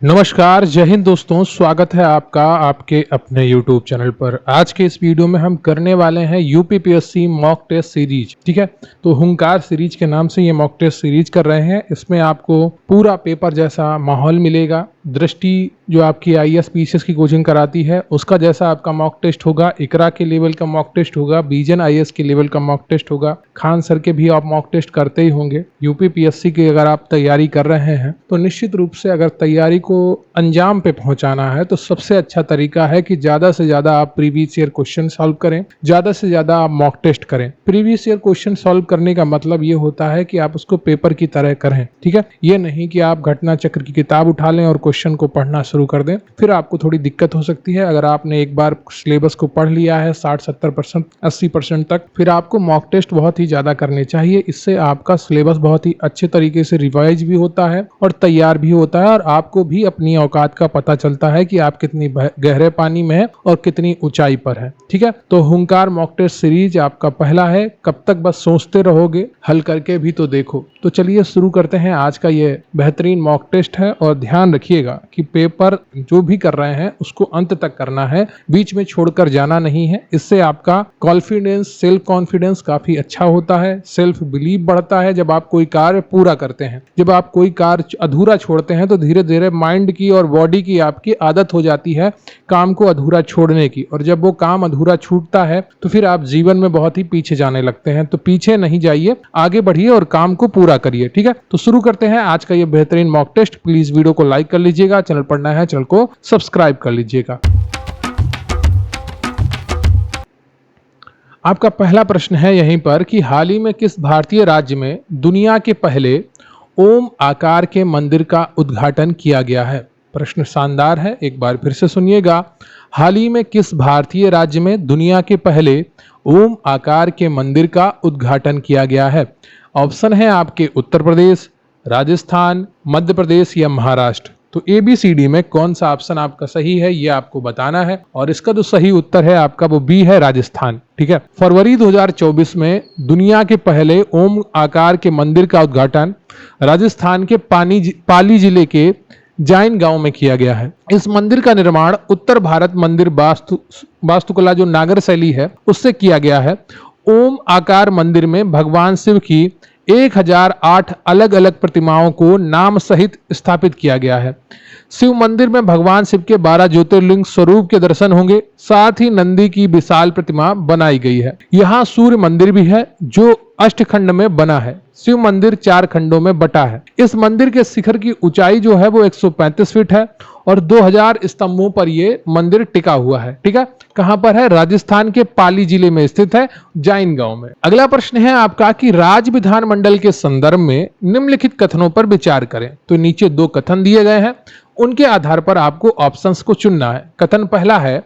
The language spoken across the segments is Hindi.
नमस्कार, जय हिंद दोस्तों। स्वागत है आपका आपके अपने YouTube चैनल पर। आज के इस वीडियो में हम करने वाले हैं यूपीपीएससी मॉक टेस्ट सीरीज। ठीक है, तो हुंकार सीरीज के नाम से ये मॉक टेस्ट सीरीज कर रहे हैं। इसमें आपको पूरा पेपर जैसा माहौल मिलेगा। दृष्टि जो आपकी आईएएस पीसीएस की कोचिंग कराती है उसका जैसा आपका मॉक टेस्ट होगा, इकरा के लेवल का मॉक टेस्ट होगा, बीजन आईएएस के लेवल का मॉक टेस्ट होगा, खान सर के भी आप मॉक टेस्ट करते ही होंगे। यूपीपीएससी की अगर आप तैयारी कर रहे हैं तो निश्चित रूप से अगर तैयारी को अंजाम पे पहुंचाना है तो सबसे अच्छा तरीका है कि ज्यादा से ज्यादा आप प्रीवियस ईयर क्वेश्चन सॉल्व करें, ज्यादा से ज्यादा आप मॉक टेस्ट करें। प्रीवियस ईयर क्वेश्चन सॉल्व करने का मतलब ये होता है कि आप उसको पेपर की तरह करें। ठीक है, ये नहीं कि आप घटना चक्र की किताब उठा लें और क्वेश्चन को पढ़ना शुरू कर दें, फिर आपको थोड़ी दिक्कत हो सकती है। अगर आपने एक बार सिलेबस को पढ़ लिया है 60-70%, 80% तक, फिर आपको मॉक टेस्ट बहुत ही ज्यादा करने चाहिए। इससे आपका सिलेबस बहुत ही अच्छे तरीके से रिवाइज भी होता है और तैयार भी होता है और आपको भी अपनी औकात का पता चलता है कि आप कितनी गहरे पानी में हैं और कितनी ऊंचाई पर है। ठीक है, तो हुंकार मॉक टेस्ट सीरीज आपका पहला है। कब तक बस सोचते रहोगे, हल करके भी तो देखो। तो चलिए शुरू करते हैं आज का ये बेहतरीन मॉक टेस्ट है। और ध्यान रखिएगा कि पेपर जो भी कर रहे हैं उसको अंत तक करना है, बीच में छोड़कर जाना नहीं है। इससे आपका कॉन्फिडेंस, सेल्फ कॉन्फिडेंस काफी अच्छा होता है, सेल्फ बिलीव बढ़ता है जब आप कोई कार्य पूरा करते हैं। जब आप कोई कार्य अधूरा छोड़ते हैं तो धीरे धीरे माइंड की और बॉडी की आपकी आदत हो जाती है काम को अधूरा छोड़ने की, और जब वो काम अधूरा छूटता है तो फिर आप जीवन में बहुत ही पीछे जाने लगते हैं। तो पीछे नहीं जाइए, आगे बढ़िए और काम को पूरा करिए। ठीक है, तो शुरू करते हैं आज का ये बेहतरीन मॉक टेस्ट। प्लीज वीडियो को लाइक कर लीजिएगा, चैनल पर नया है चैनल को सब्सक्राइब कर लीजिएगा। आपका पहला प्रश्न है यहीं पर कि हाल ही में किस भारतीय राज्य में दुनिया के पहले ओम आकार के मंदिर का उद्घाटन किया गया है। प्रश्न शानदार है, एक बार फिर से सुनिएगा। हाल ही में किस भारतीय राज्य में दुनिया के पहले ओम आकार के मंदिर का उद्घाटन किया गया है। ऑप्शन है आपके उत्तर प्रदेश, राजस्थान, मध्य प्रदेश या महाराष्ट्र। तो ABCD में कौन सा ऑप्शन आपका सही है ये आपको बताना है, और इसका जो सही उत्तर है आपका वो बी है, राजस्थान। ठीक है, फरवरी 2024 में दुनिया के पहले ओम आकार के मंदिर का उद्घाटन राजस्थान के पाली जिले के जैन गांव में किया गया है। इस मंदिर का निर्माण उत्तर भारत मंदिर वास्तुकला जो नागर शैली है उससे किया गया है। ओम आकार मंदिर में भगवान शिव की 1008 अलग अलग प्रतिमाओं को नाम सहित स्थापित किया गया है। शिव मंदिर में भगवान शिव के 12 ज्योतिर्लिंग स्वरूप के दर्शन होंगे, साथ ही नंदी की विशाल प्रतिमा बनाई गई है। यहाँ सूर्य मंदिर भी है जो अष्टखंड में बना है। शिव मंदिर 4 खंडों में बटा है। इस मंदिर के शिखर की ऊंचाई जो है वो 135 फीट है और 2000 स्तंभों पर ये मंदिर टिका हुआ है। ठीक है, कहां पर है? राजस्थान के पाली जिले में स्थित है, जैन गांव में। अगला प्रश्न है आपका कि राज्य विधानमंडल के संदर्भ में निम्नलिखित कथनों पर विचार करें। तो नीचे 2 कथन दिए गए हैं, उनके आधार पर आपको ऑप्शंस को चुनना है। कथन पहला है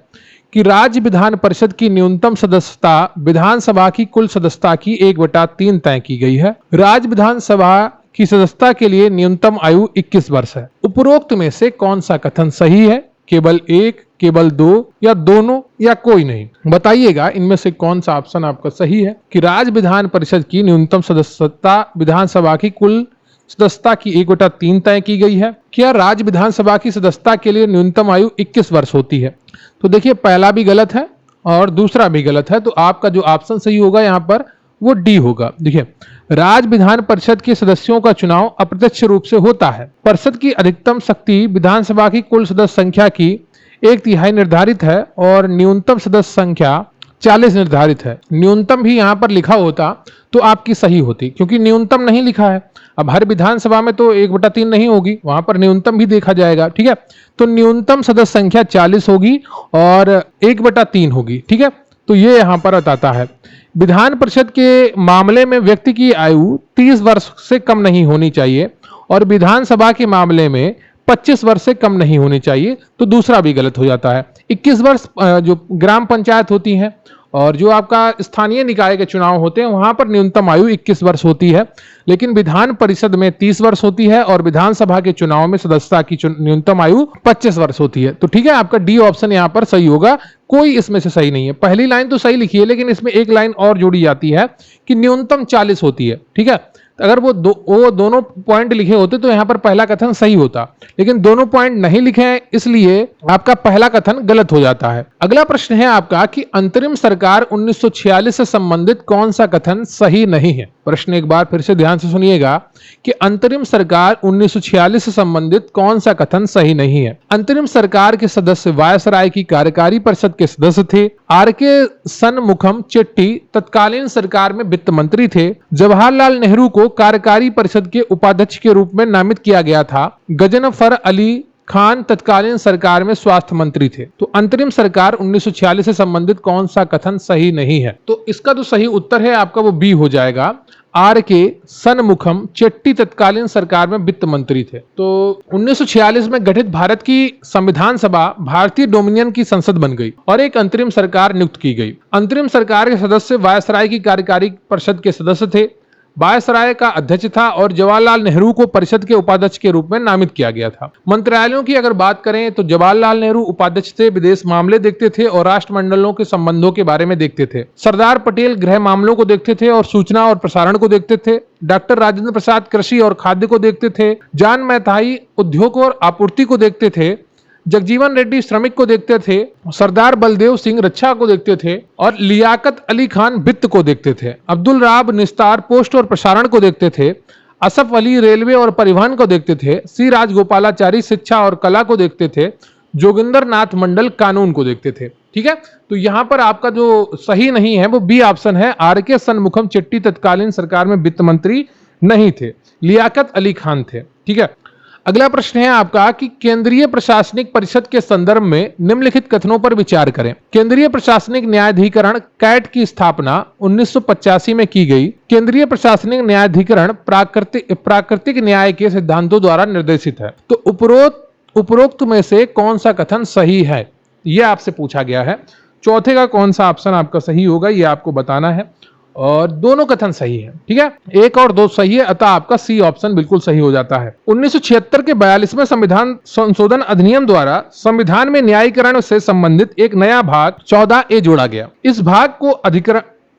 कि राज्य विधान परिषद की न्यूनतम सदस्यता विधानसभा की कुल सदस्यता की 1/3 तय की गई है। राज्य विधानसभा की सदस्यता के लिए न्यूनतम आयु 21 वर्ष है। उपरोक्त में से कौन सा कथन सही है? केवल 1, केवल 2 या दोनों या कोई नहीं? बताइएगा इनमें से कौन सा ऑप्शन आपका सही है कि राज्य विधान परिषद की न्यूनतम सदस्यता विधानसभा की कुल सदस्यता की 1/3 तय की गई है। क्या राज्य विधानसभा की सदस्यता के लिए न्यूनतम आयु 21 वर्ष होती है? तो देखिए, पहला भी गलत है और दूसरा भी गलत है, तो आपका जो ऑप्शन सही होगा यहाँ पर वो डी होगा। देखिए, राज्य विधान परिषद के सदस्यों का चुनाव अप्रत्यक्ष रूप से होता है। परिषद की अधिकतम शक्ति विधानसभा की कुल सदस्य संख्या की 1/3 निर्धारित है और न्यूनतम सदस्य संख्या 40 निर्धारित है। न्यूनतम भी यहाँ पर लिखा होता तो आपकी सही होती, क्योंकि न्यूनतम नहीं लिखा है। अब हर विधानसभा में तो 1/3 नहीं होगी, वहां पर न्यूनतम भी देखा जाएगा। ठीक है, तो न्यूनतम सदस्य संख्या 40 होगी और 1/3 होगी। ठीक है, तो ये यहां पर बताता है। विधान परिषद के मामले में व्यक्ति की आयु 30 वर्ष से कम नहीं होनी चाहिए और विधानसभा के मामले में 25 वर्ष से कम नहीं होनी चाहिए, तो दूसरा भी गलत हो जाता है। 21 वर्ष जो ग्राम पंचायत होती है और जो आपका स्थानीय निकाय के चुनाव होते हैं वहां पर न्यूनतम आयु 21 वर्ष होती है, लेकिन विधान परिषद में 30 वर्ष होती है और विधानसभा के चुनाव में सदस्यता की न्यूनतम आयु 25 वर्ष होती है। तो ठीक है, आपका डी ऑप्शन यहाँ पर सही होगा, कोई इसमें से सही नहीं है। पहली लाइन तो सही लिखी है, लेकिन इसमें एक लाइन और जोड़ी जाती है कि न्यूनतम 40 होती है। ठीक है, अगर वो दोनों पॉइंट लिखे होते तो यहां पर पहला कथन सही होता, लेकिन दोनों पॉइंट नहीं लिखे हैं, इसलिए आपका पहला कथन गलत हो जाता है। अगला प्रश्न है आपका कि अंतरिम सरकार 1946 से संबंधित कौन सा कथन सही नहीं है। प्रश्न एक बार फिर से ध्यान से सुनिएगा कि अंतरिम सरकार 1946 से संबंधित कौन सा कथन सही नहीं है। अंतरिम सरकार के सदस्य वायसराय की कार्यकारी परिषद के सदस्य थे। आर.के. सनमुखम चेट्टी तत्कालीन सरकार में वित्त मंत्री थे। जवाहरलाल नेहरू को कार्यकारी परिषद के उपाध्यक्ष के रूप में नामित किया गया था। गजनफर अली खान तत्कालीन सरकार में स्वास्थ्य मंत्री थे। तो अंतरिम सरकार 1946 से संबंधित कौन सा कथन सही नहीं है? तो इसका जो सही उत्तर है आपका वो बी हो जाएगा। आर.के. सनमुखम चेट्टी तत्कालीन सरकार में वित्त मंत्री थे। तो 1946 में गठित भारत की संविधान सभा भारतीय डोमिनियन की संसद बन गई और एक अंतरिम सरकार नियुक्त की गई। अंतरिम सरकार के सदस्य वायसराय की कार्यकारी परिषद के सदस्य थे। वायसराय का अध्यक्ष था और जवाहरलाल नेहरू को परिषद के उपाध्यक्ष के रूप में नामित किया गया था। मंत्रालयों की अगर बात करें तो जवाहरलाल नेहरू उपाध्यक्ष थे, विदेश मामले देखते थे और राष्ट्रमंडलों के संबंधों के बारे में देखते थे। सरदार पटेल गृह मामलों को देखते थे और सूचना और प्रसारण को देखते थे। डॉक्टर राजेंद्र प्रसाद कृषि और खाद्य को देखते थे। जॉन मैथाई उद्योग और आपूर्ति को देखते थे। जगजीवन रेड्डी श्रमिक को देखते थे। सरदार बलदेव सिंह रक्षा को देखते थे और लियाकत अली खान वित्त को देखते थे। अब्दुल राब निस्तार पोस्ट और प्रसारण को देखते थे। असफ अली रेलवे और परिवहन को देखते थे। सी राजगोपालाचारी शिक्षा और कला को देखते थे। जोगिंदर नाथ मंडल कानून को देखते थे। ठीक है, तो यहां पर आपका जो सही नहीं है वो बी ऑप्शन है। आर.के. सनमुखम चेट्टी तत्कालीन सरकार में वित्त मंत्री नहीं थे, लियाकत अली खान थे। ठीक है, अगला प्रश्न है आपका कि केंद्रीय प्रशासनिक परिषद के संदर्भ में निम्नलिखित कथनों पर विचार करें। केंद्रीय प्रशासनिक न्यायाधिकरण कैट की स्थापना 1985 में की गई। केंद्रीय प्रशासनिक न्यायाधिकरण प्राकृतिक न्याय के सिद्धांतों द्वारा निर्देशित है। तो उपरोक्त में से कौन सा कथन सही है, यह आपसे पूछा गया है। चौथे का कौन सा ऑप्शन आपका सही होगा यह आपको बताना है और दोनों कथन सही है। ठीक है, 1 और 2 सही है, अतः आपका सी ऑप्शन बिल्कुल सही हो जाता है। 1976 के 42वें संविधान संशोधन अधिनियम द्वारा संविधान में न्यायीकरण से संबंधित एक नया भाग 14A जोड़ा गया। इस भाग को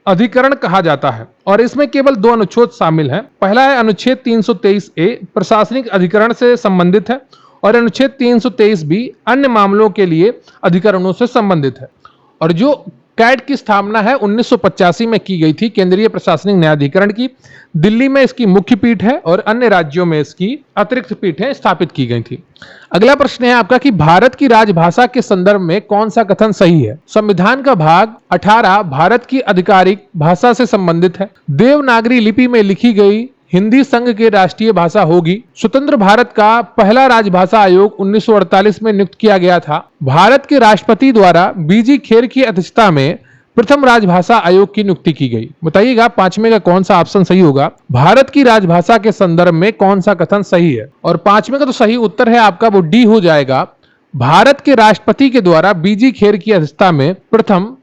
अधिकरण कहा जाता है और इसमें केवल 2 अनुच्छेद शामिल हैं। पहला है अनुच्छेद 323A प्रशासनिक अधिकरण से संबंधित है और अनुच्छेद 323B अन्य मामलों के लिए अधिकरणों से संबंधित है। और जो कैट की स्थापना है 1985 में की गई थी, केंद्रीय प्रशासनिक न्यायाधिकरण की। दिल्ली में इसकी मुख्य पीठ है और अन्य राज्यों में इसकी अतिरिक्त पीठें स्थापित की गई थी। अगला प्रश्न है आपका कि भारत की राजभाषा के संदर्भ में कौन सा कथन सही है। संविधान का भाग 18 भारत की आधिकारिक भाषा से संबंधित है। देवनागरी लिपि में लिखी गई हिंदी संघ की राष्ट्रीय भाषा होगी। स्वतंत्र भारत का पहला राजभाषा आयोग 1948 में नियुक्त किया गया था। भारत के राष्ट्रपति द्वारा बीजी खेर की अध्यक्षता में प्रथम राजभाषा आयोग की नियुक्ति की गई। बताइएगा 5वें का कौन सा ऑप्शन सही होगा। भारत की राजभाषा के संदर्भ में कौन सा कथन सही है, और 5वें का तो सही उत्तर है आपका वो डी हो जाएगा। भारत के राष्ट्रपति के द्वारा बीजी खेर की अध्यक्षता में प्रथम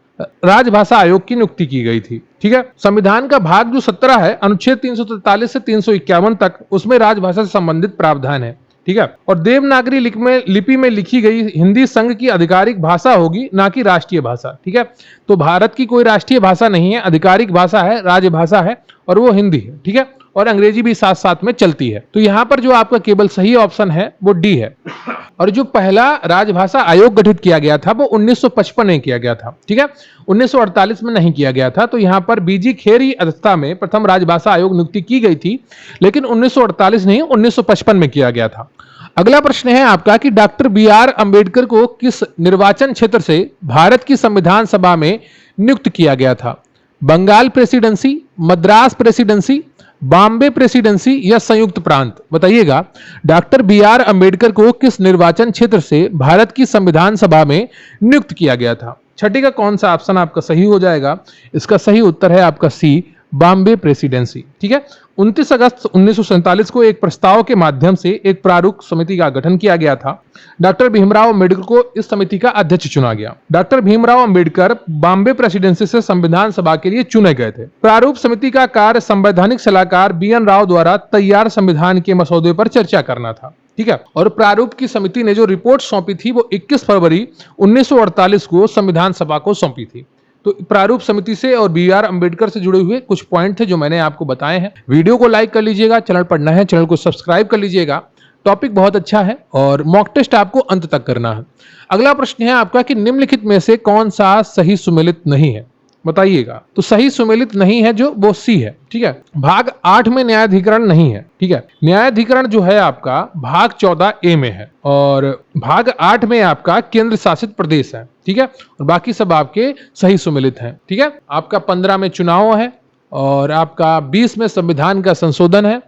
राजभाषा आयोग की नियुक्ति की गई थी। ठीक है, संविधान का भाग जो 17 है अनुच्छेद 343 से 351 तक, उसमें राजभाषा से संबंधित प्रावधान है। ठीक है, और देवनागरी लिपि में लिखी गई हिंदी संघ की आधिकारिक भाषा होगी, ना कि राष्ट्रीय भाषा। ठीक है, तो भारत की कोई राष्ट्रीय भाषा नहीं है, आधिकारिक भाषा है, राजभाषा है और वो हिंदी है। ठीक है, और अंग्रेजी भी साथ साथ में चलती है। तो यहां पर जो आपका केवल सही ऑप्शन है वो डी है। और जो पहला राजभाषा आयोग गठित किया गया था वो 1955 में किया गया था। ठीक है, 1948 में नहीं किया गया था। तो यहां पर बीजी खेर की अध्यक्षता में प्रथम राजभाषा आयोग नियुक्ति की गई थी, लेकिन 1948 नहीं 1955 में किया गया था। अगला प्रश्न है आपका कि डॉक्टर बी.आर. अंबेडकर को किस निर्वाचन क्षेत्र से भारत की संविधान सभा में नियुक्त किया गया था। Bengal presidency, Madras presidency, Bombay presidency या संयुक्त प्रांत। बताइएगा डॉक्टर बी.आर. अंबेडकर को किस निर्वाचन क्षेत्र से भारत की संविधान सभा में नियुक्त किया गया था। छठी का कौन सा ऑप्शन आपका सही हो जाएगा। इसका सही उत्तर है आपका सी, बॉम्बे प्रेसिडेंसी। ठीक है, 29 अगस्त 1947 को एक प्रस्ताव के माध्यम से एक प्रारूप समिति का गठन किया गया था। डॉक्टर भीमराव अंबेडकर को इस समिति का अध्यक्ष चुना गया। डॉक्टर भीमराव अंबेडकर बॉम्बे प्रेसिडेंसी से संविधान सभा के लिए चुने गए थे। प्रारूप समिति का कार्य संवैधानिक सलाहकार बी.एन. राव द्वारा तैयार संविधान के मसौदे पर चर्चा करना था। ठीक है, और प्रारूप की समिति ने जो रिपोर्ट सौंपी थी वो 21 फरवरी 1948 को संविधान सभा को सौंपी थी। तो प्रारूप समिति से और BR अम्बेडकर से जुड़े हुए कुछ पॉइंट थे जो मैंने आपको बताए हैं। वीडियो को लाइक कर लीजिएगा, चैनल पर नए हैं चैनल को सब्सक्राइब कर लीजिएगा। टॉपिक बहुत अच्छा है और मॉक टेस्ट आपको अंत तक करना है। अगला प्रश्न है आपका कि निम्नलिखित में से कौन सा सही सुमेलित नहीं है, बताइएगा। तो सही सुमेलित नहीं है जो वो सी है, ठीक है। भाग 8 में न्यायाधिकरण नहीं है, ठीक है। न्यायाधिकरण जो है आपका भाग 14A में है और भाग 8 में आपका केंद्र शासित प्रदेश है, ठीक है। और बाकी सब आपके सही सुमेलित हैं, ठीक है। आपका 15 में चुनाव है और आपका 20 में संविधान का संशोधन है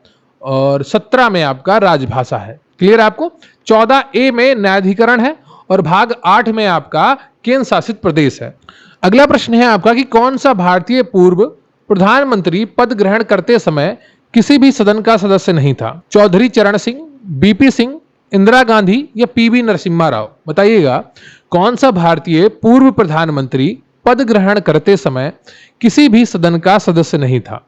और 17 में आपका राजभाषा है। क्लियर आपको? 14A में न्यायाधिकरण है और भाग 8 में आपका केंद्र शासित प्रदेश है। अगला प्रश्न है आपका कि कौन सा भारतीय पूर्व प्रधानमंत्री पद ग्रहण करते समय किसी भी सदन का सदस्य नहीं था? चौधरी चरण सिंह, BP सिंह, इंदिरा गांधी या PV नरसिम्हा राव? बताइएगा कौन सा भारतीय पूर्व प्रधानमंत्री पद ग्रहण करते समय किसी भी सदन का सदस्य नहीं था?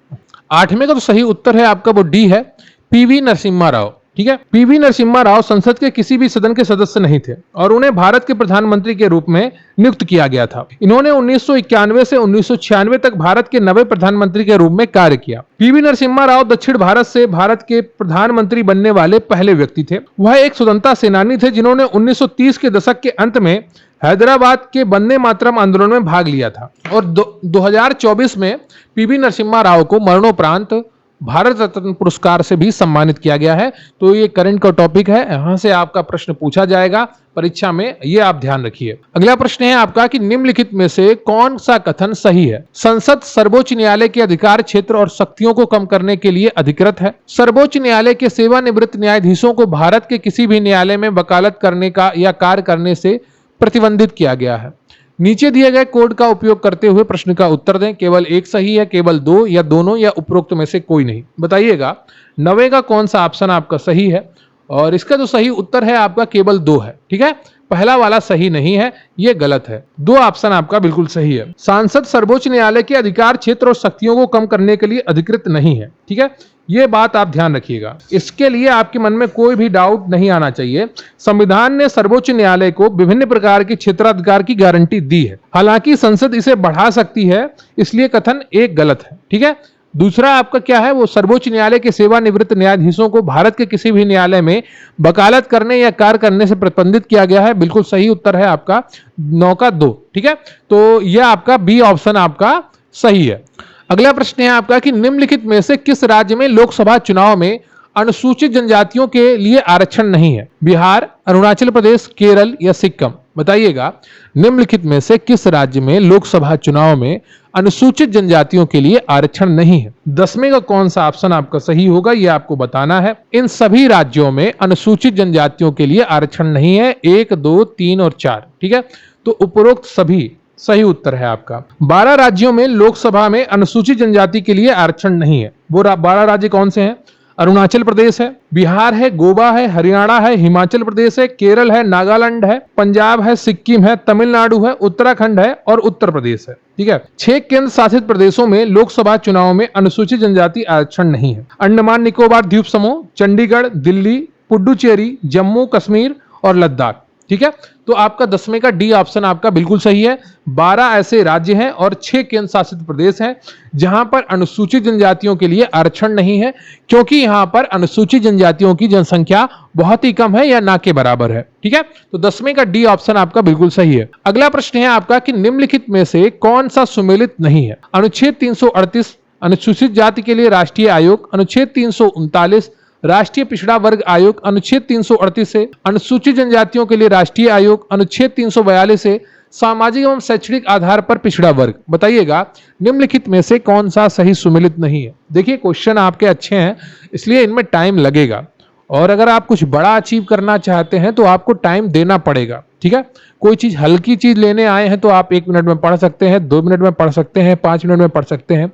8वें का तो सही उत्तर है आपका वो D है, PV नरसिम्हा राव, ठीक है। PV नरसिम्हा राव संसद के किसी भी सदन के सदस्य नहीं थे और उन्हें भारत के प्रधानमंत्री के रूप में नियुक्त किया गया था। इन्होंने 1991 से 1996 तक भारत के 90 प्रधानमंत्री के रूप में कार्य किया। PV नरसिम्हा राव दक्षिण भारत से भारत के प्रधानमंत्री बनने वाले पहले व्यक्ति थे। वह एक स्वतंत्रता सेनानी थे जिन्होंने 1930 के दशक के अंत में हैदराबाद के वंदे मातरम आंदोलन में भाग लिया था और 2024 में PV नरसिम्हा राव को मरणोपरांत भारत रत्न पुरस्कार से भी सम्मानित किया गया है। तो ये करंट का टॉपिक है, यहां से आपका प्रश्न पूछा जाएगा परीक्षा में, ये आप ध्यान रखिए। अगला प्रश्न है आपका कि निम्नलिखित में से कौन सा कथन सही है? संसद सर्वोच्च न्यायालय के अधिकार क्षेत्र और शक्तियों को कम करने के लिए अधिकृत है। सर्वोच्च न्यायालय के सेवानिवृत्त न्यायाधीशों को भारत के किसी भी न्यायालय में वकालत करने का या कार्य करने से प्रतिबंधित किया गया है। नीचे दिए गए कोड का उपयोग करते हुए प्रश्न का उत्तर दें। केवल एक सही है, केवल दो, या दोनों, या उपरोक्त में से कोई नहीं। बताइएगा 9वें का कौन सा ऑप्शन आपका सही है? और इसका जो सही उत्तर है आपका केवल 2 है, ठीक है। पहला वाला सही नहीं है, यह गलत है। 2 ऑप्शन आपका बिल्कुल सही है। सांसद सर्वोच्च न्यायालय के अधिकार क्षेत्र और शक्तियों को कम करने के लिए अधिकृत नहीं है, ठीक है। यह बात आप ध्यान रखिएगा, इसके लिए आपके मन में कोई भी डाउट नहीं आना चाहिए। संविधान ने सर्वोच्च न्यायालय को विभिन्न प्रकार के क्षेत्राधिकार की गारंटी दी है, हालांकि संसद इसे बढ़ा सकती है, इसलिए कथन एक गलत है, ठीक है। दूसरा आपका क्या है, वो सर्वोच्च न्यायालय के सेवानिवृत्त न्यायाधीशों को भारत के किसी भी न्यायालय में वकालत करने या कार्य करने से प्रतिबंधित किया गया है। बिल्कुल सही उत्तर है आपका 9 का 2, ठीक है। तो यह आपका बी ऑप्शन आपका सही है। अगला प्रश्न है आपका कि निम्नलिखित में से किस राज्य में लोकसभा चुनाव में अनुसूचित जनजातियों के लिए आरक्षण नहीं है? बिहार, अरुणाचल प्रदेश, केरल या सिक्किम? बताइएगा निम्नलिखित में से किस राज्य में लोकसभा चुनाव में अनुसूचित जनजातियों के लिए आरक्षण नहीं है? 10वें का कौन सा ऑप्शन आपका सही होगा, यह आपको बताना है। इन सभी राज्यों में अनुसूचित जनजातियों के लिए आरक्षण नहीं है, 1, 2, 3 और 4, ठीक है। तो उपरोक्त सभी सही उत्तर है आपका। 12 राज्यों में लोकसभा में अनुसूचित जनजाति के लिए आरक्षण नहीं है। वो 12 राज्य कौन से हैं? अरुणाचल प्रदेश है, बिहार है, गोवा है, हरियाणा है, हिमाचल प्रदेश है, केरल है, नागालैंड है, पंजाब है, सिक्किम है, तमिलनाडु है, उत्तराखंड है और उत्तर प्रदेश है, ठीक है। 6 केंद्र शासित प्रदेशों में लोकसभा चुनाव में अनुसूचित जनजाति आरक्षण नहीं है। अंडमान निकोबार द्वीप समूह, चंडीगढ़, दिल्ली, पुडुचेरी, जम्मू कश्मीर और लद्दाख, ठीक है। तो आपका 10वें का डी ऑप्शन आपका बिल्कुल सही है। 12 ऐसे राज्य हैं और 6 केंद्र शासित प्रदेश हैं जहां पर अनुसूचित जनजातियों के लिए आरक्षण नहीं है, क्योंकि यहां पर अनुसूचित जनजातियों की जनसंख्या बहुत ही कम है या ना के बराबर है, ठीक है। तो 10वें का डी ऑप्शन आपका बिल्कुल सही है। अगला प्रश्न है आपका कि निम्नलिखित में से कौन सा सुमेलित नहीं है? अनुच्छेद 338 अनुसूचित जाति के लिए राष्ट्रीय आयोग, अनुच्छेद 339 राष्ट्रीय पिछड़ा वर्ग आयोग, अनुच्छेद 338 से अनुसूचित जनजातियों के लिए राष्ट्रीय आयोग, अनुच्छेद 342 से सामाजिक एवं शैक्षणिक आधार पर पिछड़ा वर्ग। बताइएगा निम्नलिखित में से कौन सा सही सुमेलित नहीं है? देखिए क्वेश्चन आपके अच्छे हैं, इसलिए इनमें टाइम लगेगा और अगर आप कुछ बड़ा अचीव करना चाहते हैं तो आपको टाइम देना पड़ेगा, ठीक है। कोई चीज हल्की चीज लेने आए हैं तो आप 1 मिनट में पढ़ सकते हैं, 2 मिनट में पढ़ सकते हैं, 5 मिनट में पढ़ सकते हैं,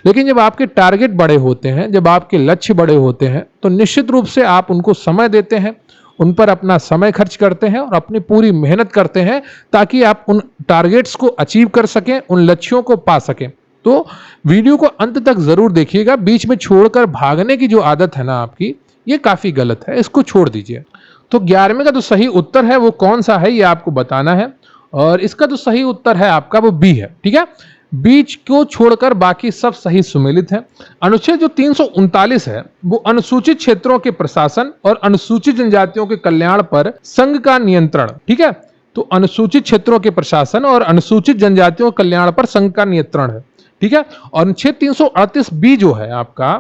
लेकिन जब आपके टारगेट बड़े होते हैं, जब आपके लक्ष्य बड़े होते हैं तो निश्चित रूप से आप उनको समय देते हैं, उन पर अपना समय खर्च करते हैं और अपनी पूरी मेहनत करते हैं ताकि आप उन टारगेट्स को अचीव कर सकें, उन लक्ष्यों को पा सकें। तो वीडियो को अंत तक जरूर देखिएगा, बीच में छोड़कर भागने की जो आदत है ना आपकी, ये काफी गलत है, इसको छोड़ दीजिए। तो 11वें का जो सही उत्तर है वो कौन सा है ये आपको बताना है और इसका जो सही उत्तर है आपका वो बी है। ठीक है, बीच को छोड़कर बाकी सब सही सुमेलित है। अनुच्छेद जो 339 है वो अनुसूचित क्षेत्रों के प्रशासन और अनुसूचित जनजातियों के कल्याण पर संघ का नियंत्रण। ठीक है, तो अनुसूचित क्षेत्रों के प्रशासन और अनुसूचित जनजातियों के कल्याण पर संघ का नियंत्रण है। ठीक है, और अनुच्छेद 338 बी जो है आपका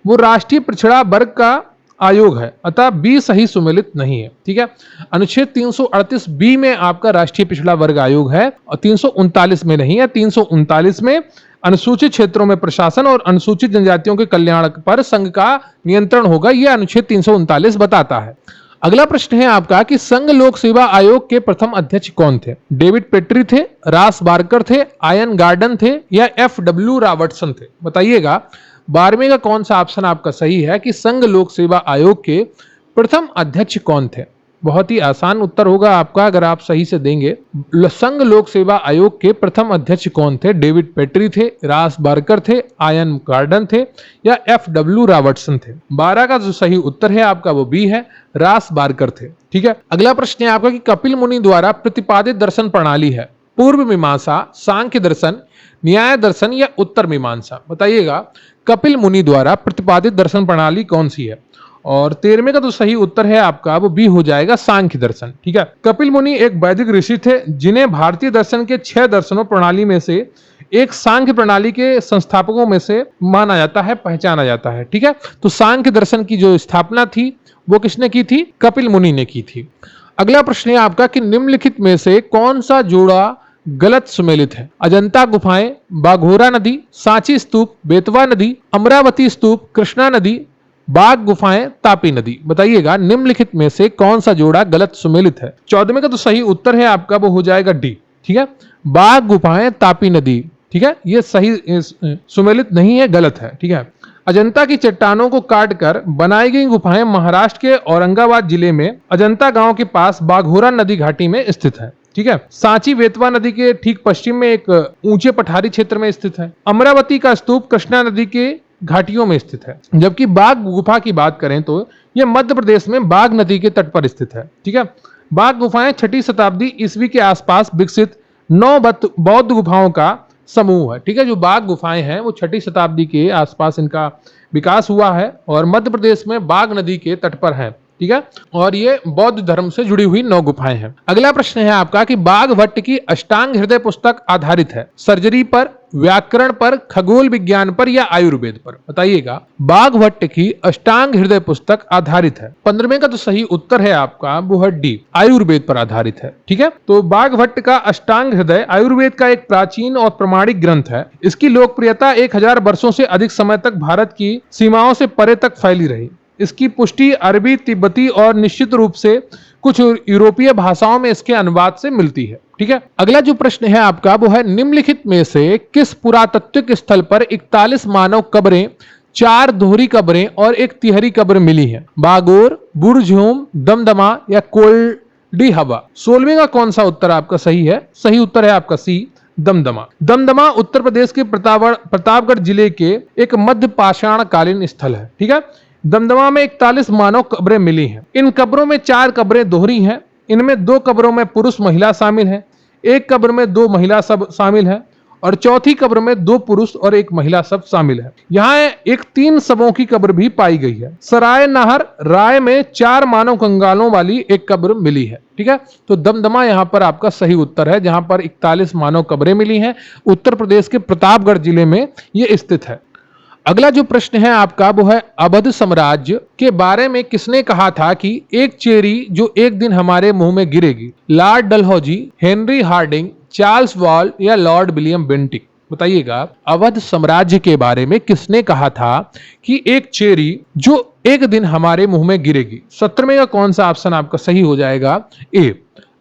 वो राष्ट्रीय पिछड़ा वर्ग का आयोग है, अतः बी सही सुमेलित नहीं है। ठीक है, अनुच्छेद 338 बी में आपका राष्ट्रीय पिछड़ा वर्ग आयोग है और 339 में नहीं है। 339 में अनुसूचित क्षेत्रों में प्रशासन और अनुसूचित जनजातियों के कल्याण पर संघ का नियंत्रण होगा, यह अनुच्छेद 339 बताता है। अगला प्रश्न है आपका कि संघ लोक सेवा आयोग के प्रथम अध्यक्ष कौन थे? डेविड पेट्री थे, रास बारकर थे, आयन गार्डन थे या FW रॉबर्टसन थे? बताइएगा 12वें का कौन सा ऑप्शन आपका सही है कि संघ लोक सेवा आयोग के प्रथम अध्यक्ष कौन थे? बहुत ही आसान उत्तर होगा आपका अगर आप सही से देंगे। संघ लोक सेवा आयोग के प्रथम अध्यक्ष कौन थे? डेविड पेट्री थे, रास बारकर थे, आयन गार्डन थे या FW रॉबर्टसन थे? 12 का जो सही उत्तर है आपका वो बी है, रास बारकर थे। ठीक है, अगला प्रश्न है आपका कि कपिल मुनि द्वारा प्रतिपादित दर्शन प्रणाली है पूर्व मीमांसा, सांख्य दर्शन, न्याय दर्शन या उत्तर मीमांसा? बताइएगा कपिल मुनि द्वारा प्रतिपादित दर्शन प्रणाली कौन सी है? और 13वें का तो सही उत्तर है आपका वो बी हो जाएगा, सांख्य दर्शन। ठीक है, कपिल मुनि एक वैदिक ऋषि थे जिन्हें भारतीय दर्शन के 6 दर्शनों प्रणाली में से एक सांख्य प्रणाली के संस्थापकों में से माना जाता है, पहचाना जाता है। ठीक है, तो सांख्य दर्शन की जो स्थापना थी वो किसने की थी? कपिल मुनि ने की थी। अगला प्रश्न है आपका कि निम्नलिखित में से कौन सा जोड़ा गलत सुमेलित है? अजंता गुफाएं, बाघोरा नदी, सांची स्तूप, बेतवा नदी, अमरावती स्तूप, कृष्णा नदी, बाघ गुफाएं, तापी नदी? बताइएगा निम्नलिखित में से कौन सा जोड़ा गलत सुमेलित है? 14वें का तो सही उत्तर है आपका वो हो जाएगा डी। ठीक है, बाघ गुफाएं, तापी नदी। ठीक है, ये सही सुमेलित नहीं है, गलत है। ठीक है, अजंता की चट्टानों को काटकर बनाई गई गुफाएं महाराष्ट्र के औरंगाबाद जिले में अजंता गांव के पास बाघोरा नदी घाटी में स्थित है। ठीक है, सांची बेतवा नदी के ठीक पश्चिम में एक ऊंचे पठारी क्षेत्र में स्थित है। अमरावती का स्तूप कृष्णा नदी के घाटियों में स्थित है। जबकि बाघ गुफा की बात करें तो यह मध्य प्रदेश में बाघ नदी के तट पर स्थित है। ठीक है, बाघ गुफाएं 6ठी शताब्दी ईस्वी के आसपास विकसित 9 बौद्ध गुफाओं का समूह है। ठीक है, जो बाघ गुफाएं हैं वो 6ठी शताब्दी के आसपास इनका विकास हुआ है और मध्य प्रदेश में बाघ नदी के तट पर है। ठीक है, और ये बौद्ध धर्म से जुड़ी हुई 9 गुफाएं हैं। अगला प्रश्न है आपका कि बाघभट्ट की अष्टांग हृदय पुस्तक आधारित है सर्जरी पर, व्याकरण पर, खगोल विज्ञान पर या आयुर्वेद पर? बताइएगा बाघभट्ट की अष्टांग हृदय पुस्तक आधारित है। 15वें का तो सही उत्तर है आपका वो है डी, आयुर्वेद पर आधारित है। ठीक है, तो बाघभट्ट का अष्टांग हृदय आयुर्वेद का एक प्राचीन और प्रमाणिक ग्रंथ है। इसकी लोकप्रियता 1000 वर्षों से अधिक समय तक भारत की सीमाओं से परे तक फैली रही। इसकी पुष्टि अरबी, तिब्बती और निश्चित रूप से कुछ यूरोपीय भाषाओं में इसके अनुवाद से मिलती है। ठीक है, अगला जो प्रश्न है आपका वो है निम्नलिखित में से किस पुरातात्विक स्थल पर 41 मानव कब्रें, 4 दोहरी कब्रें और 1 तिहरी कब्र मिली है? बागोर, बुरझूम, दमदमा या कोल्डी हवा? 16वें का कौन सा उत्तर आपका सही है? सही उत्तर है आपका सी, दमदमा। दमदमा उत्तर प्रदेश के प्रतापगढ़ जिले के एक मध्य पाषाण कालीन स्थल है। ठीक है, दमदमा में 41 मानव कब्रें मिली हैं। इन कब्रों में 4 कब्रें दोहरी हैं। इनमें 2 कब्रों में पुरुष महिला शामिल हैं, 1 कब्र में 2 महिला सब शामिल हैं और चौथी कब्र में 2 पुरुष और 1 महिला सब शामिल है। यहाँ एक 3 शवों की कब्र भी पाई गई है। सराय नाहर राय में 4 मानव कंगालों वाली एक कब्र मिली है। ठीक है, तो दमदमा यहाँ पर आपका सही उत्तर है जहां पर 41 मानव कब्रें मिली हैं। उत्तर प्रदेश के प्रतापगढ़ जिले में ये स्थित है। अगला जो प्रश्न है आपका वो है अवध साम्राज्य के बारे में किसने कहा था कि एक चेरी जो एक दिन हमारे मुंह में गिरेगी? Lord Dalhousie, Henry Hardinge, Charles Wall या लॉर्ड विलियम बेंटिक? बताइएगा अवध साम्राज्य के बारे में किसने कहा था कि एक चेरी जो एक दिन हमारे मुंह में गिरेगी? 17वें का कौन सा ऑप्शन आपका सही हो जाएगा? ए,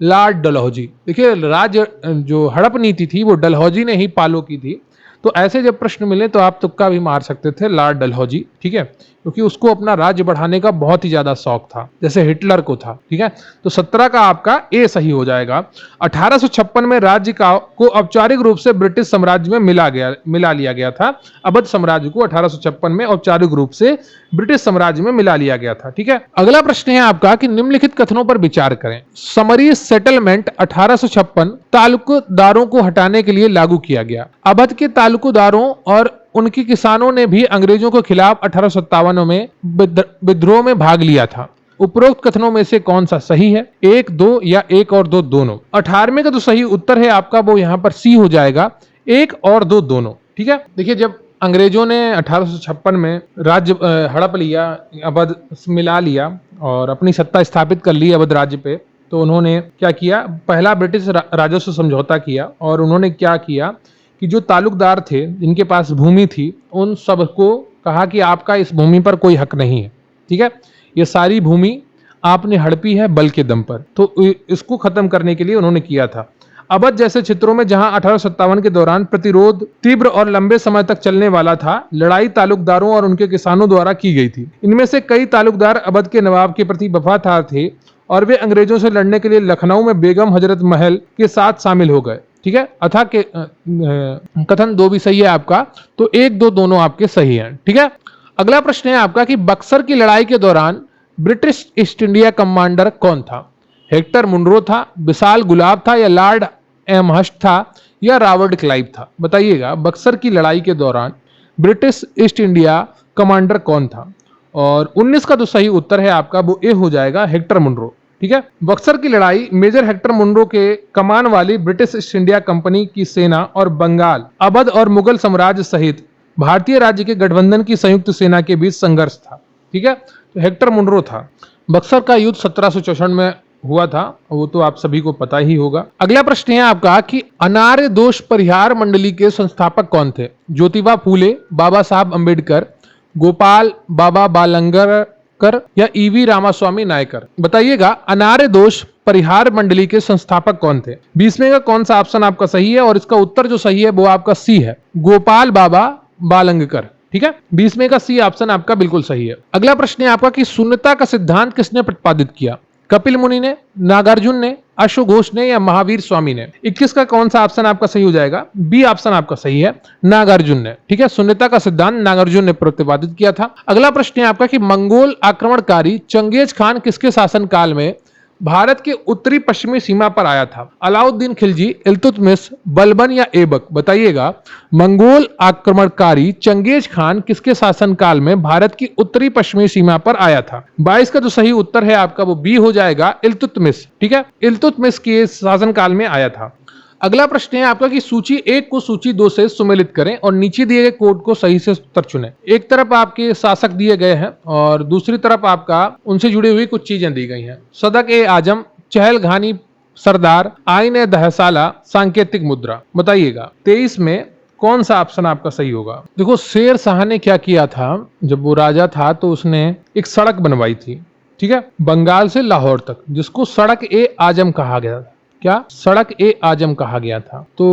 लॉर्ड डलहौजी। देखिए राज्य जो हड़प नीति थी वो डलहौजी ने ही फॉलो की थी, तो ऐसे जब प्रश्न मिले तो आप तुक्का भी मार सकते थे लॉर्ड डलहौजी। ठीक है, क्योंकि उसको अपना राज्य बढ़ाने का बहुत ही ज्यादा शौक था जैसे हिटलर को था। ठीक है, तो 17 का आपका ए सही हो जाएगा। 1856 में राज्य को औपचारिक रूप से ब्रिटिश साम्राज्य में मिला लिया गया था। अवध साम्राज्य को 1856 में औपचारिक रूप से ब्रिटिश साम्राज्य में मिला लिया गया था। ठीक है, अगला प्रश्न है आपका कि निम्नलिखित कथनों पर विचार करें। समरी सेटलमेंट 1856 तालुकदारों को हटाने के लिए लागू किया गया। अवध के तालुकदारों और उनके किसानों ने भी अंग्रेजों के खिलाफ 1857 में विद्रोह में भाग लिया था। उपरोक्त कथनों में से कौन सा सही है? 1, 2 या 1 और 2 दोनों। 18वें का जो सही उत्तर है आपका वो यहाँ पर सी हो जाएगा, 1 और 2 दोनों। ठीक है, देखिए जब अंग्रेजों ने 1856 में राज्य हड़प लिया, अवध मिला लिया और अपनी सत्ता स्थापित कर ली अवध राज्य पे, तो उन्होंने क्या किया, पहला ब्रिटिश राजस्व समझौता किया और उन्होंने क्या किया कि जो तालुकदार थे जिनके पास भूमि थी उन सबको कहा कि आपका इस भूमि पर कोई हक नहीं है। ठीक है, ये सारी भूमि आपने हड़पी है बल के दम पर, तो इसको खत्म करने के लिए उन्होंने किया था। अवध जैसे क्षेत्रों में जहां 1857 के दौरान प्रतिरोध तीव्र और लंबे समय तक चलने वाला था, लड़ाई तालुकदारों और उनके किसानों द्वारा की गई थी। इनमें से कई तालुकदार अवध के नवाब के प्रति वफादार थे और वे अंग्रेजों से लड़ने के लिए लखनऊ में बेगम हजरत महल के साथ शामिल हो गए। ठीक है, अथा के कथन 2 भी सही है आपका, तो 1, 2 दोनों आपके सही हैं। ठीक है, अगला प्रश्न है आपका कि बक्सर की लड़ाई के दौरान ब्रिटिश ईस्ट इंडिया कमांडर कौन था? हेक्टर मुनरो था, विशाल गुलाब था, या लॉर्ड एमहर्स्ट था, या रॉबर्ट क्लाइव था? बताइएगा, बक्सर की लड़ाई के दौरान ब्रिटिश ईस्ट इंडिया कमांडर कौन था? और 19 का जो सही उत्तर है आपका वो ए हो जाएगा, हेक्टर मुनरो। ठीक है, बक्सर की लड़ाई मेजर हेक्टर मुनरो के कमान वाली ब्रिटिश ईस्ट इंडिया कंपनी की सेना और बंगाल, अवध और मुगल साम्राज्य सहित भारतीय राज्य के गठबंधन की संयुक्त सेना के बीच संघर्ष था। ठीक है, तो हेक्टर मुनरो था। बक्सर का युद्ध 1764 में हुआ था, वो तो आप सभी को पता ही होगा। अगला प्रश्न है आपका कि अनार्य दोष परिहार मंडली के संस्थापक कौन थे? ज्योतिबा फूले, बाबा साहब अंबेडकर, गोपाल बाबा बालंगकर, या ईवी रामास्वामी नायकर? बताइएगा, अनार्य दोष परिहार मंडली के संस्थापक कौन थे? 20वें का कौन सा ऑप्शन आपका सही है? और इसका उत्तर जो सही है वो आपका सी है, गोपाल बाबा बालंगकर। ठीक है, 20वें का सी ऑप्शन आपका बिल्कुल सही है। अगला प्रश्न है आपका कि शून्यता का सिद्धांत किसने प्रतिपादित किया? कपिल मुनि ने, नागार्जुन ने, अश्वघोष ने, या महावीर स्वामी ने? 21 का कौन सा ऑप्शन आपका सही हो जाएगा? बी ऑप्शन आपका सही है, नागार्जुन ने। ठीक है, शून्यता का सिद्धांत नागार्जुन ने प्रतिपादित किया था। अगला प्रश्न है आपका कि मंगोल आक्रमणकारी चंगेज खान किसके शासन काल में भारत के उत्तरी पश्चिमी सीमा पर आया था? अलाउद्दीन खिलजी, इल्तुतमिश, बलबन, या ऐबक? बताइएगा, मंगोल आक्रमणकारी चंगेज खान किसके शासनकाल में भारत की उत्तरी पश्चिमी सीमा पर आया था? 22 का जो सही उत्तर है आपका वो बी हो जाएगा, इल्तुतमिश। ठीक है, इल्तुतमिश के शासनकाल में आया था। अगला प्रश्न है आपका कि सूची 1 को सूची 2 से सुमेलित करें और नीचे दिए गए कोड को सही से उत्तर चुनें। एक तरफ आपके शासक दिए गए हैं और दूसरी तरफ आपका उनसे जुड़ी हुई कुछ चीजें दी गई हैं। सदक ए आजम, चहलघानी सरदार, आईन ए दहसाला, सांकेतिक मुद्रा। बताइएगा, 23 में कौन सा ऑप्शन आपका सही होगा? देखो, शेर शाह ने क्या किया था, जब वो राजा था तो उसने एक सड़क बनवाई थी, ठीक है, बंगाल से लाहौर तक, जिसको सड़क ए आजम कहा गया था। क्या? सड़क ए आजम कहा गया था। तो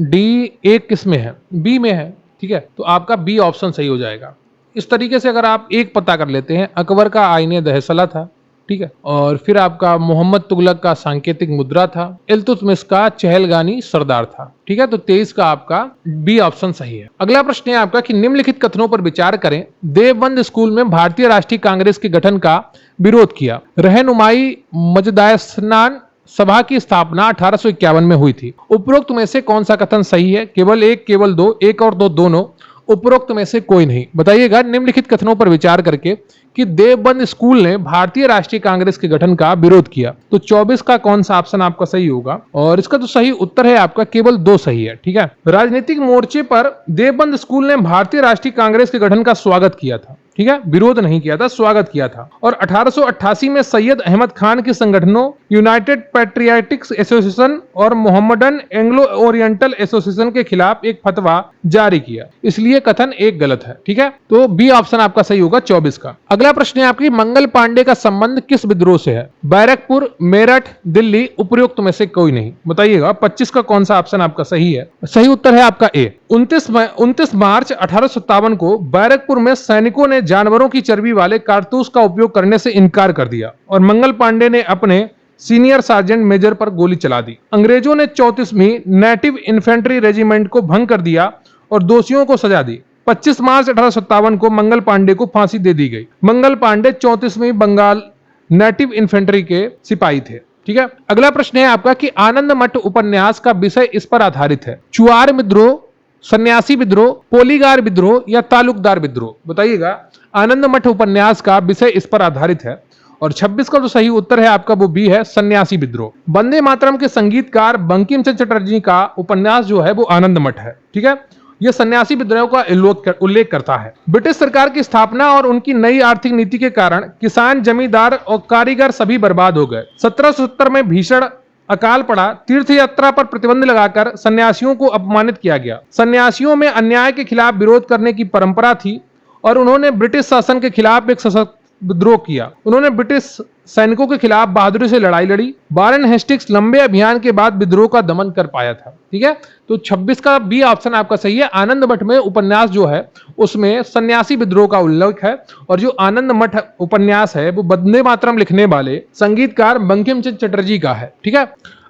डी एक किस में है? बी में है। ठीक है, तो आपका बी ऑप्शन सही हो जाएगा। इस तरीके से अगर आप एक पता कर लेते हैं, अकबर का आईने दहसला था, ठीक है, और फिर आपका मोहम्मद तुगलक का सांकेतिक मुद्रा था, इल्तुतमिश का चहलगानी सरदार था। ठीक है, तो 23 का आपका बी ऑप्शन सही है। अगला प्रश्न है आपका कि निम्नलिखित कथनों पर विचार करें। देवबंद स्कूल में भारतीय राष्ट्रीय कांग्रेस के गठन का विरोध किया। रहनुमाई मजदायस्नान सभा की स्थापना 1851 में हुई थी। उपरोक्त में से कौन सा कथन सही है? केवल 1, केवल 2, 1 और 2 दोनों, उपरोक्त में से कोई नहीं। बताइएगा, निम्नलिखित कथनों पर विचार करके कि देवबंद स्कूल ने भारतीय राष्ट्रीय कांग्रेस के गठन का विरोध किया। तो 24 का कौन सा ऑप्शन आपका सही होगा? और इसका जो सही उत्तर है आपका केवल 2 सही है। ठीक है, राजनीतिक मोर्चे पर देवबंद स्कूल ने भारतीय राष्ट्रीय कांग्रेस के गठन का स्वागत किया था। ठीक है, विरोध नहीं किया था, स्वागत किया था। और 1888 में सैयद अहमद खान के संगठनों यूनाइटेड पैट्रियाटिक्स एसोसिएशन और मोहम्मदन एंग्लो ओरिएंटल एसोसिएशन के खिलाफ एक फतवा जारी किया। इसलिए कथन 1 गलत है। ठीक है, तो बी ऑप्शन आपका सही होगा 24 का। अगला प्रश्न है आपकी, मंगल पांडे का संबंध किस विद्रोह से है? बैरकपुर, मेरठ, दिल्ली, उपरोक्त में से कोई नहीं। बताइएगा, 25 का कौन सा ऑप्शन आपका सही है? सही उत्तर है आपका ए। 29 मार्च 1857 को बैरकपुर में सैनिकों ने जानवरों की चर्बी वाले कारतूस का उपयोग करने से इनकार कर दिया और मंगल पांडे ने अपने सीनियर सार्जेंट मेजर पर गोली चला दी। अंग्रेजों ने 34वीं नेटिव इन्फेंट्री रेजिमेंट को भंग कर दिया और दोषियों को सजा दी। 25 मार्च 1857 को मंगल पांडे को फांसी दे दी गई। मंगल पांडे 34वीं बंगाल नेटिव इन्फेंट्री के सिपाही थे। ठीक है। अगला प्रश्न है आपका कि आनंद मठ उपन्यास का विषय इस पर आधारित है। चुआर विद्रोह, सन्यासी विद्रोह, पोलीगार विद्रोह या तालुकदार विद्रोह। बताइएगा, आनंद मठ उपन्यास का विषय इस पर आधारित है। और 26 का जो सही उत्तर है आपका वो बी है, सन्यासी विद्रोह। वंदे मातरम के संगीतकार बंकिम चंद्र चटर्जी का उपन्यास जो है वो आनंद मठ है। ठीक है, यह सन्यासी विद्रोह का उल्लेख करता है। ब्रिटिश सरकार की स्थापना और उनकी नई आर्थिक नीति के कारण किसान, जमींदार और कारीगर सभी बर्बाद हो गए। 1770 में भीषण अकाल पड़ा। तीर्थ यात्रा पर प्रतिबंध लगाकर सन्यासियों को अपमानित किया गया। सन्यासियों में अन्याय के खिलाफ विरोध करने की परंपरा थी और उन्होंने ब्रिटिश शासन के खिलाफ एक सशक्त विद्रोह किया। उन्होंने ब्रिटिश सैनिकों के खिलाफ बहादुरी से लड़ाई लड़ी। वारेन हेस्टिंग्स लंबे अभियान के बाद विद्रोह का दमन कर पाया था। ठीक है, तो 26 का बी ऑप्शन आपका सही है। आनंद मठ में उपन्यास जो है उसमें सन्यासी विद्रोह का उल्लेख है और जो आनंद मठ उपन्यास है वो वंदे मातरम लिखने वाले संगीतकार बंकिम चंद्र चटर्जी का है। ठीक है,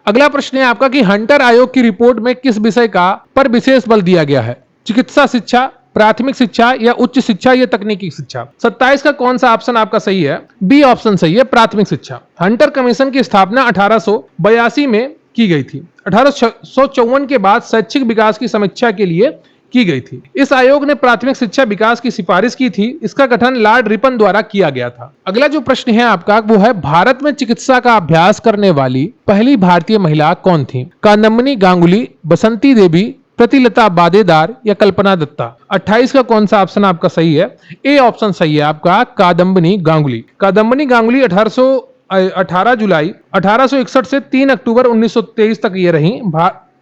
अगला प्रश्न है आपका कि हंटर आयोग की रिपोर्ट में किस विषय का पर विशेष बल दिया गया है। चिकित्सा शिक्षा, प्राथमिक शिक्षा या उच्च शिक्षा या तकनीकी शिक्षा। 27 का कौन सा ऑप्शन आपका सही है? बी ऑप्शन सही है, प्राथमिक शिक्षा। हंटर कमीशन की स्थापना 1882 में की गई थी। 1854 के बाद शैक्षिक विकास की समीक्षा के लिए की गई थी। इस आयोग ने प्राथमिक शिक्षा विकास की सिफारिश की थी। इसका गठन लॉर्ड रिपन द्वारा किया गया था। अगला जो प्रश्न है आपका वो है, भारत में चिकित्सा का अभ्यास करने वाली पहली भारतीय महिला कौन थी? कादम्बिनी गांगुली, बसंती देवी, प्रतिलता वादेदार या कल्पना दत्ता। 28 का कौन सा ऑप्शन आपका सही है? ए ऑप्शन सही है आपका, कादम्बिनी गांगुली। कादम्बिनी गांगुली 18 जुलाई 1861 से 3 अक्टूबर 1923 तक ये रही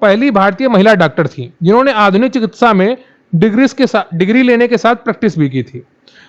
पहली भारतीय महिला डॉक्टर थी जिन्होंने आधुनिक चिकित्सा में डिग्री लेने के साथ प्रैक्टिस भी की थी।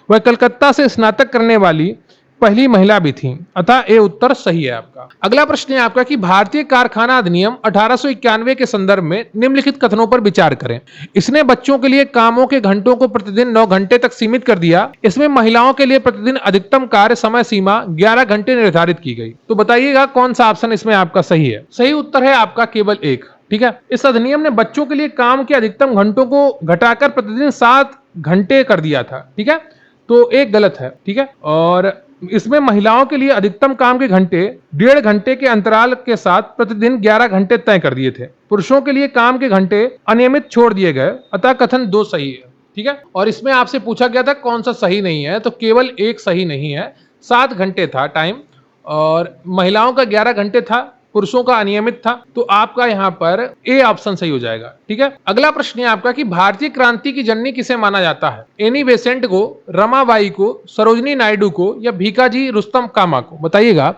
वह कलकत्ता से स्नातक करने वाली पहली महिला भी थी, अतः ए उत्तर सही है आपका। अगला प्रश्न है आपका कि भारतीय कारखाना अधिनियम 1891 के संदर्भ में निम्नलिखित कथनों पर विचार करें। इसने बच्चों के लिए कामों के घंटों को प्रतिदिन 9 घंटे तक सीमित कर दिया। इसमें महिलाओं के लिए प्रतिदिन अधिकतम कार्य समय सीमा 11 घंटे निर्धारित की गई। तो बताइएगा कौन सा ऑप्शन इसमें आपका सही है? सही उत्तर है आपका केवल एक। ठीक है, इस अधिनियम ने बच्चों के लिए काम के अधिकतम घंटों को घटाकर प्रतिदिन 7 घंटे कर दिया था। ठीक है, तो एक गलत है। ठीक है, और इसमें महिलाओं के लिए अधिकतम काम के घंटे 1.5 घंटे के अंतराल के साथ प्रतिदिन 11 घंटे तय कर दिए थे। पुरुषों के लिए काम के घंटे अनियमित छोड़ दिए गए, अतः कथन 2 सही है। ठीक है, और इसमें आपसे पूछा गया था कौन सा सही नहीं है, तो केवल एक सही नहीं है। 7 घंटे था टाइम और महिलाओं का 11 घंटे था, पुरुषों का अनियमित था, तो आपका यहां पर ए ऑप्शन सही हो जाएगा। ठीक है, अगला प्रश्न है आपका कि भारतीय क्रांति की जननी किसे माना जाता है? एनी बेसेंट को, रमाबाई को, सरोजनी नायडू को या भीकाजी रुस्तम कामा को। बताइएगा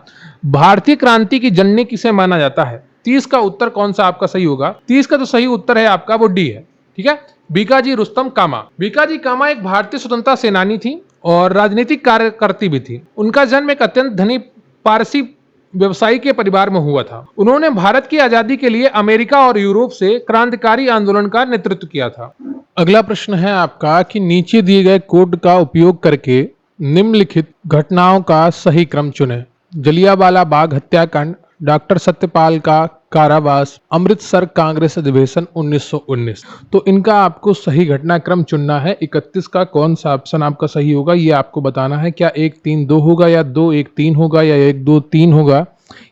भारतीय क्रांति की जननी किसे माना जाता है? 30 का उत्तर कौन सा आपका सही होगा? 30 का जो सही उत्तर है आपका वो डी है। ठीक है, भीकाजी रुस्तम कामा। भीकाजी कामा एक भारतीय स्वतंत्रता सेनानी थी और राजनीतिक कार्यकर्ती भी थी। उनका जन्म एक अत्यंत धनी पारसी व्यवसायी के परिवार में हुआ था। उन्होंने भारत की आजादी के लिए अमेरिका और यूरोप से क्रांतिकारी आंदोलन का नेतृत्व किया था। अगला प्रश्न है आपका कि नीचे दिए गए कोड का उपयोग करके निम्नलिखित घटनाओं का सही क्रम चुनें। जलियांवाला बाग हत्याकांड, डॉक्टर सत्यपाल का कारावास, अमृतसर कांग्रेस अधिवेशन 1919। तो इनका आपको सही घटनाक्रम चुनना है। 31 का कौन सा ऑप्शन आपका सही होगा ये आपको बताना है। क्या 1-3-2 होगा या 2-1-3 होगा या 1-2-3 होगा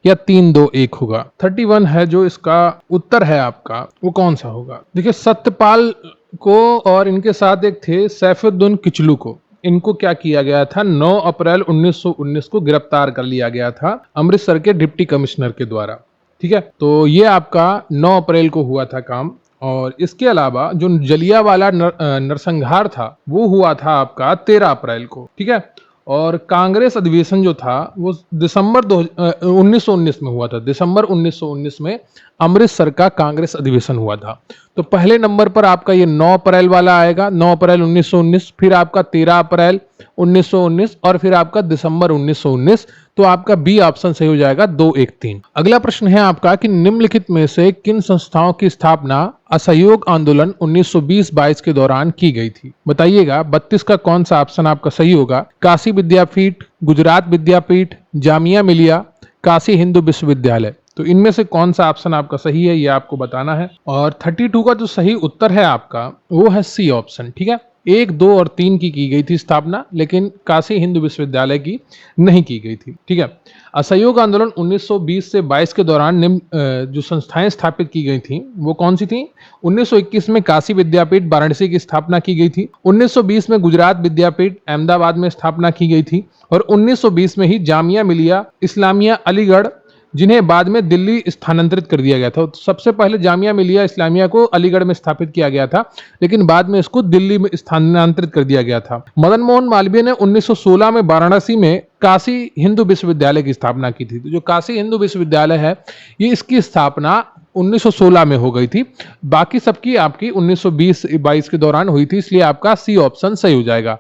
या 3-2-1 होगा? 31 है जो इसका उत्तर है आपका, वो कौन सा होगा? देखिए, सत्यपाल को और इनके साथ एक थे सैफुद्दीन किचलू को, इनको क्या किया गया था? 9 अप्रैल 1919 को गिरफ्तार कर लिया गया था अमृतसर के डिप्टी कमिश्नर के द्वारा। ठीक है, तो ये आपका 9 अप्रैल को हुआ था काम। और इसके अलावा जो जलियांवाला नरसंहार था वो हुआ था आपका 13 अप्रैल को। ठीक है, और कांग्रेस अधिवेशन जो था वो दिसंबर 1919 में हुआ था। दिसंबर 1919 में अमृतसर का कांग्रेस अधिवेशन हुआ था। तो पहले नंबर पर आपका ये 9 अप्रैल वाला आएगा, 9 अप्रैल 1919, फिर आपका 13 अप्रैल 1919 और फिर आपका दिसंबर 1919। तो आपका बी ऑप्शन सही हो जाएगा, 2-1-3। अगला प्रश्न है आपका कि निम्नलिखित में से किन संस्थाओं की स्थापना असहयोग आंदोलन 1920-22 के दौरान की गई थी? बताइएगा 32 का कौन सा ऑप्शन आपका सही होगा? काशी विद्यापीठ, गुजरात विद्यापीठ, जामिया मिलिया, काशी हिंदू विश्वविद्यालय। तो इनमें से कौन सा ऑप्शन आपका सही है ये आपको बताना है। और 32 का जो सही उत्तर है आपका वो है सी ऑप्शन। ठीक है, 1, 2 और 3 की गई थी स्थापना, लेकिन काशी हिंदू विश्वविद्यालय की नहीं की गई थी। ठीक है। असहयोग आंदोलन 1920 से 22 के दौरान निम्न जो संस्थाएं स्थापित की गई थी वो कौन सी थी? 1921 में काशी विद्यापीठ वाराणसी की स्थापना की गई थी। 1920 में गुजरात विद्यापीठ अहमदाबाद में स्थापना की गई थी और 1920 में ही जामिया मिलिया इस्लामिया अलीगढ़, जिन्हें बाद में दिल्ली स्थानांतरित कर दिया गया था। तो सबसे पहले जामिया मिलिया इस्लामिया को अलीगढ़ में स्थापित किया गया था, लेकिन बाद में इसको दिल्ली में स्थानांतरित कर दिया गया था। मदन मोहन मालवीय ने 1916 में वाराणसी में काशी हिंदू विश्वविद्यालय की स्थापना की थी। तो जो काशी हिंदू विश्वविद्यालय है, ये इसकी स्थापना 1916 में हो गई थी। बाकी सबकी आपकी 1920-22 के दौरान हुई थी, इसलिए आपका सी ऑप्शन सही हो जाएगा।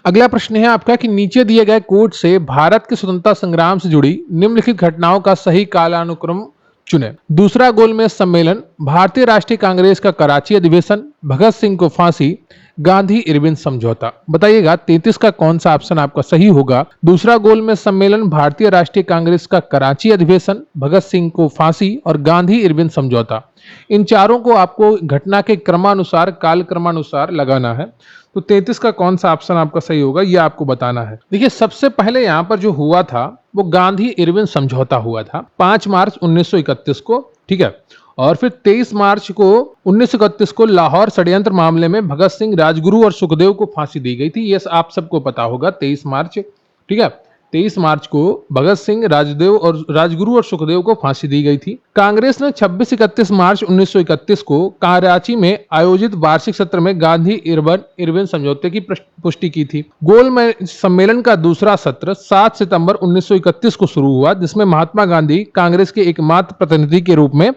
अगला प्रश्न है आपका कि नीचे दिए गए कोड से भारत के स्वतंत्रता संग्राम से जुड़ी निम्नलिखित घटनाओं का सही कालानुक्रम चुने। दूसरा गोलमेज सम्मेलन, भारतीय राष्ट्रीय कांग्रेस का कराची अधिवेशन, भगत सिंह को फांसी, गांधी इरविन समझौता। बताइएगा 33 का कौन सा ऑप्शन आपका सही होगा? दूसरा गोलमेज सम्मेलन, भारतीय राष्ट्रीय कांग्रेस का कराची अधिवेशन, भगत सिंह को फांसी और गांधी इरविन समझौता। इन चारों को आपको घटना के क्रमानुसार काल क्रमानुसार लगाना है। तो 33 का कौन सा ऑप्शन आपका सही होगा, यह आपको बताना है। देखिए सबसे पहले यहां पर जो हुआ था वो गांधी इरविन समझौता हुआ था 5 मार्च 1931 को। ठीक है। और फिर 23 मार्च को 1931 को लाहौर षड्यंत्र मामले में भगत सिंह, राजगुरु और सुखदेव को फांसी दी गई थी। ये आप सबको पता होगा 23 मार्च। ठीक है। 23 मार्च को भगत सिंह, राजगुरु और सुखदेव को फांसी दी गई थी। कांग्रेस ने 26-31 मार्च 1931 को कराची में आयोजित वार्षिक सत्र में गांधी इरविन समझौते की पुष्टि की थी। गोलमेज सम्मेलन का दूसरा सत्र 7 सितंबर 1931 को शुरू हुआ, जिसमें महात्मा गांधी कांग्रेस के एकमात्र प्रतिनिधि के रूप में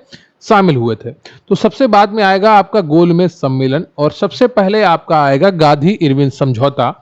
शामिल हुए थे। तो सबसे बाद में आएगा आपका गोलमेज सम्मेलन और सबसे पहले आपका आएगा गांधी इरविन समझौता,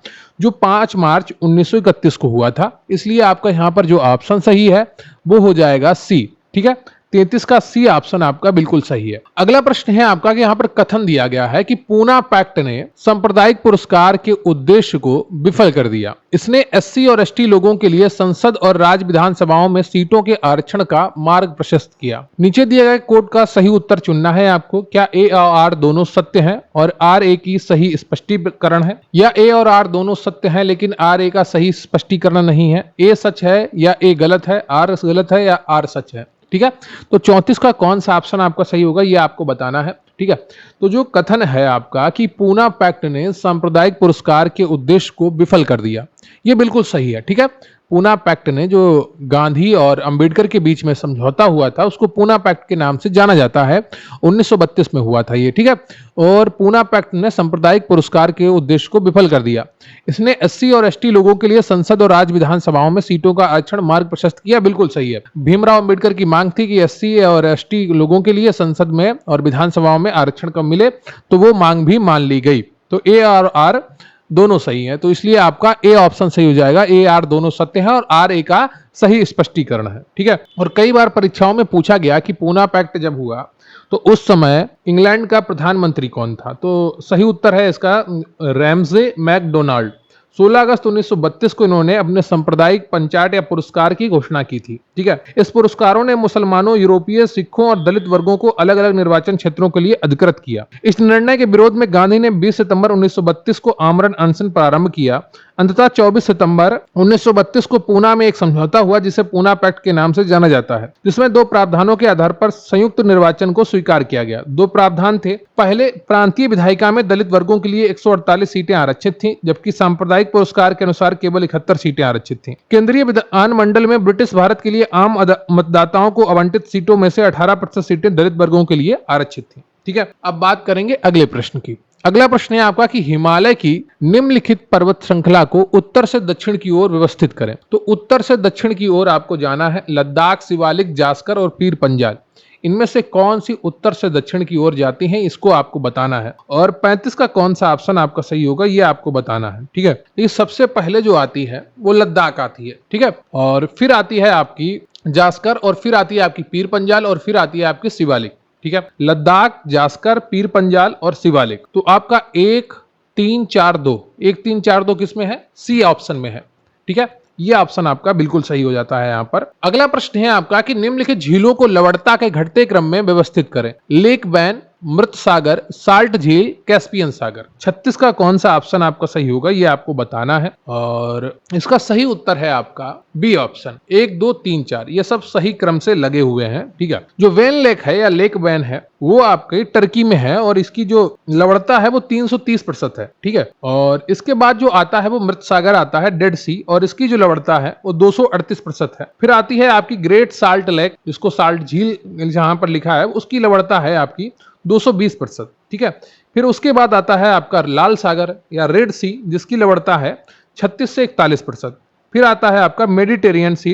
जो 5 मार्च 1931 को हुआ था। इसलिए आपका यहां पर जो ऑप्शन सही है वो हो जाएगा सी। ठीक है। 33 का सी ऑप्शन आपका बिल्कुल सही है। अगला प्रश्न है आपका कि यहां पर कथन दिया गया है कि पूना पैक्ट ने सांप्रदायिक पुरस्कार के उद्देश्य को विफल कर दिया। इसने एससी और एसटी लोगों के लिए संसद और राज्य विधानसभाओं में सीटों के आरक्षण का मार्ग प्रशस्त किया। नीचे दिए गए कोड का सही उत्तर चुनना है आपको। क्या ए और आर दोनों सत्य हैं और आर ए की सही स्पष्टीकरण है, या ए और आर दोनों सत्य हैं लेकिन आर ए का सही स्पष्टीकरण नहीं है? ए सच है या ए गलत है, आर गलत है या आर सच है? ठीक है। तो 34 का कौन सा ऑप्शन आपका सही होगा, यह आपको बताना है। ठीक है। तो जो कथन है आपका कि पूना पैक्ट ने सांप्रदायिक पुरस्कार के उद्देश्य को विफल कर दिया, यह बिल्कुल सही है। ठीक है। पूना पैक्ट ने जो गांधी और अंबेडकर के बीच में समझौता हुआ था उसको पूना पैक्ट के नाम से जाना जाता है। 1932 में हुआ था ये। ठीक है। और पूना पैक्ट ने सांप्रदायिक पुरस्कार के उद्देश्य को विफल कर दिया। इसने एससी और एसटी लोगों के लिए संसद और राज्य विधानसभाओं में सीटों का आरक्षण मार्ग प्रशस्त किया। बिल्कुल सही है। भीमराव अंबेडकर की मांग थी कि एससी और एसटी लोगों के लिए संसद में और विधानसभाओं में आरक्षण कम मिले, तो वो मांग भी मान ली गई। तो ए और आर दोनों सही है, तो इसलिए आपका ए ऑप्शन सही हो जाएगा। ए आर दोनों सत्य है और आर ए का सही स्पष्टीकरण है। ठीक है। और कई बार परीक्षाओं में पूछा गया कि पूना पैक्ट जब हुआ तो उस समय इंग्लैंड का प्रधानमंत्री कौन था? तो सही उत्तर है इसका रैमजे मैकडोनाल्ड। 16 अगस्त 1932 को इन्होंने अपने सांप्रदायिक पंचायत या पुरस्कार की घोषणा की थी। ठीक है। इस पुरस्कारों ने मुसलमानों, यूरोपीय, सिखों और दलित वर्गों को अलग अलग निर्वाचन क्षेत्रों के लिए अधिकृत किया। इस निर्णय के विरोध में गांधी ने 20 सितंबर 1932 को आमरण अनशन प्रारंभ किया। अंततः 24 सितंबर 1932 को पूना में एक समझौता हुआ जिसे पूना पैक्ट के नाम से जाना जाता है, जिसमें 2 प्रावधानों के आधार पर संयुक्त निर्वाचन को स्वीकार किया गया। 2 प्रावधान थे। पहले, प्रांतीय विधायिका में दलित वर्गों के लिए 148 सीटें आरक्षित थीं, जबकि सांप्रदायिक पुरस्कार के अनुसार केवल 71 सीटें आरक्षित थीं। केंद्रीय विधान मंडल में ब्रिटिश भारत के लिए आम मतदाताओं को आवंटित सीटों में से 18% सीटें दलित वर्गों के लिए आरक्षित थीं। ठीक है। अब बात करेंगे अगले प्रश्न की। अगला प्रश्न है आपका कि हिमालय की निम्नलिखित पर्वत श्रृंखला को उत्तर से दक्षिण की ओर व्यवस्थित करें। तो उत्तर से दक्षिण की ओर आपको जाना है लद्दाख, शिवालिक, जास्कर और पीर पंजाल। इनमें से कौन सी उत्तर से दक्षिण की ओर जाती हैं, इसको आपको बताना है। और 35 का कौन सा ऑप्शन आपका सही होगा, ये आपको बताना है। ठीक है। ये सबसे पहले जो आती है वो लद्दाख आती है। ठीक है। और फिर आती है आपकी जास्कर, और फिर आती है आपकी पीर पंजाल, और फिर आती है आपकी शिवालिक। ठीक है। लद्दाख, जास्कर, पीर पंजाल और शिवालिक। तो आपका 1, 3, 4, 2, 1, 3, 4, 2 किस में है? सी ऑप्शन में है। ठीक है। यह ऑप्शन आपका बिल्कुल सही हो जाता है यहां पर। अगला प्रश्न है आपका कि निम्नलिखित झीलों को लवणता के घटते क्रम में व्यवस्थित करें। लेक बैन, मृत सागर, साल्ट झील, कैस्पियन सागर। 36 का कौन सा ऑप्शन आपका सही होगा ये आपको बताना है और इसका सही उत्तर है आपका बी ऑप्शन। 1 2 3 4 ये सब सही क्रम से लगे हुए हैं। ठीक है, जो वेन लेक है या लेक वैन है वो आपके टर्की में है और इसकी जो लवणता है वो 330% है। ठीक है, और इसके बाद जो आता है वो मृत सागर आता है, डेड सी, और इसकी जो लवणता है वो 238% है। फिर आती है आपकी ग्रेट साल्ट लेक, जिसको साल्ट झील जहां पर लिखा है, उसकी लवणता है आपकी 220%। ठीक है, फिर उसके बाद आता है आपका लाल सागर या रेड सी, जिसकी लवणता है 36 से 41%। फिर आता है आपका मेडिटेरियन सी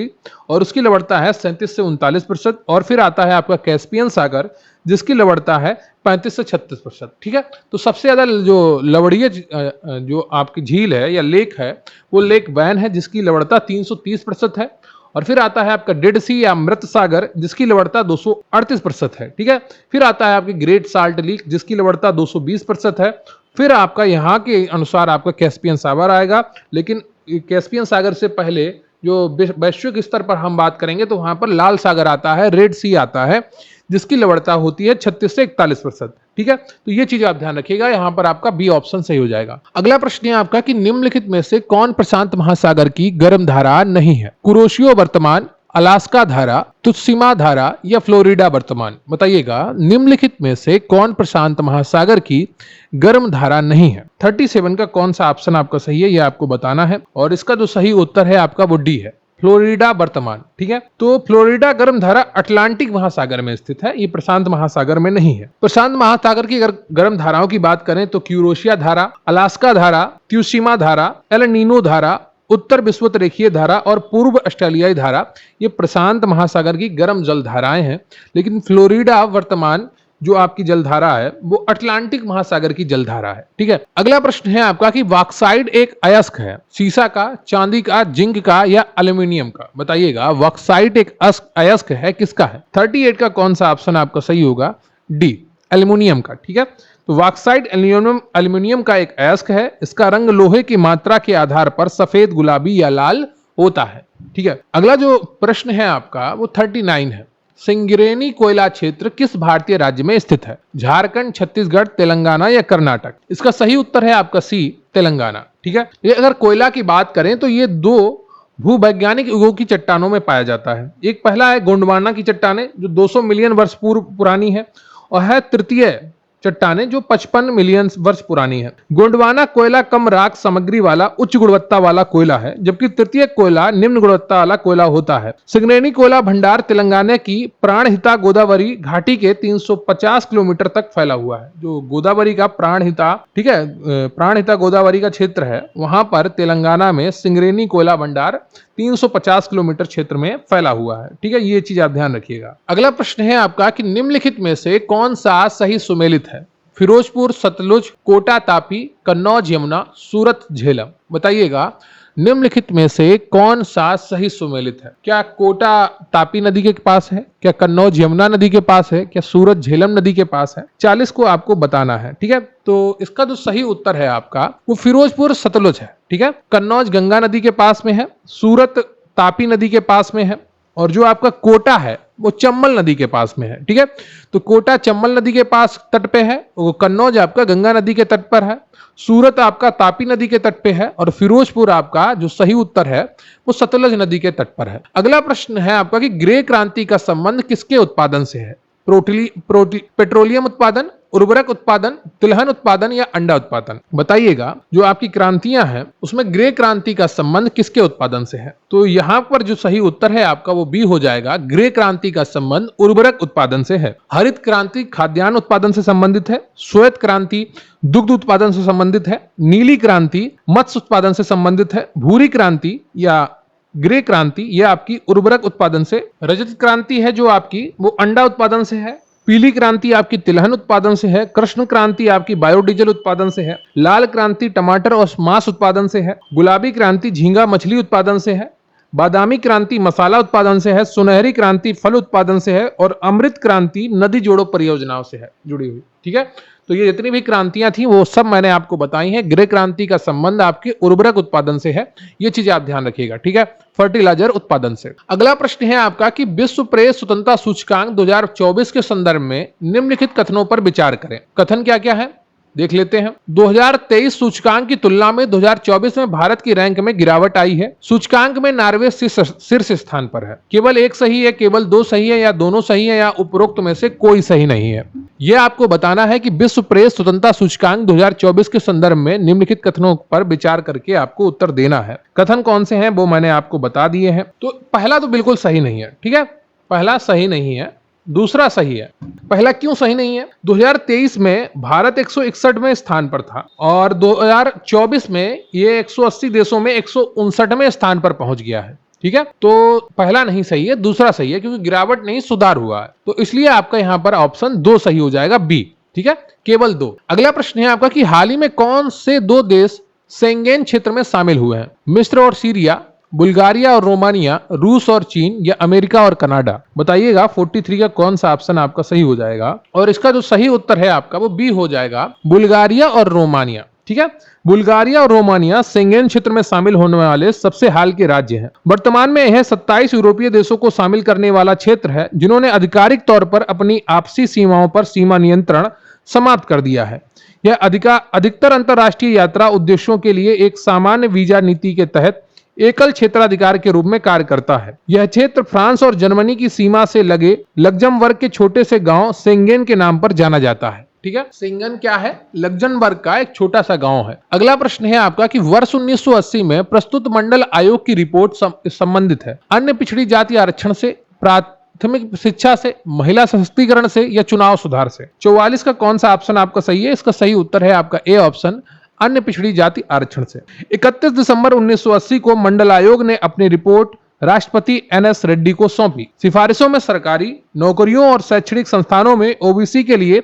और उसकी लवणता है 37 से 39%। और फिर आता है आपका कैस्पियन सागर, जिसकी लवणता है 35 से 36%। ठीक है, तो सबसे ज्यादा जो लवणीय जो आपकी झील है या लेक है वो लेक वैन है, जिसकी लवणता 330% है। और फिर आता है आपका डेड सी या मृत सागर, जिसकी लवणता 238% है। ठीक है, फिर आता है आपकी ग्रेट साल्ट लेक, जिसकी लवणता 220% है। फिर आपका यहाँ के अनुसार आपका कैस्पियन सागर आएगा, लेकिन कैस्पियन सागर से पहले जो वैश्विक स्तर पर हम बात करेंगे तो वहां पर लाल सागर आता है, रेड सी आता है, जिसकी लवणता होती है 36 से 41%। ठीक है, तो ये चीज आप ध्यान रखिएगा, यहां पर आपका बी ऑप्शन सही हो जाएगा। अगला प्रश्न है आपका कि निम्नलिखित में से कौन प्रशांत महासागर की गर्म धारा नहीं है? कुरोशियो वर्तमान, अलास्का धारा, तुत्सिमा धारा या फ्लोरिडा वर्तमान। बताइएगा निम्नलिखित में से कौन प्रशांत महासागर की गर्म धारा नहीं है? 37 का कौन सा ऑप्शन आपका सही है ये आपको बताना है और इसका जो सही उत्तर है आपका वो डी है, फ्लोरिडा वर्तमान। ठीक है, तो फ्लोरिडा गर्म धारा अटलांटिक महासागर में स्थित है, ये प्रशांत महासागर में नहीं है। प्रशांत महासागर की गर्म धाराओं की बात करें तो क्यूरोशिया धारा, अलास्का धारा, त्यूशिमा धारा, एल नीनो धारा, उत्तर विषुवत रेखीय धारा और पूर्व ऑस्ट्रेलियाई धारा, ये प्रशांत महासागर की गर्म जल धाराएं हैं। लेकिन फ्लोरिडा वर्तमान जो आपकी जलधारा है वो अटलांटिक महासागर की जलधारा है। ठीक है, अगला प्रश्न है आपका कि बॉक्साइट एक अयस्क है, सीसा का, चांदी का, जिंक का या एल्यूमिनियम का? बताइएगा बॉक्साइट एक अयस्क है, किसका है? 38 का कौन सा ऑप्शन आपका सही होगा? डी, एल्यूमिनियम का। ठीक है, तो बॉक्साइट एल्यूमिनियम का एक अयस्क है, इसका रंग लोहे की मात्रा के आधार पर सफेद, गुलाबी या लाल होता है। ठीक है, अगला जो प्रश्न है आपका वो 39 है। सिंगरेनी कोयला क्षेत्र किस भारतीय राज्य में स्थित है? झारखंड, छत्तीसगढ़, तेलंगाना या कर्नाटक? इसका सही उत्तर है आपका सी, तेलंगाना। ठीक है, ये अगर कोयला की बात करें तो ये दो भूवैज्ञानिक युगों की चट्टानों में पाया जाता है। एक पहला है गोंडवाना की चट्टानें जो 200 मिलियन वर्ष पूर्व पुरानी है, और है तृतीय चट्टानें जो 55 मिलियन वर्ष पुरानी है। गोंडवाना कोयला कम राख सामग्री वाला उच्च गुणवत्ता वाला कोयला है, जबकि तृतीय कोयला निम्न गुणवत्ता वाला कोयला होता है। सिंगरेनी कोयला भंडार तेलंगाना की प्राणहिता गोदावरी घाटी के 350 किलोमीटर तक फैला हुआ है। जो गोदावरी का प्राणहिता, ठीक है, प्राणहिता गोदावरी का क्षेत्र है, वहां पर तेलंगाना में सिंगरेनी कोयला भंडार 350 किलोमीटर क्षेत्र में फैला हुआ है। ठीक है, ये चीज आप ध्यान रखिएगा। अगला प्रश्न है आपका कि निम्नलिखित में से कौन सा सही सुमेलित है? फिरोजपुर, सतलुज, कोटा तापी, कन्नौज यमुना, सूरत झेलम। बताइएगा निम्नलिखित में से कौन सा सही सुमेलित है? क्या कोटा तापी नदी के पास है, क्या कन्नौज यमुना नदी के पास है, क्या सूरत झेलम नदी के पास है? 40 को आपको बताना है। ठीक है, तो इसका जो सही उत्तर है आपका वो फिरोजपुर सतलुज है। ठीक है, कन्नौज गंगा नदी के पास में है, सूरत तापी नदी के पास में है, और जो आपका कोटा है वो चंबल नदी के पास में है। ठीक है, तो कोटा चंबल नदी के पास तट पे है, वो कन्नौज आपका गंगा नदी के तट पर है, सूरत आपका तापी नदी के तट पे है, और फिरोजपुर आपका जो सही उत्तर है वो सतलज नदी के तट पर है। अगला प्रश्न है आपका कि ग्रे क्रांति का संबंध किसके उत्पादन से है? पेट्रोलियम उत्पादन, उर्वरक उत्पादन, तिलहन उत्पादन या अंडा उत्पादन? बताइएगा जो आपकी क्रांतियां हैं उसमें ग्रे क्रांति का संबंध किसके उत्पादन से है? तो यहां पर जो सही उत्तर है आपका वो बी हो जाएगा, ग्रे क्रांति का संबंध उर्वरक उत्पादन से है। हरित क्रांति खाद्यान्न उत्पादन से संबंधित है, श्वेत क्रांति दुग्ध उत्पादन से संबंधित है, नीली क्रांति मत्स्य उत्पादन से संबंधित है, भूरी क्रांति या ग्रे क्रांति ये आपकी उर्वरक उत्पादन से, रजत क्रांति है जो आपकी वो अंडा उत्पादन से है, पीली क्रांति आपकी तिलहन उत्पादन से है, कृष्ण क्रांति आपकी बायोडीजल उत्पादन से है, लाल क्रांति टमाटर और मांस उत्पादन से है, गुलाबी क्रांति झींगा मछली उत्पादन से है, बादामी क्रांति मसाला उत्पादन से है, सुनहरी क्रांति फल उत्पादन से है, और अमृत क्रांति नदी जोड़ो परियोजनाओं से है जुड़ी हुई। ठीक है, तो ये जितनी भी क्रांतियां थी वो सब मैंने आपको बताई हैं। गृह क्रांति का संबंध आपके उर्वरक उत्पादन से है, ये चीजें आप ध्यान रखिएगा, ठीक है, फर्टिलाइजर उत्पादन से। अगला प्रश्न है आपका कि विश्व प्रेस स्वतंत्रता सूचकांक 2024 के संदर्भ में निम्नलिखित कथनों पर विचार करें। कथन क्या क्या है देख लेते हैं। 2023 सूचकांक की तुलना में 2024 में भारत की रैंक में गिरावट आई है। सूचकांक में नॉर्वे शीर्ष स्थान पर है। केवल एक सही है, केवल दो सही है, या दोनों सही है, या उपरोक्त में से कोई सही नहीं है। यह आपको बताना है कि विश्व प्रेस स्वतंत्रता सूचकांक 2024 के संदर्भ में निम्नलिखित कथनों पर विचार करके आपको उत्तर देना है। कथन कौन से हैं वो मैंने आपको बता दिए हैं। तो पहला तो बिल्कुल सही नहीं है, ठीक है, पहला सही नहीं है। दूसरा सही है। पहला क्यों सही नहीं है? 2023 में भारत 161वें स्थान पर था और 2024 में ये 180 देशों में 159वें स्थान पर पहुंच गया है, ठीक है। तो पहला नहीं सही है, दूसरा सही है, क्योंकि गिरावट नहीं सुधार हुआ है। तो इसलिए आपका यहां पर ऑप्शन 2 सही हो जाएगा, बी, ठीक है, केवल 2। अगला प्रश्न है आपका कि हाल ही में कौन से 2 देश शेंगेन क्षेत्र में शामिल हुए हैं? मिस्र और सीरिया, बुल्गारिया और रोमानिया, रूस और चीन, या अमेरिका और कनाडा? बताइएगा 43 का कौन सा ऑप्शन आपका सही हो जाएगा। और इसका जो सही उत्तर है आपका वो बी हो जाएगा, बुल्गारिया और रोमानिया, ठीक है। बुल्गारिया और रोमानिया शेंगेन क्षेत्र में शामिल होने वाले सबसे हाल के राज्य हैं। वर्तमान में यह 27 यूरोपीय देशों को शामिल करने वाला क्षेत्र है जिन्होंने आधिकारिक तौर पर अपनी आपसी सीमाओं पर सीमा नियंत्रण समाप्त कर दिया है। यह अधिकतर अंतर्राष्ट्रीय यात्रा उद्देश्यों के लिए एक सामान्य वीजा नीति के तहत एकल क्षेत्राधिकार के रूप में कार्य करता है। यह क्षेत्र फ्रांस और जर्मनी की सीमा से लगे लक्जमबर्ग के छोटे से गांव शेंगेन के नाम पर जाना जाता है, ठीक है। शेंगेन क्या है? लक्जमबर्ग का एक छोटा सा गांव है। अगला प्रश्न है आपका कि वर्ष 1980 में प्रस्तुत मंडल आयोग की रिपोर्ट संबंधित है अन्य पिछड़ी जाति आरक्षण से, प्राथमिक शिक्षा से, महिला सशक्तिकरण से, या चुनाव सुधार से? 44 का कौन सा ऑप्शन आपका सही है? इसका सही उत्तर है आपका ए ऑप्शन, अन्य पिछड़ी जाति आरक्षण से। 31 दिसंबर 1980 को मंडल आयोग ने अपनी रिपोर्ट राष्ट्रपति NS रेड्डी को सौंपी। सिफारिशों में सरकारी नौकरियों और शैक्षणिक संस्थानों में ओबीसी के लिए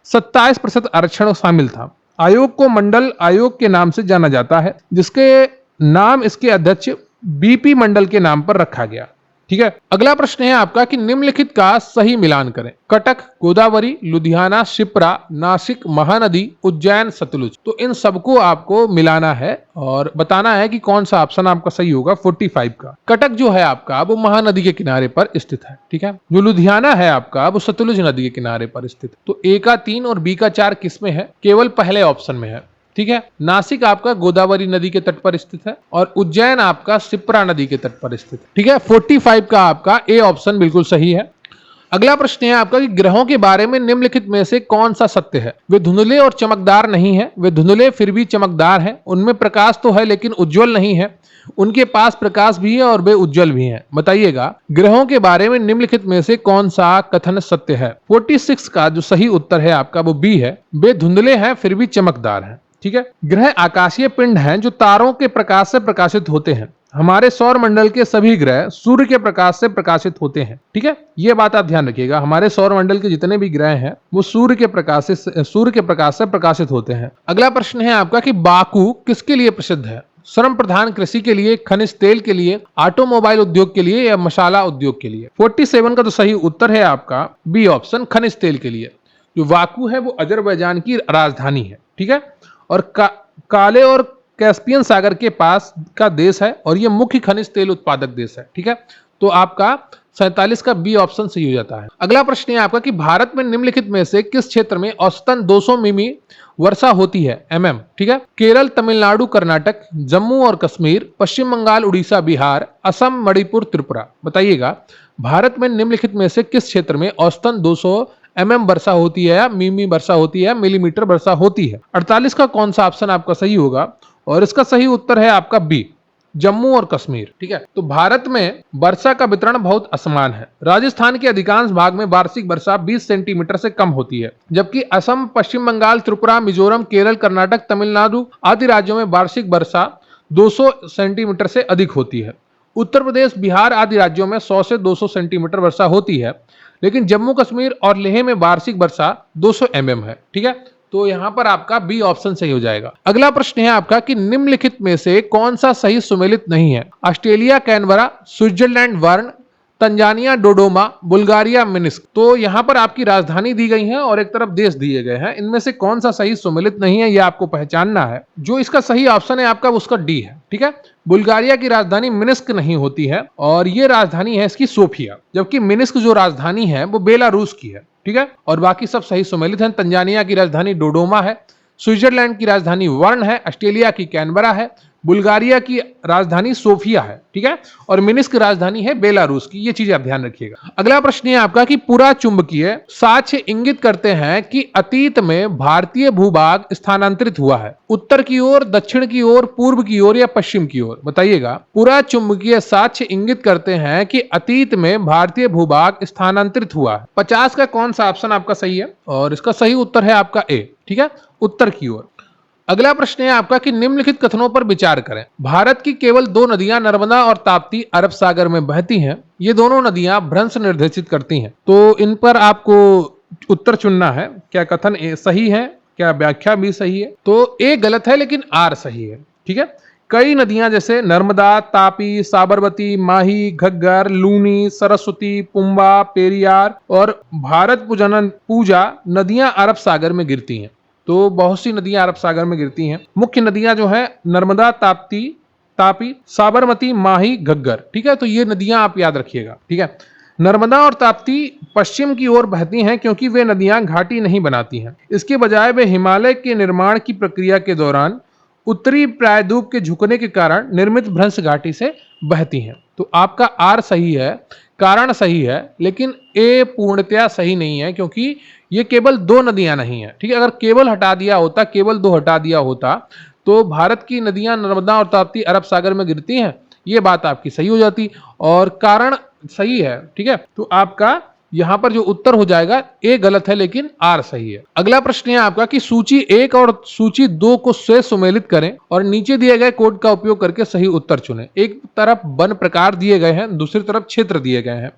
27% आरक्षण शामिल था। आयोग को मंडल आयोग के नाम से जाना जाता है, जिसके नाम इसके अध्यक्ष BP मंडल के नाम पर रखा गया, ठीक है। अगला प्रश्न है आपका कि निम्नलिखित का सही मिलान करें। कटक, गोदावरी, लुधियाना, शिप्रा, नासिक, महानदी, उज्जैन, सतलुज। तो इन सबको आपको मिलाना है और बताना है कि कौन सा ऑप्शन आपका सही होगा 45 का। कटक जो है आपका वो महानदी के किनारे पर स्थित है, ठीक है। जो लुधियाना है आपका वो सतलुज नदी के किनारे पर स्थित है। तो ए का 3 और बी का 4 किस में है? केवल पहले ऑप्शन में है, ठीक है। नासिक आपका गोदावरी नदी के तट पर स्थित है और उज्जैन आपका शिप्रा नदी के तट पर स्थित है, ठीक है। 45 का आपका ए ऑप्शन बिल्कुल सही है। अगला प्रश्न है आपका कि ग्रहों के बारे में निम्नलिखित में से कौन सा सत्य है? वे धुंधले और चमकदार नहीं है, वे धुंधले फिर भी चमकदार है, उनमें प्रकाश तो है लेकिन उज्जवल नहीं है, उनके पास प्रकाश भी है और वे उज्जवल भी हैं। बताइएगा ग्रहों के बारे में निम्नलिखित में से कौन सा कथन सत्य है? 46 का जो सही उत्तर है आपका वो बी है, वे धुंधले हैं फिर भी चमकदार हैं, ठीक है। ग्रह आकाशीय पिंड हैं जो तारों के प्रकाश से प्रकाशित होते हैं। हमारे सौर मंडल के सभी ग्रह सूर्य के प्रकाश से प्रकाशित होते हैं, ठीक है। यह बात आप ध्यान रखिएगा, हमारे सौर मंडल के जितने भी ग्रह हैं वो सूर्य के प्रकाश से प्रकाशित होते हैं। अगला प्रश्न है आपका कि बाकू किसके लिए प्रसिद्ध है? श्रम प्रधान कृषि के लिए, खनिज तेल के लिए, ऑटोमोबाइल उद्योग के लिए, या मसाला उद्योग के लिए? 47 का तो सही उत्तर है आपका बी ऑप्शन, खनिज तेल के लिए। जो बाकू है वो अजरबैजान की राजधानी है, ठीक है, और काले और कैस्पियन सागर के पास का देश है और यह मुख्य खनिज तेल उत्पादक देश है, ठीक है। तो आपका 47 का बी ऑप्शन सही हो जाता है। अगला प्रश्न है आपका कि भारत में निम्नलिखित में से किस क्षेत्र में औसतन 200 मिमी वर्षा होती है? mm, ठीक है। केरल, तमिलनाडु, कर्नाटक, जम्मू और कश्मीर, पश्चिम बंगाल, उड़ीसा, बिहार, असम, मणिपुर, त्रिपुरा। बताइएगा भारत में निम्नलिखित में से किस क्षेत्र में औसतन 200 mm वर्षा होती है, या मिमी वर्षा होती है, मिलीमीटर वर्षा होती है? 48 का कौन सा ऑप्शन आपका सही होगा? और इसका सही उत्तर है आपका बी, जम्मू और कश्मीर, ठीक है। तो भारत में वर्षा का वितरण बहुत असमान है। राजस्थान के अधिकांश भाग में वार्षिक वर्षा 20 सेंटीमीटर से कम होती है, जबकि असम, पश्चिम बंगाल, त्रिपुरा, मिजोरम, केरल, कर्नाटक, तमिलनाडु आदि राज्यों में वार्षिक वर्षा 200 सेंटीमीटर से अधिक होती है। उत्तर प्रदेश, बिहार आदि राज्यों में 100 से 200 सेंटीमीटर वर्षा होती है, लेकिन जम्मू कश्मीर और लेह में वार्षिक वर्षा 200 mm है, ठीक है। तो यहां पर आपका बी ऑप्शन सही हो जाएगा। अगला प्रश्न है आपका कि निम्नलिखित में से कौन सा सही सुमेलित नहीं है? Australia Canberra, Switzerland Bern, Tanzania Dodoma, Bulgaria Minsk. तो यहां पर आपकी राजधानी दी गई है और एक तरफ देश दिए गए हैं। इनमें से कौन सा सही सुमेलित नहीं है, यह आपको पहचानना है। जो इसका सही ऑप्शन है आपका, उसका डी है। ठीक है, बुल्गारिया की राजधानी मिन्स्क नहीं होती है और ये राजधानी है इसकी सोफिया, जबकि मिन्स्क जो राजधानी है वो बेलारूस की है। ठीक है, और बाकी सब सही सुमेलित है। तंजानिया की राजधानी डोडोमा है, स्विट्जरलैंड की राजधानी वर्न है, ऑस्ट्रेलिया की कैनबरा है, बुल्गारिया की राजधानी सोफिया है। ठीक है, और मिन्स्क की राजधानी है बेलारूस की। ये चीजें आप ध्यान रखिएगा। अगला प्रश्न है आपका कि पूरा चुंबकीय साक्ष्य इंगित करते हैं कि अतीत में भारतीय भूभाग स्थानांतरित हुआ है, उत्तर की ओर, दक्षिण की ओर, पूर्व की ओर या पश्चिम की ओर। बताइएगा। पूरा चुंबकीय साक्ष्य इंगित करते हैं कि अतीत में भारतीय भूभाग स्थानांतरित हुआ है। 50 का कौन सा ऑप्शन आपका सही है? और इसका सही उत्तर है आपका ए। ठीक है, उत्तर की ओर। अगला प्रश्न है आपका कि निम्नलिखित कथनों पर विचार करें। भारत की केवल दो नदियां नर्मदा और ताप्ती अरब सागर में बहती हैं। ये दोनों नदियां भ्रंश निर्देशित करती हैं। तो इन पर आपको उत्तर चुनना है। क्या कथन ए सही है? क्या व्याख्या भी सही है? तो ए गलत है लेकिन आर सही है। ठीक है, कई नदियां जैसे नर्मदा, तापी, साबरमती, माही, घग्गर, लूनी, सरस्वती, पुंबा, पेरियार और भारत पूजा नदियां अरब सागर में गिरती हैं। तो बहुत सी नदियां अरब सागर में गिरती हैं। मुख्य नदियां जो है नर्मदा, तापी, साबरमती, माही, घग्गर। ठीक है, तो ये नदियां आप याद रखिएगा। ठीक है, नर्मदा और ताप्ती पश्चिम की ओर बहती हैं क्योंकि वे नदियां घाटी नहीं बनाती हैं। इसके बजाय वे हिमालय के निर्माण की प्रक्रिया के दौरान उत्तरी प्रायद्वीप के झुकने के कारण निर्मित भ्रंश घाटी से बहती हैं। तो आपका आर सही है, कारण सही है, लेकिन ए पूर्णतया सही नहीं है क्योंकि ये केवल दो नदियां नहीं है। ठीक है, अगर केवल हटा दिया होता, केवल दो हटा दिया होता तो भारत की नदियां नर्मदा और ताप्ती अरब सागर में गिरती हैं, ये बात आपकी सही हो जाती और कारण सही है। ठीक है, तो आपका यहां पर जो उत्तर हो जाएगा ए गलत है लेकिन आर सही है। अगला प्रश्न है आपका कि सूची 1 और सूची 2 को से सुमेलित करें और नीचे दिए गए कोड का उपयोग करके सही उत्तर चुनें। एक तरफ वन प्रकार दिए गए हैं, दूसरी तरफ क्षेत्र दिए गए हैं।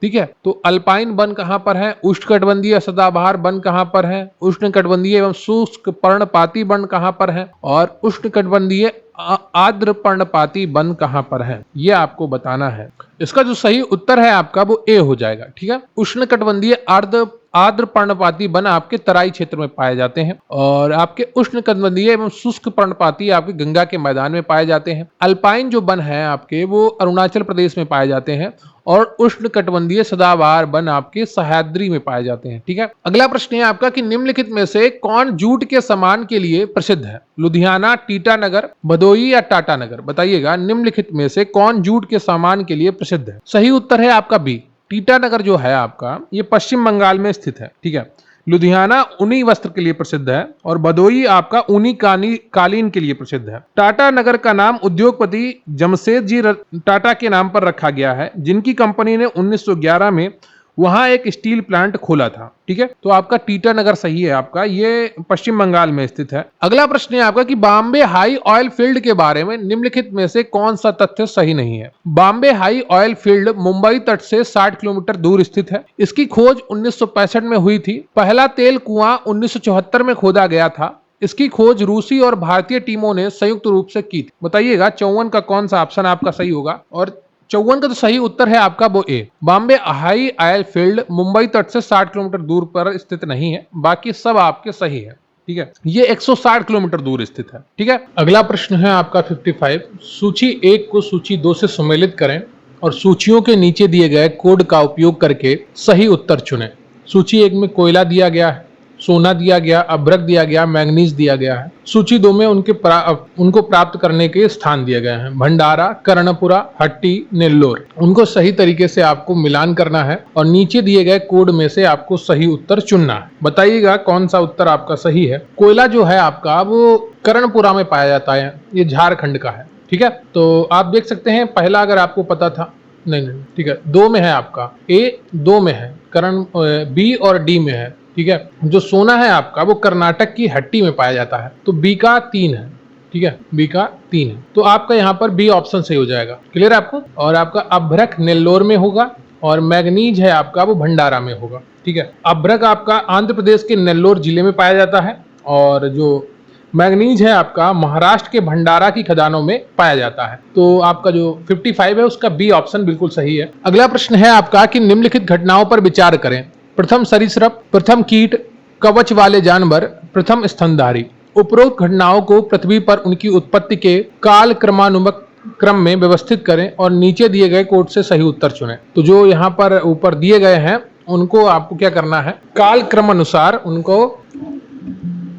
ठीक है, तो अल्पाइन वन कहां पर है, उष्णकटिबंधीय सदाबहार वन कहां पर है, उष्णकटिबंधीय एवं शुष्क पर्णपाती वन कहां पर है और उष्णकटिबंधीय आर्द्र पर्णपाती वन कहां पर है, ये आपको बताना है। इसका जो सही उत्तर है आपका वो ए हो जाएगा। ठीक है, उष्णकटिबंधीय आर्द्र पर्णपाती वन आपके तराई क्षेत्र में पाए जाते हैं और आपके उष्णकटिबंधीय एवं शुष्क पर्णपाती आपके गंगा के मैदान में पाए जाते हैं। अल्पाइन जो वन है आपके वो अरुणाचल प्रदेश में पाए जाते हैं और उष्णकटिबंधीय सदाबहार वन आपके सह्याद्री में पाए जाते हैं। ठीक है, अगला प्रश्न है आपका कि निम्नलिखित में से कौन जूट के सामान के लिए प्रसिद्ध है? लुधियाना, टीटानगर, भदोई या टाटानगर। बताइएगा, निम्नलिखित में से कौन जूट के सामान के लिए प्रसिद्ध है? सही उत्तर है आपका बी। टीटानगर जो है आपका ये पश्चिम बंगाल में स्थित है। ठीक है, लुधियाना ऊनी वस्त्र के लिए प्रसिद्ध है और भदोई आपका ऊनी कालीन के लिए प्रसिद्ध है। टाटा नगर का नाम उद्योगपति जमशेद जी टाटा के नाम पर रखा गया है, जिनकी कंपनी ने 1911 में वहां एक स्टील प्लांट खोला था। ठीक है, तो आपका टीटानगर सही है आपका, ये पश्चिम बंगाल में स्थित है। अगला प्रश्न है आपका कि बॉम्बे हाई ऑयल फील्ड के बारे में निम्नलिखित में से कौन सा तथ्य सही नहीं है? बॉम्बे हाई ऑयल फील्ड मुंबई तट से 60 किलोमीटर दूर स्थित है। इसकी खोज 1965 में हुई थी। पहला तेल कुआं 1974 में खोदा गया था। इसकी खोज रूसी और भारतीय टीमों ने संयुक्त रूप से की थी। बताइएगा 54 का कौन सा ऑप्शन आपका सही होगा? और 54 का तो सही उत्तर है आपका वो A. Bombay High oil field Mumbai तट से 60 किलोमीटर दूर पर स्थित नहीं है, बाकी सब आपके सही है। ठीक है, ये 160 किलोमीटर दूर स्थित है। ठीक है, अगला प्रश्न है आपका 55। सूची 1 को सूची 2 से सुमेलित करें और सूचियों के नीचे दिए गए कोड का उपयोग करके सही उत्तर चुनें। सूची 1 में कोयला दिया गया है, सोना दिया गया, अभ्रक दिया गया, मैंगनीज दिया गया है। सूची 2 में उनको प्राप्त करने के स्थान दिए गए हैं, भंडारा, कर्णपुरा, हट्टी, नेल्लोर। उनको सही तरीके से आपको मिलान करना है और नीचे दिए गए कोड में से आपको सही उत्तर चुनना है। बताइएगा कौन सा उत्तर आपका सही है? कोयला जो है आपका वो कर्णपुरा में पाया जाता है, ये झारखंड का है। ठीक है, तो आप देख सकते हैं पहला अगर आपको पता था, नहीं, ठीक है, 2 में है आपका, ए 2 में है, बी और डी में है। ठीक है, जो सोना है आपका वो कर्नाटक की हट्टी में पाया जाता है, तो बी का 3 है। ठीक है, बी का 3 है, तो आपका यहाँ पर बी ऑप्शन सही हो जाएगा। क्लियर है आपको? और आपका अभ्रक नेल्लोर में होगा और मैग्नीज है आपका वो भंडारा में होगा। ठीक है, अभ्रक आपका आंध्र प्रदेश के नेल्लोर जिले में पाया जाता है और जो मैग्नीज है आपका महाराष्ट्र के भंडारा की खदानों में पाया जाता है। तो आपका जो 55 है उसका बी ऑप्शन बिल्कुल सही है। अगला प्रश्न है आपका कि निम्नलिखित घटनाओं पर विचार करें। प्रथम सरीसृप, प्रथम कीट, कवच वाले जानवर, प्रथम स्तनधारी। उपरोक्त घटनाओं को पृथ्वी पर उनकी उत्पत्ति के काल क्रम में व्यवस्थित करें और नीचे दिए गए कोड से सही उत्तर चुनें। तो जो यहाँ पर ऊपर दिए गए हैं उनको आपको क्या करना है, काल क्रम अनुसार उनको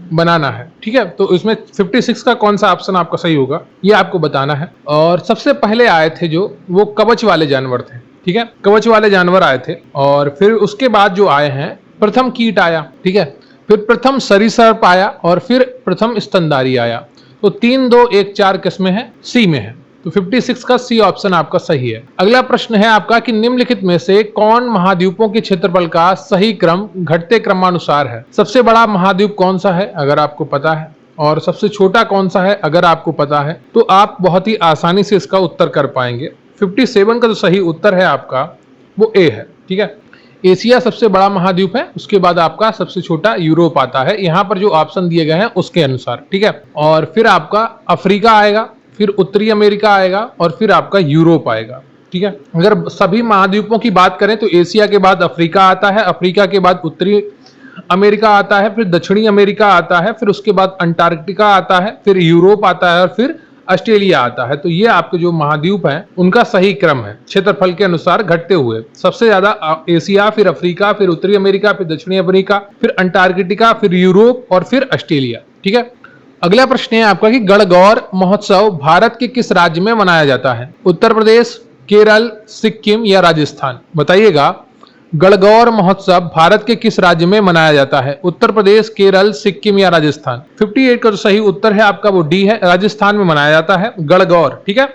बनाना है। ठीक है, तो इसमें 56 का कौन सा ऑप्शन आपका सही होगा ये आपको बताना है। और सबसे पहले आए थे जो वो कवच वाले जानवर थे। ठीक है, कवच वाले जानवर आए थे और फिर उसके बाद जो आए हैं प्रथम कीट आया। ठीक है, फिर प्रथम सरीसृप आया और फिर प्रथम स्तनधारी आया। तो 3, 2, 1, 4 किसमें है, सी में है। तो 56 का सी ऑप्शन आपका सही है। अगला प्रश्न है आपका कि निम्नलिखित में से कौन महाद्वीपों के क्षेत्रफल का सही क्रम घटते क्रमानुसार है। सबसे बड़ा महाद्वीप कौन सा है अगर आपको पता है, और सबसे छोटा कौन सा है अगर आपको पता है, तो आप बहुत ही आसानी से इसका उत्तर कर पाएंगे। 57 का जो सही उत्तर है आपका वो ए है। ठीक है, एशिया सबसे बड़ा महाद्वीप है, उसके बाद आपका सबसे छोटा यूरोप आता है, यहाँ पर जो ऑप्शन दिए गए हैं उसके अनुसार। ठीक है, और फिर आपका अफ्रीका आएगा, फिर उत्तरी अमेरिका आएगा और फिर आपका यूरोप आएगा। ठीक है, अगर सभी महाद्वीपों की बात करें तो एशिया के बाद अफ्रीका आता है, अफ्रीका के बाद उत्तरी अमेरिका आता है, फिर दक्षिणी अमेरिका आता है, फिर उसके बाद अंटार्कटिका आता है, फिर यूरोप आता है और फिर ऑस्ट्रेलिया आता है। तो ये आपके जो महाद्वीप हैं उनका सही क्रम है क्षेत्रफल के अनुसार घटते हुए। सबसे ज्यादा एशिया, फिर अफ्रीका, फिर उत्तरी अमेरिका, फिर दक्षिणी अमेरिका, फिर अंटार्कटिका, फिर यूरोप और फिर ऑस्ट्रेलिया। ठीक है, अगला प्रश्न है आपका कि गणगौर महोत्सव भारत के किस राज्य में मनाया जाता है। उत्तर प्रदेश, केरल, सिक्किम या राजस्थान। बताइएगा, गणगौर महोत्सव भारत के किस राज्य में मनाया जाता है। उत्तर प्रदेश, केरल, सिक्किम या राजस्थान। 58 का जो सही उत्तर है आपका वो डी है, राजस्थान में मनाया जाता है गणगौर। ठीक है,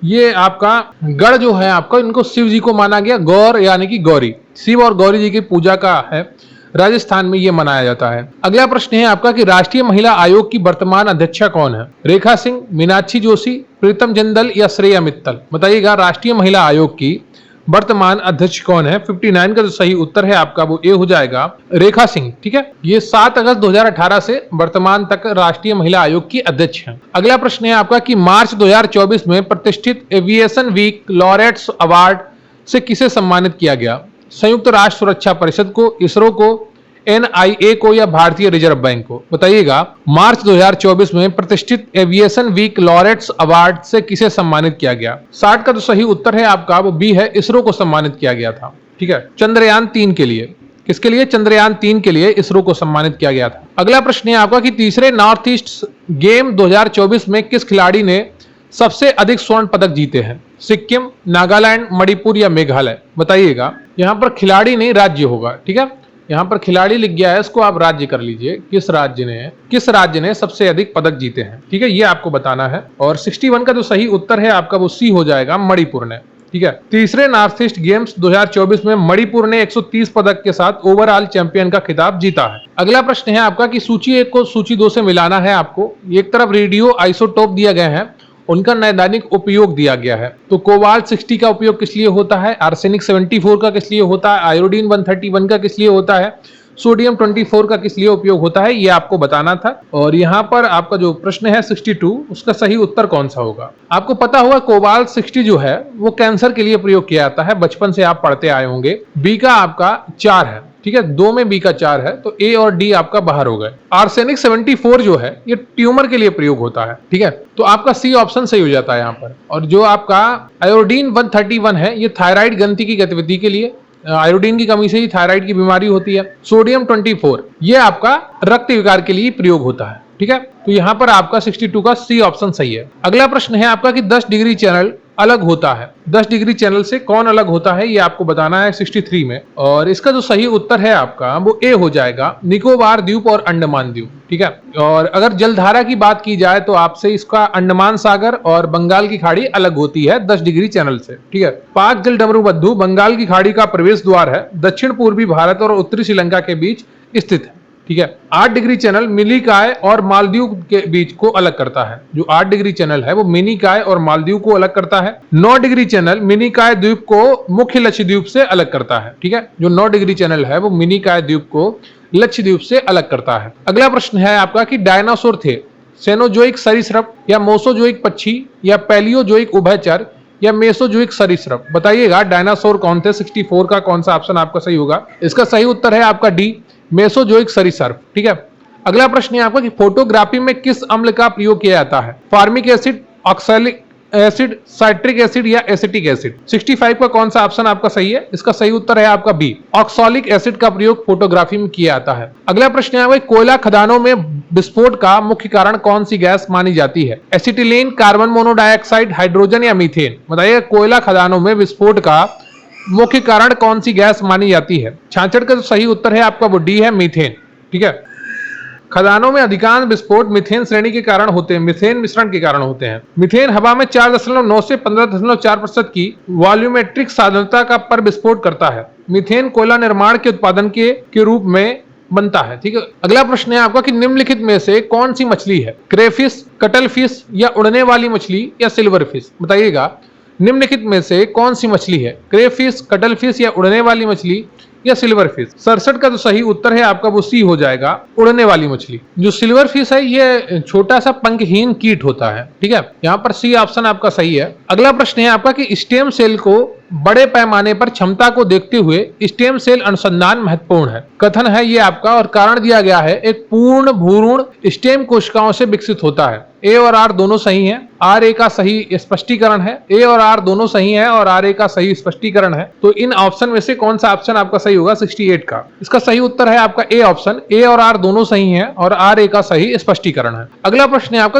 ये आपका गढ़ जो है आपका, इनको शिव जी को माना गया, गौर यानी कि गौरी, शिव और गौरी जी की पूजा का है, राजस्थान में ये मनाया जाता है। अगला प्रश्न है आपका कि राष्ट्रीय महिला आयोग की वर्तमान अध्यक्षा कौन है। रेखा सिंह, मीनाक्षी जोशी, प्रीतम जिंदल या श्रेया मित्तल। बताइएगा, राष्ट्रीय महिला आयोग की वर्तमान अध्यक्ष कौन है। 59 का जो सही उत्तर है आपका वो ए हो जाएगा, रेखा सिंह। ठीक है, ये 7 अगस्त 2018 से वर्तमान तक राष्ट्रीय महिला आयोग की अध्यक्ष हैं। अगला प्रश्न है आपका कि मार्च 2024 में प्रतिष्ठित एविएशन वीक लॉरेट्स अवार्ड से किसे सम्मानित किया गया। संयुक्त राष्ट्र सुरक्षा परिषद को, इसरो को, NIA को या भारतीय रिजर्व बैंक को। बताइएगा, मार्च 2024 में प्रतिष्ठित एविएशन वीक लॉरेट्स अवार्ड से किसे सम्मानित किया गया। 60 का जो सही उत्तर है आपका वो बी है, इसरो को सम्मानित किया गया था। ठीक है, चंद्रयान 3 के लिए। किसके लिए, चंद्रयान 3 के लिए इसरो को सम्मानित किया गया था। अगला प्रश्न है आपका कि तीसरे नॉर्थ ईस्ट गेम 2024 में किस खिलाड़ी ने सबसे अधिक स्वर्ण पदक जीते हैं। सिक्किम, नागालैंड, मणिपुर या मेघालय। बताइएगा, यहाँ पर खिलाड़ी नहीं राज्य होगा। ठीक है, यहाँ पर खिलाड़ी लिख गया है, इसको आप राज्य कर लीजिए। किस राज्य ने सबसे अधिक पदक जीते हैं। ठीक है, ये आपको बताना है। और 61 का जो सही उत्तर है आपका वो सी हो जाएगा, मणिपुर ने। ठीक है, तीसरे नॉर्थ ईस्ट गेम्स 2024 में मणिपुर ने 130 पदक के साथ ओवरऑल चैंपियन का खिताब जीता है। अगला प्रश्न है आपका कि सूची 1 को सूची 2 से मिलाना है आपको। एक तरफ रेडियो आइसोटोप दिया गया है, उनका नैदानिक उपयोग दिया गया है। तो कोबाल्ट 60 का उपयोग किस लिए होता है, आर्सेनिक 74 का किस लिए होता है, आयोडीन 131 का किस लिए होता है, सोडियम 24 का किस लिए उपयोग होता है, ये आपको बताना था। और यहाँ पर आपका जो प्रश्न है 62, उसका सही उत्तर कौन सा होगा। आपको पता होगा कोबाल्ट 60 जो है वो कैंसर के लिए प्रयोग किया जाता है, बचपन से आप पढ़ते आए होंगे। बी का आपका 4 है। ठीक है, 2 में बी का 4 है, तो ए और डी आपका बाहर हो गए। आर्सेनिक 74 जो है ये ट्यूमर के लिए प्रयोग होता है। ठीक है, तो आपका सी ऑप्शन सही हो जाता है यहाँ पर। और जो आपका आयोडीन 131 है ये थायराइड ग्रंथि की गतिविधि के लिए, आयोडीन की कमी से ही थायराइड की बीमारी होती है। सोडियम 24 ये आपका रक्त विकार के लिए प्रयोग होता है। ठीक है, तो यहाँ पर आपका 62 का सी ऑप्शन सही है। अगला प्रश्न है आपका कि 10 डिग्री चैनल अलग होता है। 10 डिग्री चैनल से कौन अलग होता है ये आपको बताना है 63 में। और इसका जो सही उत्तर है आपका वो ए हो जाएगा, निकोबार द्वीप और अंडमान द्वीप। ठीक है, और अगर जलधारा की बात की जाए तो आपसे इसका अंडमान सागर और बंगाल की खाड़ी अलग होती है 10 डिग्री चैनल से। ठीक है, पाक जल डमरूबंधु बंगाल की खाड़ी का प्रवेश द्वार है, दक्षिण पूर्वी भारत और उत्तरी श्रीलंका के बीच स्थित है। ठीक है, 8 डिग्री चैनल मिनिकॉय और मालदीव के बीच को अलग करता है। जो 8 डिग्री चैनल है वो मिनिकॉय और मालदीव को अलग करता है। 9 डिग्री चैनल मिनिकॉय द्वीप को मुख्य लक्षद्वीप से अलग करता है। ठीक है, जो 9 डिग्री चैनल है वो मिनिकॉय द्वीप को लक्षद्वीप से अलग करता है। अगला प्रश्न है आपका कि डायनासोर थे सेनोजोइक सरीसृप या मोसोजोइक पक्षी या पैलियोजोइक उभयचर या मेसोजोइक सरीसृप? बताइएगा डायनासोर कौन थे? 64 का कौन सा ऑप्शन आपका सही होगा? इसका सही उत्तर है आपका डी, मेसोजोइक सरीसृप। ठीक है, अगला प्रश्न है आपका कि फोटोग्राफी में किस अम्ल का प्रयोग किया जाता है? Formic acid, oxalic acid, citric acid या एसिटिक एसिड? 65 का कौन सा ऑप्शन आपका सही है? इसका सही उत्तर है आपका बी, ऑक्सॉलिक एसिड का प्रयोग फोटोग्राफी में किया जाता है। अगला प्रश्न है कोयला खदानों में विस्फोट का मुख्य कारण कौन सी गैस मानी जाती है? एसिटिलीन, कार्बन मोनोडाइऑक्साइड, हाइड्रोजन या मीथेन? बताइए कोयला खदानों में विस्फोट का मुख्य कारण कौन सी गैस मानी जाती है? 66 का जो सही उत्तर है आपका वो डी है, मीथेन। ठीक है, खदानों में अधिकांश विस्फोट मीथेन श्रेणी के कारण होते हैं, मीथेन मिश्रण के कारण होते हैं। मीथेन हवा में 4.9 से 15.4% की वॉल्यूमेट्रिक सांद्रता का पर विस्फोट करता है। मीथेन कोयला निर्माण के उत्पादन के रूप में बनता है। ठीक है, अगला प्रश्न है आपका कि निम्नलिखित में से कौन सी मछली है? क्रेफिश, कटल फिश या उड़ने वाली मछली या सिल्वर फिश? बताइएगा निम्नलिखित में से कौन सी मछली है? क्रेफिश, कटल फिश या उड़ने वाली मछली या सिल्वर फिश? 67 का जो सही उत्तर है आपका वो सी हो जाएगा, उड़ने वाली मछली। जो सिल्वर फिश है ये छोटा सा पंखहीन कीट होता है। ठीक है, यहाँ पर सी ऑप्शन आपका सही है। अगला प्रश्न है आपका कि स्टेम सेल को बड़े पैमाने पर क्षमता को देखते हुए स्टेम सेल अनुसंधान महत्वपूर्ण है। कथन है ये आपका और कारण दिया गया है, एक पूर्ण भ्रूण स्टेम कोशिकाओं से विकसित होता है। ए और आर दोनों सही हैं। आर ए का सही स्पष्टीकरण है, ए और आर दोनों सही हैं और आर ए का सही स्पष्टीकरण है। तो इन ऑप्शन में से कौन सा ऑप्शन आपका सही होगा? 68 का। इसका सही उत्तर है आपका ए ऑप्शन, ए और आर दोनों सही हैं और आर ए का सही स्पष्टीकरण है। अगला प्रश्न है आपका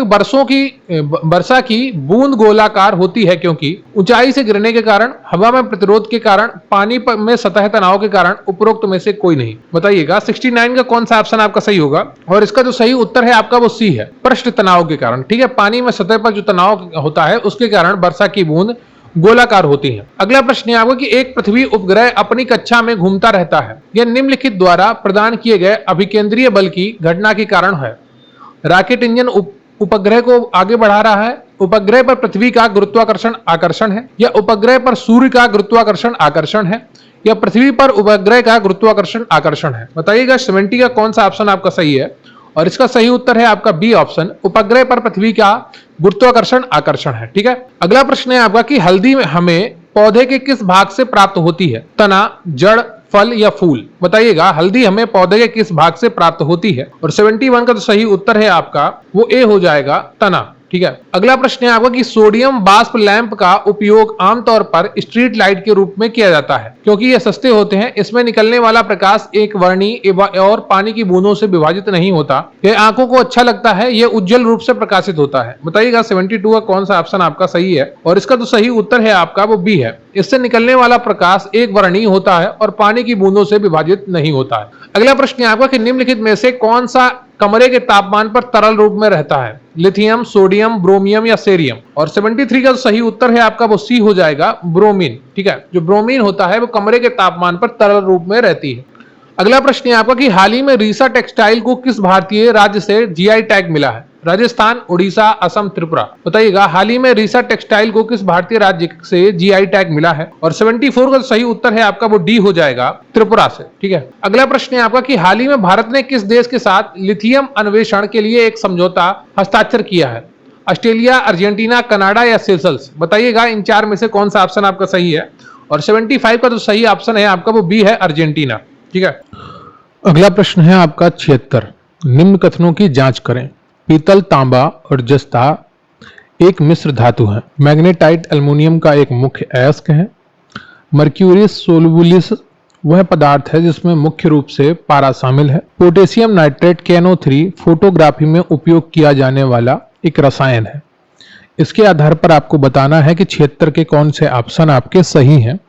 वर्षा की बूंद गोलाकार होती है क्योंकि ऊंचाई से गिरने के कारण, हवा में प्रतिरोध के कारण, पानी में सतह तनाव के कारण, उपरोक्त में से कोई नहीं? बताइएगा 69 का कौन सा ऑप्शन आपका सही होगा? और इसका जो सही उत्तर है आपका वो सी है, पृष्ठ तनाव के कारण। ठीक है, पानी में सतह पर जो तनाव होता है उसके कारण वर्षा की बूंद गोलाकार होती है। अगला प्रश्न है आपको कि एक पृथ्वी उपग्रह अपनी कक्षा में घूमता रहता है, यह निम्नलिखित द्वारा प्रदान किए गए अभिकेंद्रीय बल की घटना के कारण है। रॉकेट इंजन उपग्रह को आगे बढ़ा रहा है, उपग्रह पर पृथ्वी का गुरुत्वाकर्षण आकर्षण है, या उपग्रह पर सूर्य का गुरुत्वाकर्षण आकर्षण है, या पृथ्वी पर उपग्रह का गुरुत्वाकर्षण आकर्षण है? बताइएगा 70 का कौन सा ऑप्शन आपका सही है? और इसका सही उत्तर है आपका बी ऑप्शन, उपग्रह पर पृथ्वी का गुरुत्वाकर्षण आकर्षण है। ठीक है, अगला प्रश्न है आपका कि हल्दी हमें पौधे के किस भाग से प्राप्त होती है? तना, जड़, फल या फूल? बताइएगा हल्दी हमें पौधे के किस भाग से प्राप्त होती है? और 71 का जो सही उत्तर है आपका वो ए हो जाएगा, तना। ठीक है, अगला प्रश्न है आपका कि सोडियम वाष्प लैंप का उपयोग आमतौर पर स्ट्रीट लाइट के रूप में किया जाता है क्योंकि ये सस्ते होते हैं, इसमें निकलने वाला प्रकाश एक वर्णी और पानी की बूंदों से विभाजित नहीं होता, यह आंखों को अच्छा लगता है, यह उज्जवल रूप से प्रकाशित होता है। बताइएगा 72 का कौन सा ऑप्शन आपका सही है? और इसका जो सही उत्तर है आपका वो बी है, इससे निकलने वाला प्रकाश एक वर्णी होता है और पानी की बूंदों से विभाजित नहीं होता है। अगला प्रश्न है आपका कि निम्नलिखित में से कौन सा कमरे के तापमान पर तरल रूप में रहता है? लिथियम, सोडियम, ब्रोमियम या सेरियम? और 73 का सही उत्तर है आपका वो सी हो जाएगा, ब्रोमीन। ठीक है, जो ब्रोमीन होता है वो कमरे के तापमान पर तरल रूप में रहती है। अगला प्रश्न है आपका कि हाल ही में रीसा टेक्सटाइल को किस भारतीय राज्य से जीआई टैग मिला है? राजस्थान, उड़ीसा, असम, त्रिपुरा? बताइएगा हाल ही में रीसा टेक्सटाइल को किस भारतीय राज्य से जीआई टैग मिला है? और 74 का सही उत्तर है आपका वो डी हो जाएगा, त्रिपुरा से। ठीक है, अगला प्रश्न है आपका कि हाल ही में भारत ने किस देश के साथ लिथियम अन्वेषण के लिए एक समझौता हस्ताक्षर किया है? ऑस्ट्रेलिया, अर्जेंटीना, कनाडा या सेशल्स? बताइएगा इन चार में से कौन सा ऑप्शन आपका सही है? और 75 का जो सही ऑप्शन है आपका वो बी है, अर्जेंटीना। ठीक है, अगला प्रश्न है आपका 76, निम्न कथनों की जांच करें। पीतल, तांबा और जस्ता एक मिश्र धातु है। मैग्नेटाइट एल्युमिनियम का एक मुख्य अयस्क है। मर्क्यूरिस सोलुबुलिस वह पदार्थ है जिसमें मुख्य रूप से पारा शामिल है। पोटेशियम नाइट्रेट KNO3 फोटोग्राफी में उपयोग किया जाने वाला एक रसायन है। इसके आधार पर आपको बताना है कि 76 के कौन से ऑप्शन आपके सही हैं।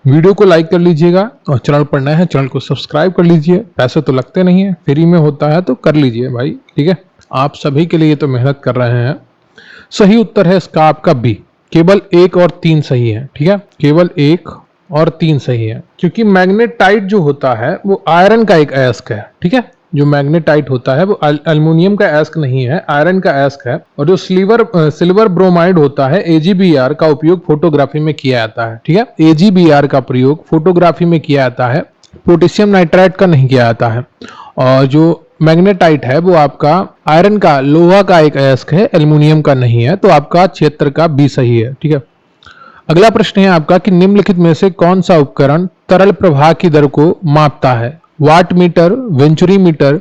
वीडियो को लाइक कर लीजिएगा और चैनल पर नए हैं चैनल को सब्सक्राइब कर लीजिए। पैसे तो लगते नहीं है, फ्री में होता है तो कर लीजिए भाई। ठीक है, आप सभी के लिए तो मेहनत कर रहे हैं। सही उत्तर है इसका आपका बी, केवल 1 और 3 सही है। ठीक है, केवल 1 और 3 सही है क्योंकि मैग्नेटाइट जो होता है वो आयरन का एक अयस्क है। ठीक है, जो मैग्नेटाइट होता है वो एल्युमिनियम का अयस्क नहीं है, आयरन का अयस्क है। और जो सिल्वर ब्रोमाइड होता है AgBr का उपयोग फोटोग्राफी में किया जाता है। ठीक है, AgBr का प्रयोग फोटोग्राफी में किया जाता है, पोटेशियम नाइट्राइट का नहीं किया जाता है। और जो मैग्नेटाइट है वो आपका आयरन का, लोहा का एक अयस्क है, एल्युमिनियम का नहीं है, तो आपका क्षेत्र का बी सही है। ठीक है। अगला प्रश्न है आपका कि निम्नलिखित में से कौन सा उपकरण तरल प्रवाह की दर को मापता है? वाट मीटर, वेंचुरी मीटर,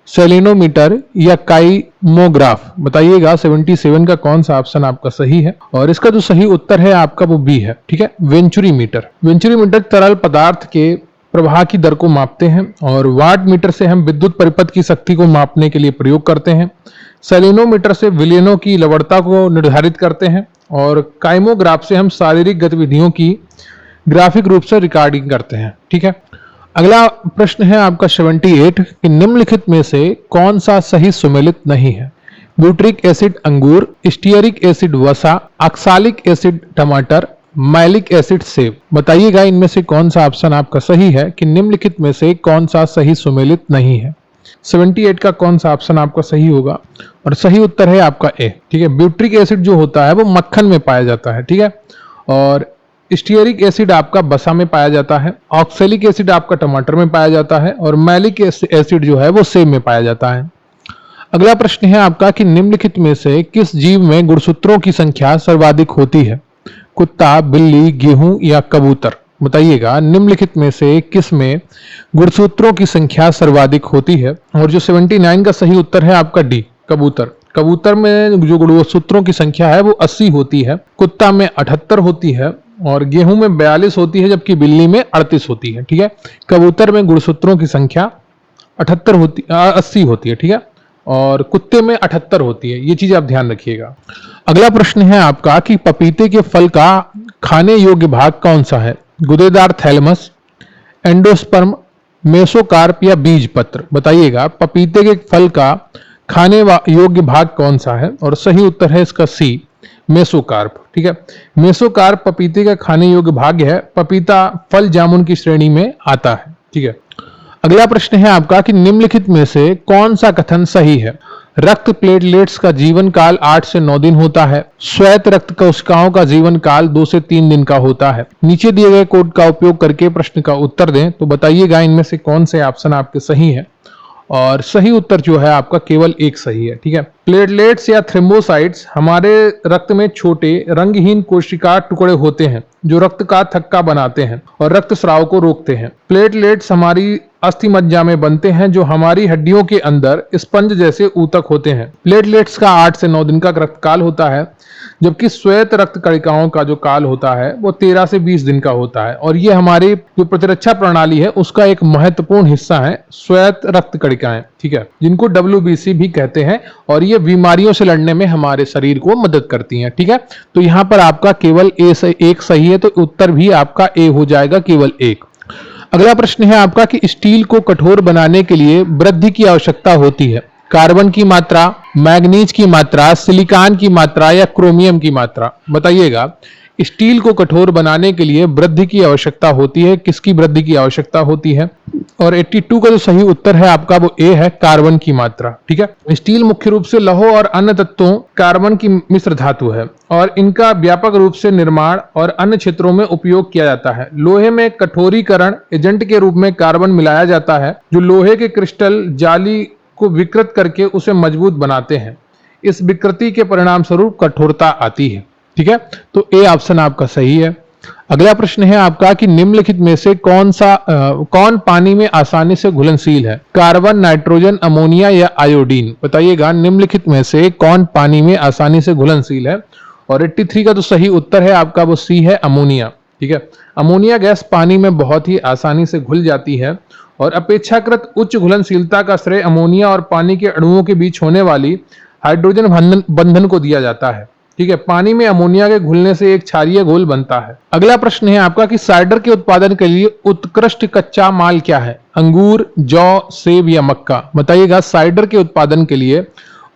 सेलेनोमीटर या काइमोग्राफ? बताइएगा 77 का कौन सा ऑप्शन आपका सही है, और इसका जो सही उत्तर है आपका वो बी है। ठीक है, वेंचुरी मीटर। वेंचुरी मीटर तरल पदार्थ के प्रवाह की दर को मापते हैं, और वाट मीटर से हम विद्युत परिपथ की शक्ति को मापने के लिए प्रयोग करते हैं। सेलेनोमीटर से विलयनों की लवणता को निर्धारित करते हैं, और काइमोग्राफ से हम शारीरिक गतिविधियों की ग्राफिक रूप से रिकॉर्डिंग करते हैं। ठीक है। अगला प्रश्न है आपका 78 कि निम्नलिखित में से कौन सा सही सुमेलित नहीं है? ब्यूट्रिक एसिड अंगूर, स्टीयरिक एसिड वसा, ऑक्सालिक एसिड टमाटर, मैलिक एसिड सेब। बताइएगा इनमें से कौन सा ऑप्शन आपका सही है कि निम्नलिखित में से कौन सा सही सुमेलित नहीं है। 78 का कौन सा ऑप्शन आपका सही होगा, और सही उत्तर है आपका ए। ठीक है, ब्यूट्रिक एसिड जो होता है वो मक्खन में पाया जाता है। ठीक है, और स्टीयरिक एसिड आपका बसा में पाया जाता है, ऑक्सैलिक एसिड आपका टमाटर में पाया जाता है, और मैलिक एसिड जो है वो सेब में पाया जाता है। अगला प्रश्न है आपका कि निम्नलिखित में से किस जीव में गुणसूत्रों की संख्या सर्वाधिक होती है? कुत्ता, बिल्ली, गेहूं या कबूतर? बताइएगा निम्नलिखित में से किस में गुणसूत्रों की संख्या सर्वाधिक होती है, और जो 79 का सही उत्तर है आपका डी, कबूतर। कबूतर में जो गुणसूत्रों की संख्या है वो 80 होती है, कुत्ता में 78 होती है, और गेहूं में 42 होती है, जबकि बिल्ली में 38 होती है। ठीक है, कबूतर में गुणसूत्रों की संख्या 80 होती है। ठीक है, और कुत्ते में 78 होती है। ये चीज आप ध्यान रखिएगा। अगला प्रश्न है आपका कि पपीते के फल का खाने योग्य भाग कौन सा है? गुदेदार थैलमस, एंडोस्पर्म, मेसोकार्प या बीज पत्र? बताइएगा पपीते के फल का खाने योग्य भाग कौन सा है, और सही उत्तर है इसका सी, मेसोकार्प। ठीक है, मेसोकार्प पपीते का खाने योग्य भाग है। पपीता फल जामुन की श्रेणी में आता है। ठीक है। अगला प्रश्न है आपका कि निम्नलिखित में से कौन सा कथन सही है? रक्त प्लेटलेट्स का जीवन काल 8 से 9 दिन होता है। श्वेत रक्त कोशिकाओं का जीवन काल 2 से 3 दिन का होता है। नीचे दिए गए कोड का उपयोग करके प्रश्न का उत्तर दें, तो बताइएगा इनमें से कौन से ऑप्शन आपके सही है, और सही उत्तर जो है आपका केवल एक सही है। ठीक है, प्लेटलेट्स या थ्रोम्बोसाइट्स हमारे रक्त में छोटे रंगहीन कोशिका टुकड़े होते हैं जो रक्त का थक्का बनाते हैं और रक्तस्राव को रोकते हैं। प्लेटलेट्स हमारी अस्थि मज्जा में बनते हैं जो हमारी हड्डियों के अंदर स्पंज जैसे ऊतक होते हैं। प्लेटलेट्स का 8 से 9 दिन का रक्तकाल होता है, जबकि श्वेत रक्त कणिकाओं का जो काल होता है वो 13 से 20 दिन का होता है, और ये हमारी जो प्रतिरक्षा प्रणाली है उसका एक महत्वपूर्ण हिस्सा है श्वेत रक्त कणिकाएं। ठीक है, जिनको WBC भी कहते हैं, और ये बीमारियों से लड़ने में हमारे शरीर को मदद करती हैं। ठीक है, तो यहाँ पर आपका केवल एक सही है, तो उत्तर भी आपका ए हो जाएगा, केवल एक। अगला प्रश्न है आपका कि स्टील को कठोर बनाने के लिए वृद्धि की आवश्यकता होती है। कार्बन की मात्रा, मैग्नीज की मात्रा, सिलिकॉन की मात्रा या क्रोमियम की मात्रा? बताइएगा स्टील को कठोर बनाने के लिए वृद्धि की आवश्यकता होती है, किसकी वृद्धि की आवश्यकता होती है? और 82 का जो सही उत्तर है आपका वो ए है, कार्बन की मात्रा। ठीक है, स्टील मुख्य रूप से लौह और अन्य तत्वों कार्बन की मिश्र धातु है, और इनका व्यापक रूप से निर्माण और अन्य क्षेत्रों में उपयोग किया जाता है। लोहे में कठोरीकरण एजेंट के रूप में कार्बन मिलाया जाता है, जो लोहे के क्रिस्टल जाली को विकृत करके उसे मजबूत बनाते हैं। इस विकृति के परिणाम स्वरूप कठोरता आती है। ठीक है, तो ए ऑप्शन आपका सही है। अगला प्रश्न है आपका कि निम्नलिखित में से कौन पानी में आसानी से घुलनशील है? कार्बन, नाइट्रोजन, अमोनिया या आयोडीन? बताइएगा निम्नलिखित में से कौन पानी में आसानी से घुलनशील है, और 83 का जो सही उत्तर है आपका वो सी है, अमोनिया। ठीक है, अमोनिया गैस पानी में बहुत ही आसानी से घुल जाती है, और अपेक्षाकृत उच्च घुलनशीलता का श्रेय अमोनिया और पानी के अणुओं के बीच होने वाली हाइड्रोजन बंधन को दिया जाता है। ठीक है, पानी में अमोनिया के घुलने से एक क्षारीय घोल बनता है। अगला प्रश्न है आपका कि साइडर के उत्पादन के लिए उत्कृष्ट कच्चा माल क्या है? अंगूर, जौ, सेब या मक्का? बताइएगा साइडर के उत्पादन के लिए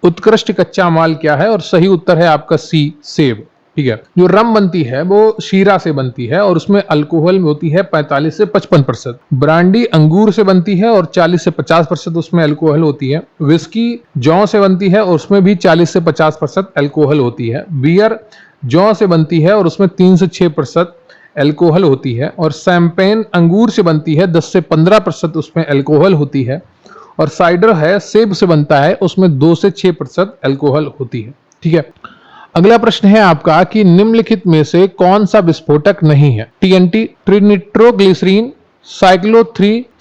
उत्कृष्ट कच्चा माल क्या है, और सही उत्तर है आपका सी, सेब। ठीक है, जो रम बनती है वो शीरा से बनती है, और उसमें अल्कोहल होती है 45 से 55%। ब्रांडी अंगूर से बनती है और 40 से 50% उसमें अल्कोहल होती है। विस्की जौ से बनती है और उसमें भी 40 से 50% अल्कोहल होती है। बियर जौ से बनती है और उसमें 3 से 6% अल्कोहल होती है। और शैंपेन अंगूर से बनती है, 10 से 15% उसमें अल्कोहल होती है। और साइडर है सेब से बनता है, उसमें 2 से 6% अल्कोहल होती है। ठीक है, अगला प्रश्न है आपका कि निम्नलिखित में से कौन सा विस्फोटक नहीं है? टीएनटी, ट्रिनिट्रोग्लिसरीन,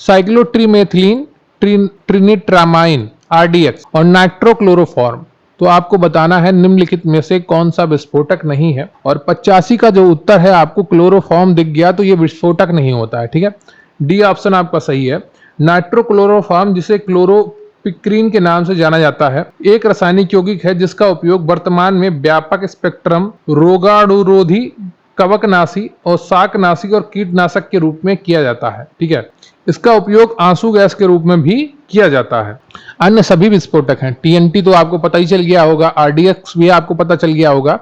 साइक्लोट्रीमेथिलीन, ट्रिनिट्रामाइन, आरडीएक्स और नाइट्रोक्लोरोफॉर्म। तो आपको बताना है निम्नलिखित में से कौन सा विस्फोटक नहीं है, और 85 का जो उत्तर है आपको क्लोरोफॉर्म दिख गया तो ये विस्फोटक नहीं होता है। ठीक है, डी ऑप्शन आपका सही है। नाइट्रोक्लोरोफॉर्म, जिसे क्लोरोपिक्रीन के नाम से जाना जाता है, एक रासायनिक यौगिक है जिसका उपयोग वर्तमान में व्यापक स्पेक्ट्रम रोगाणुरोधी, कवकनाशी और शाकनाशी और कीटनाशक के रूप में किया जाता है। ठीक है, इसका उपयोग आंसू गैस के रूप में भी किया जाता है। अन्य सभी विस्फोटक हैं, टीएनटी तो आपको पता ही चल गया होगा, आरडीएक्स भी आपको पता चल गया होगा,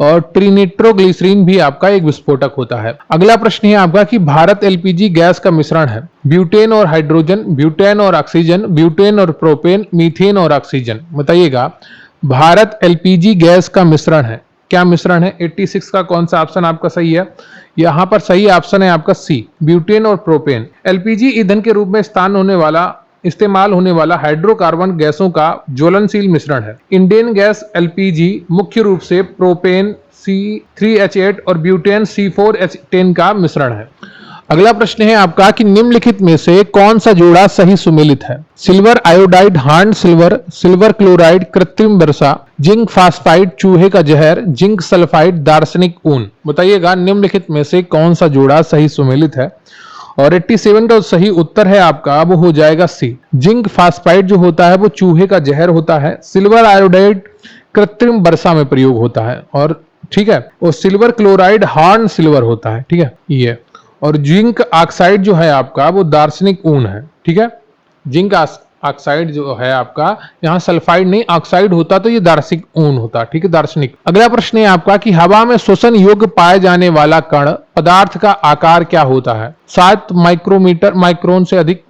और ट्रिनिट्रोग्लिसरीन भी आपका एक विस्फोटक होता है। अगला प्रश्न है आपका कि भारत एलपीजी गैस का मिश्रण है, ब्यूटेन और हाइड्रोजन, ब्यूटेन और ऑक्सीजन, ब्यूटेन और प्रोपेन, मीथेन और ऑक्सीजन। बताइएगा, भारत एलपीजी गैस का मिश्रण है, क्या मिश्रण है? 86 का कौन सा ऑप्शन आपका सही है? यहां पर सही ऑप्शन है आपका सी, ब्यूटेन और प्रोपेन। एलपीजी ईंधन के रूप में इस्तेमाल होने वाला हाइड्रोकार्बन गैसों का ज्वलनशील मिश्रण है। इंडियन गैस एलपीजी मुख्य रूप से प्रोपेन C3H8 और ब्यूटेन C4H10 का मिश्रण है। अगला प्रश्न है आपका कि निम्नलिखित में से कौन सा जोड़ा सही सुमेलित है? Silver iodide hard silver, silver chloride कृत्रिम वर्षा, जिंक फास्फाइड चूहे का जहर, जिंक सल्फाइड दार्शनिक ऊन। बताइएगा निम्नलिखित में से कौन सा जोड़ा सही सुमेलित है? और 87 का सही उत्तर है आपका वो हो जाएगा सी, जिंक फास्फाइड जो होता है वो चूहे का जहर होता है, सिल्वर आयोडाइड कृत्रिम वर्षा में प्रयोग होता है, और ठीक है, और सिल्वर क्लोराइड हार्ड सिल्वर होता है। ठीक है, ये और जिंक ऑक्साइड जो है आपका वो दार्शनिक ऊन है। ठीक है, जिंक ऑक्साइड जो है आपका, यहाँ सल्फाइड नहीं ऑक्साइड होता तो ये दार्शनिक ऊन होता। ठीक है, दार्शनिक। अगला प्रश्न है आपका कि हवा में शोषण योग्य पाए जाने वाला कण पदार्थ का आकार क्या होता है? 7 माइक्रोन से अधिक,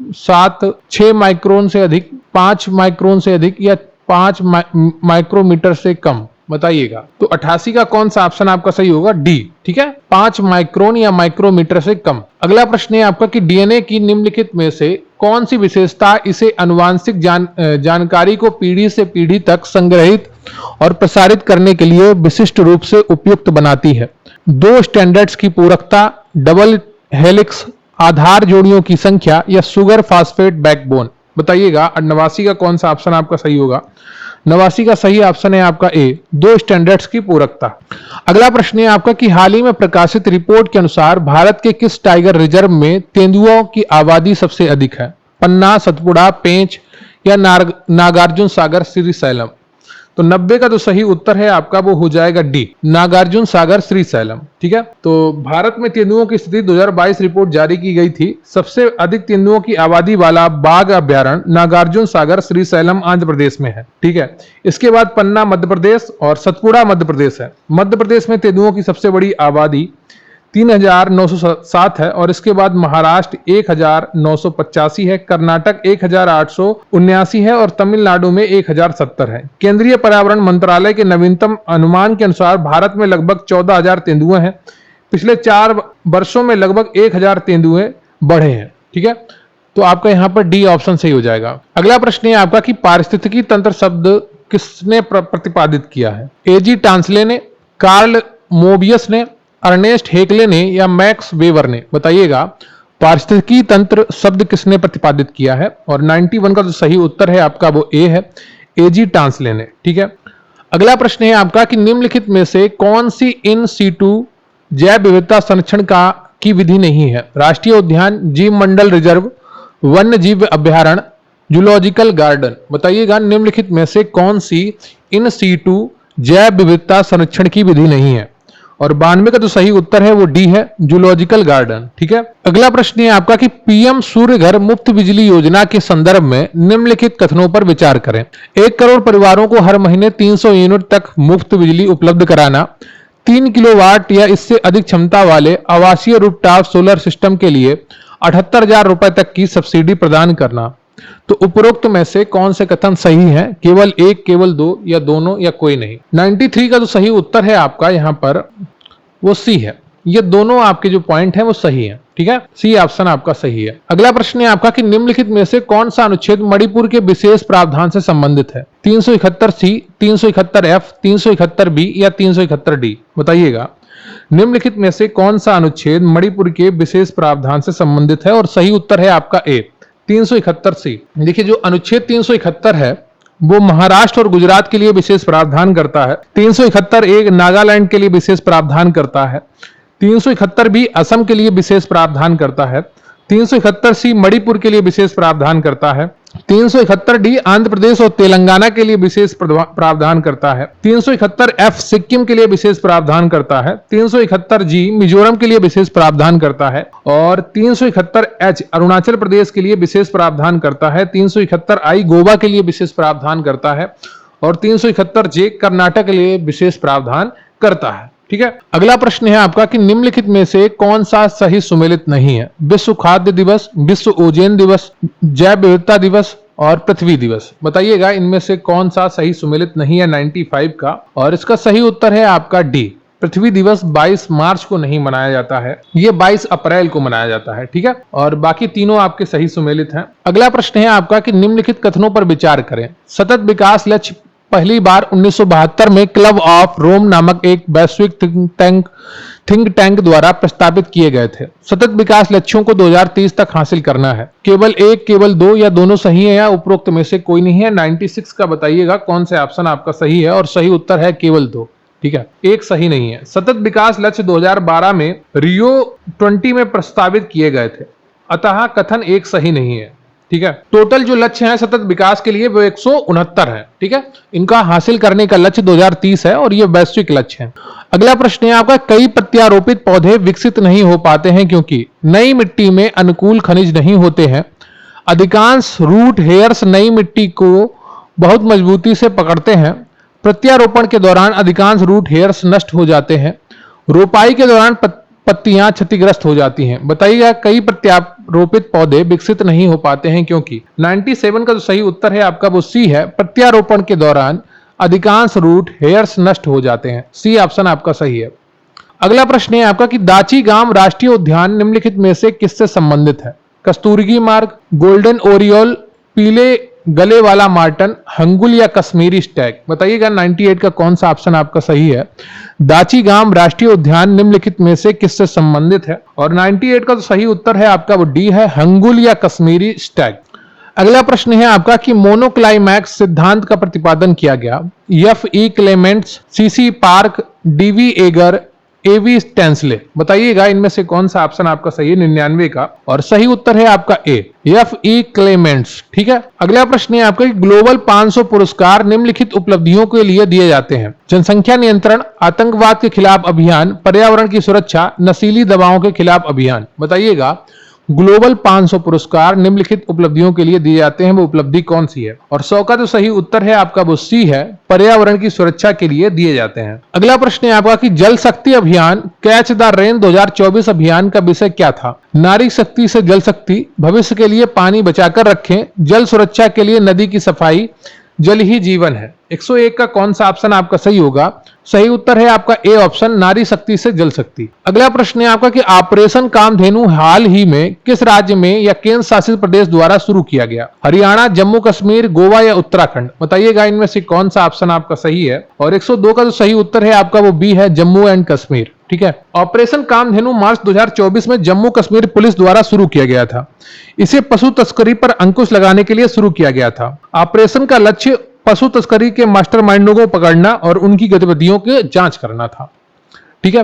6 माइक्रोन से अधिक, 5 माइक्रोन से अधिक या 5 माइक्रोमीटर से कम। बताइएगा, तो 88 का कौन सा ऑप्शन आपका सही होगा? डी। ठीक है, 5 माइक्रोन या माइक्रोमीटर से कम। अगला प्रश्न है आपका कि डीएनए की निम्नलिखित में से कौन सी विशेषता इसे आनुवांशिक जानकारी को पीढ़ी से पीढ़ी तक संग्रहित और प्रसारित करने के लिए विशिष्ट रूप से उपयुक्त बनाती है? 2 स्टैंडर्ड्स की पूरकता, डबल हेलिक्स, आधार जोड़ियों की संख्या या सुगर फास्फेट बैकबोन। बताइएगा 89 का कौन सा ऑप्शन आपका सही होगा? 89 का सही ऑप्शन है आपका ए, 2 स्टैंडर्ड्स की पूरकता। अगला प्रश्न है आपका कि हाल ही में प्रकाशित रिपोर्ट के अनुसार भारत के किस टाइगर रिजर्व में तेंदुओं की आबादी सबसे अधिक है? पन्ना, सतपुड़ा, पेंच या नागार्जुन सागर श्रीशैलम। तो 90 का जो सही उत्तर है आपका वो हो जाएगा डी, नागार्जुन सागर श्रीशैलम। ठीक है, तो भारत में तेंदुओं की स्थिति 2022 रिपोर्ट जारी की गई थी। सबसे अधिक तेंदुओं की आबादी वाला बाघ अभ्यारण्य नागार्जुन सागर श्रीशैलम आंध्र प्रदेश में है। ठीक है, इसके बाद पन्ना मध्य प्रदेश और सतपुड़ा मध्य प्रदेश है। मध्य प्रदेश में तेंदुओं की सबसे बड़ी आबादी 3907 है, और इसके बाद महाराष्ट्र 1985 है, कर्नाटक 1879 है और तमिलनाडु में 1070 है। केंद्रीय पर्यावरण मंत्रालय के नवीनतम अनुमान के अनुसार भारत में लगभग 14,000 तेंदुए हैं। पिछले 4 वर्षों में लगभग 1000 तेंदुए बढ़े हैं। ठीक है, तो आपका यहाँ पर डी ऑप्शन सही हो जाएगा। अगला प्रश्न है आपका कि पारिस्थितिकी तंत्र शब्द किसने प्रतिपादित किया है? एजी टांसले ने, कार्ल मोबियस ने, अर्नेस्ट हेकले ने या मैक्स वेबर ने। बताइएगा पारिस्थितिकी तंत्र शब्द किसने प्रतिपादित किया है? और 91 का जो सही उत्तर है आपका वो ए है, एजी टांसले ने। ठीक है, अगला प्रश्न है आपका कि निम्नलिखित में से कौन सी इन सीटू जैव विविधता संरक्षण की विधि नहीं है? राष्ट्रीय उद्यान, जीव मंडल रिजर्व, वन्य जीव अभ्यारण्य, जूलॉजिकल गार्डन। बताइएगा निम्नलिखित में से कौन सी इन सीटू जैव विविधता संरक्षण की विधि नहीं है? और 92 का जो सही उत्तर है वो डी है, जूलॉजिकल गार्डन। ठीक है, अगला प्रश्न है आपका कि पीएम सूर्य घर मुफ्त बिजली योजना के संदर्भ में निम्नलिखित कथनों पर विचार करें। 1 करोड़ परिवारों को हर महीने 300 यूनिट तक मुफ्त बिजली उपलब्ध कराना, 3 किलोवाट या इससे अधिक क्षमता वाले आवासीय रूफटॉप सोलर सिस्टम के लिए 78,000 रुपए तक की सब्सिडी प्रदान करना। तो उपरोक्त में से कौन से कथन सही है? केवल 1, केवल 2 या दोनों या कोई नहीं। 93 का जो सही उत्तर है आपका यहाँ पर वो सी है, ये दोनों आपके जो पॉइंट है वो सही है। ठीक है, सी ऑप्शन आपका सही है। अगला प्रश्न है आपका कि निम्नलिखित में से कौन सा अनुच्छेद मणिपुर के विशेष प्रावधान से संबंधित है? 371 सी, 371 एफ, 371 बी या 371 डी? बताइएगा निम्नलिखित में से कौन सा अनुच्छेद मणिपुर के विशेष प्रावधान से संबंधित है, और सही उत्तर है आपका ए 371 सी। देखिए जो अनुच्छेद 371 है वो महाराष्ट्र और गुजरात के लिए विशेष प्रावधान करता है। 371 एक नागालैंड के लिए विशेष प्रावधान करता है। 371 भी असम के लिए विशेष प्रावधान करता है। 371 सी मणिपुर के लिए विशेष प्रावधान करता है। 371 डी आंध्र प्रदेश और तेलंगाना के लिए विशेष प्रावधान करता है। 371 एफ सिक्किम के लिए विशेष प्रावधान करता है। 371 जी मिजोरम के लिए विशेष प्रावधान करता है और 371 एच अरुणाचल प्रदेश के लिए विशेष प्रावधान करता है। 371 आई गोवा के लिए विशेष प्रावधान करता है और 371 जे कर्नाटक के लिए विशेष प्रावधान करता है। ठीक है, अगला प्रश्न है आपका कि निम्नलिखित में से कौन सा सही सुमेलित नहीं है? विश्व खाद्य दिवस, विश्व ओजोन दिवस, जैव विविधता दिवस और पृथ्वी दिवस। बताइएगा इनमें से कौन सा सही सुमेलित नहीं है 95 का, और इसका सही उत्तर है आपका डी। पृथ्वी दिवस 22 मार्च को नहीं मनाया जाता है, ये 22 अप्रैल को मनाया जाता है। ठीक है, और बाकी तीनों आपके सही सुमेलित हैं। अगला प्रश्न है आपका कि निम्नलिखित कथनों पर विचार करें। सतत विकास लक्ष्य पहली बार 1972 में क्लब ऑफ रोम नामक एक वैश्विक थिंक टैंक द्वारा प्रस्तावित किए गए थे। सतत विकास लक्ष्यों को 2030 तक हासिल करना है। केवल एक, केवल दो या दोनों सही है या उपरोक्त में से कोई नहीं है? 96 का बताइएगा कौन सा ऑप्शन आपका सही है, और सही उत्तर है केवल दो। ठीक है, एक सही नहीं है। सतत विकास लक्ष्य 2012 में रियो 20 में प्रस्तावित किए गए थे, अतः कथन एक सही नहीं है। ठीक है, टोटल जो लक्ष्य है सतत विकास के लिए वो 169 है। ठीक है, इनका हासिल करने का लक्ष्य 2030 है और ये वैश्विक लक्ष्य है। अगला प्रश्न है आपका कई प्रत्यारोपित पौधे विकसित नहीं हो पाते हैं क्योंकि नई मिट्टी में अनुकूल खनिज नहीं होते हैं। अधिकांश रूट हेयर्स नई मिट्टी को बहुत मजबूती से पकड़ते हैं। प्रत्यारोपण के दौरान अधिकांश रूट हेयर्स नष्ट हो जाते हैं। रोपाई के दौरान पत्तियां क्षतिग्रस्त हो जाती हैं। बताइएगा कई प्रत्यारोपित पौधे विकसित नहीं हो पाते हैं क्योंकि 97 का जो सही उत्तर है आपका वो सी है। प्रत्यारोपण के दौरान अधिकांश रूट हेयर्स नष्ट हो जाते हैं। सी ऑप्शन आपका सही है। अगला प्रश्न है आपका कि दाचीगाम राष्ट्रीय उद्यान निम्नलिखित में से किससे संबंधित है? कस्तूरगी मार्ग, गोल्डन ओरियोल, पीले गले वाला मार्टन, हंगुल या कश्मीरी स्टैग? बताइएगा 98 का कौन सा ऑप्शन आपका सही है। दाचीगाम राष्ट्रीय उद्यान निम्नलिखित में से किससे संबंधित है? और 98 का तो सही उत्तर है आपका वो डी है, हंगुल या कश्मीरी स्टैग। अगला प्रश्न है आपका कि मोनोक्लाइमैक्स सिद्धांत का प्रतिपादन किया गया। F E Clements, C C Park, D V Ager, A V Tansley? बताइएगा इनमें से कौन सा ऑप्शन आपका सही है 99 का, और सही उत्तर है आपका ए, एफ ई क्लेमेंट्स। ठीक है, अगला प्रश्न है आपका ग्लोबल 500 पुरस्कार निम्नलिखित उपलब्धियों के लिए दिए जाते हैं। जनसंख्या नियंत्रण, आतंकवाद के खिलाफ अभियान, पर्यावरण की सुरक्षा, नशीली दवाओं के खिलाफ अभियान। बताइएगा ग्लोबल 500 पुरस्कार निम्नलिखित उपलब्धियों के लिए दिए जाते हैं, वो उपलब्धि कौन सी है? और 100 का जो सही उत्तर है आपका वो सी है, पर्यावरण की सुरक्षा के लिए दिए जाते हैं। अगला प्रश्न है आपका कि जल शक्ति अभियान कैच द रेन 2024 अभियान का विषय क्या था? नारी शक्ति से जल शक्ति, भविष्य के लिए पानी बचाकर रखें, जल सुरक्षा के लिए नदी की सफाई, जल ही जीवन है। 101 का कौन सा ऑप्शन आपका सही होगा? सही उत्तर है आपका ए ऑप्शन, नारी शक्ति से जल शक्ति। अगला प्रश्न है आपका कि ऑपरेशन कामधेनु हाल ही में किस राज्य में या केंद्र शासित प्रदेश द्वारा शुरू किया गया? हरियाणा, जम्मू कश्मीर, गोवा या उत्तराखंड? बताइएगा इनमें से कौन सा ऑप्शन आपका सही है। और 102 का जो सही उत्तर है आपका वो बी है, जम्मू एंड कश्मीर। ठीक है, ऑपरेशन कामधेनु मार्च 2024 में जम्मू कश्मीर पुलिस द्वारा शुरू किया गया था। इसे पशु तस्करी पर अंकुश लगाने के लिए शुरू किया गया था। ऑपरेशन का लक्ष्य पशु तस्करी के मास्टरमाइंडों को पकड़ना और उनकी गतिविधियों की जांच करना था। ठीक है,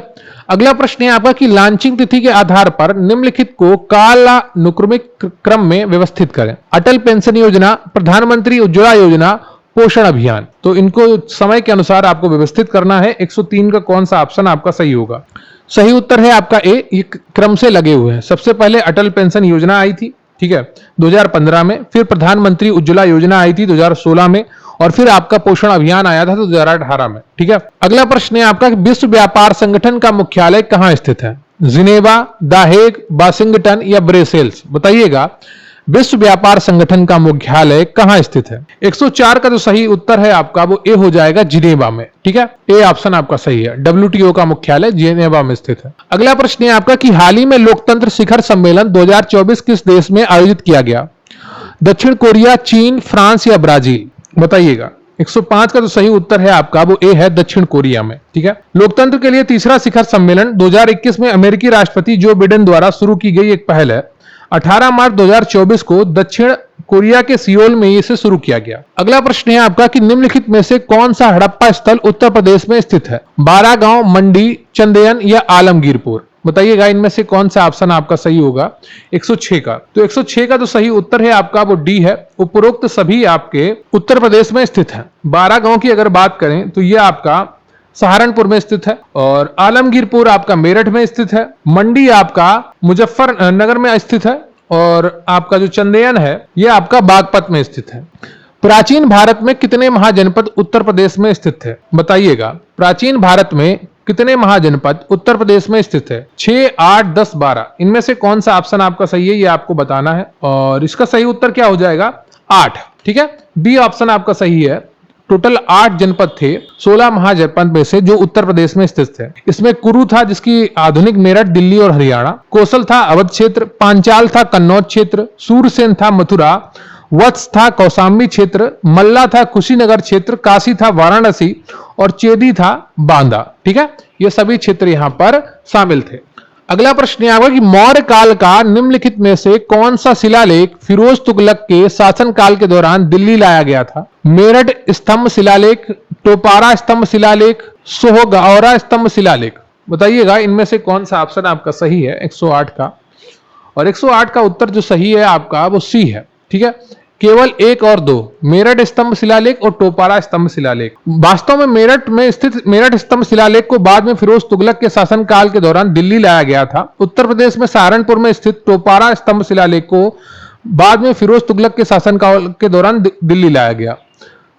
अगला प्रश्न है आपका कि लॉन्चिंग तिथि के आधार पर निम्नलिखित को कालानुक्रमिक क्रम में व्यवस्थित करें। अटल पेंशन योजना, प्रधानमंत्री उज्ज्वला योजना, पोषण अभियान। तो इनको समय के अनुसार आपको व्यवस्थित करना है। 103 का कौन सा ऑप्शन आपका सही होगा? सही उत्तर है आपका ए, ये क्रम से लगे हुए हैं। सबसे पहले अटल पेंशन योजना आई थी, ठीक है, 2015 में, फिर प्रधानमंत्री उज्ज्वला योजना आई थी 2016 में, और फिर आपका पोषण अभियान आया था 2018 में। ठीक है, अगला प्रश्न है आपका विश्व व्यापार संगठन का मुख्यालय कहां स्थित है? जिनेवा, द हेग, वाशिंगटन या ब्रसेल्स? बताइएगा विश्व व्यापार संगठन का मुख्यालय कहां स्थित है? 104 का जो सही उत्तर है आपका वो ए हो जाएगा, जिनेवा में। ठीक है, ए ऑप्शन आपका सही है। WTO का मुख्यालय जिनेवा में स्थित है। अगला प्रश्न है आपका कि हाल ही में लोकतंत्र शिखर सम्मेलन 2024 किस देश में आयोजित किया गया? दक्षिण कोरिया, चीन, फ्रांस या ब्राजील? बताइएगा। 105 का जो सही उत्तर है आपका वो ए है, दक्षिण कोरिया में। ठीक है, लोकतंत्र के लिए तीसरा शिखर सम्मेलन 2021 में अमेरिकी राष्ट्रपति जो बिडेन द्वारा शुरू की गई एक पहल है। 18 मार्च 2024 को दक्षिण कोरिया के सियोल में इसे शुरू किया गया। अगला प्रश्न है आपका कि निम्नलिखित में से कौन सा हड़प्पा स्थल उत्तर प्रदेश में स्थित है? बारागांव, मंडी, चंदेयन या आलमगीरपुर? बताइएगा इनमें से कौन सा ऑप्शन आपका सही होगा? 106 का। तो 106 का जो सही उत्तर है आपका वो डी है। उपरोक्त सभी आपके उत्तर प्रदेश में स्थित है। बारागांव की अगर बात करें तो यह आपका सहारनपुर में स्थित है, और आलमगीरपुर आपका मेरठ में स्थित है। मंडी आपका मुजफ्फरनगर में स्थित है, और आपका जो चंदेयन है यह आपका बागपत में स्थित है। प्राचीन भारत में कितने महाजनपद उत्तर प्रदेश में स्थित है? बताइएगा। प्राचीन भारत में कितने महाजनपद उत्तर प्रदेश में स्थित है? 6, 8, 10, 12? इनमें से कौन सा ऑप्शन आपका सही है ये आपको बताना है, और इसका सही उत्तर क्या हो जाएगा? 8। ठीक है, बी ऑप्शन आपका सही है। टोटल 8 जनपद थे 16 महाजनपद में से जो उत्तर प्रदेश में स्थित थे। इसमें कुरु था जिसकी आधुनिक मेरठ, दिल्ली और हरियाणा। कौशल था अवध क्षेत्र। पांचाल था कन्नौज क्षेत्र। सूरसेन था मथुरा। वत्स था कौशाम्बी क्षेत्र। मल्ला था कुशीनगर क्षेत्र। काशी था वाराणसी, और चेदी था बांदा। ठीक है, ये सभी क्षेत्र यहां पर शामिल थे। अगला प्रश्न यह होगा कि मौर्य काल का निम्नलिखित में से कौन सा शिलालेख फिरोज तुगलक के शासनकाल के दौरान दिल्ली लाया गया था? मेरठ स्तंभ शिलालेख, टोपारा स्तंभ शिलालेख, सोहगौरा स्तंभ शिलालेख? बताइएगा इनमें से कौन सा ऑप्शन आपका सही है? 108 का। और 108 का उत्तर जो सही है आपका वो सी है। ठीक है, केवल 1 और 2, मेरठ स्तंभ शिलालेख और टोपारा स्तंभ शिलालेख। वास्तव में मेरठ में स्थित मेरठ स्तंभ शिलालेख को बाद में फिरोज तुगलक के शासनकाल के दौरान दिल्ली लाया गया था। उत्तर प्रदेश में सहारनपुर में स्थित टोपारा स्तंभ शिलालेख को बाद में फिरोज तुगलक के शासनकाल के दौरान दिल्ली लाया गया।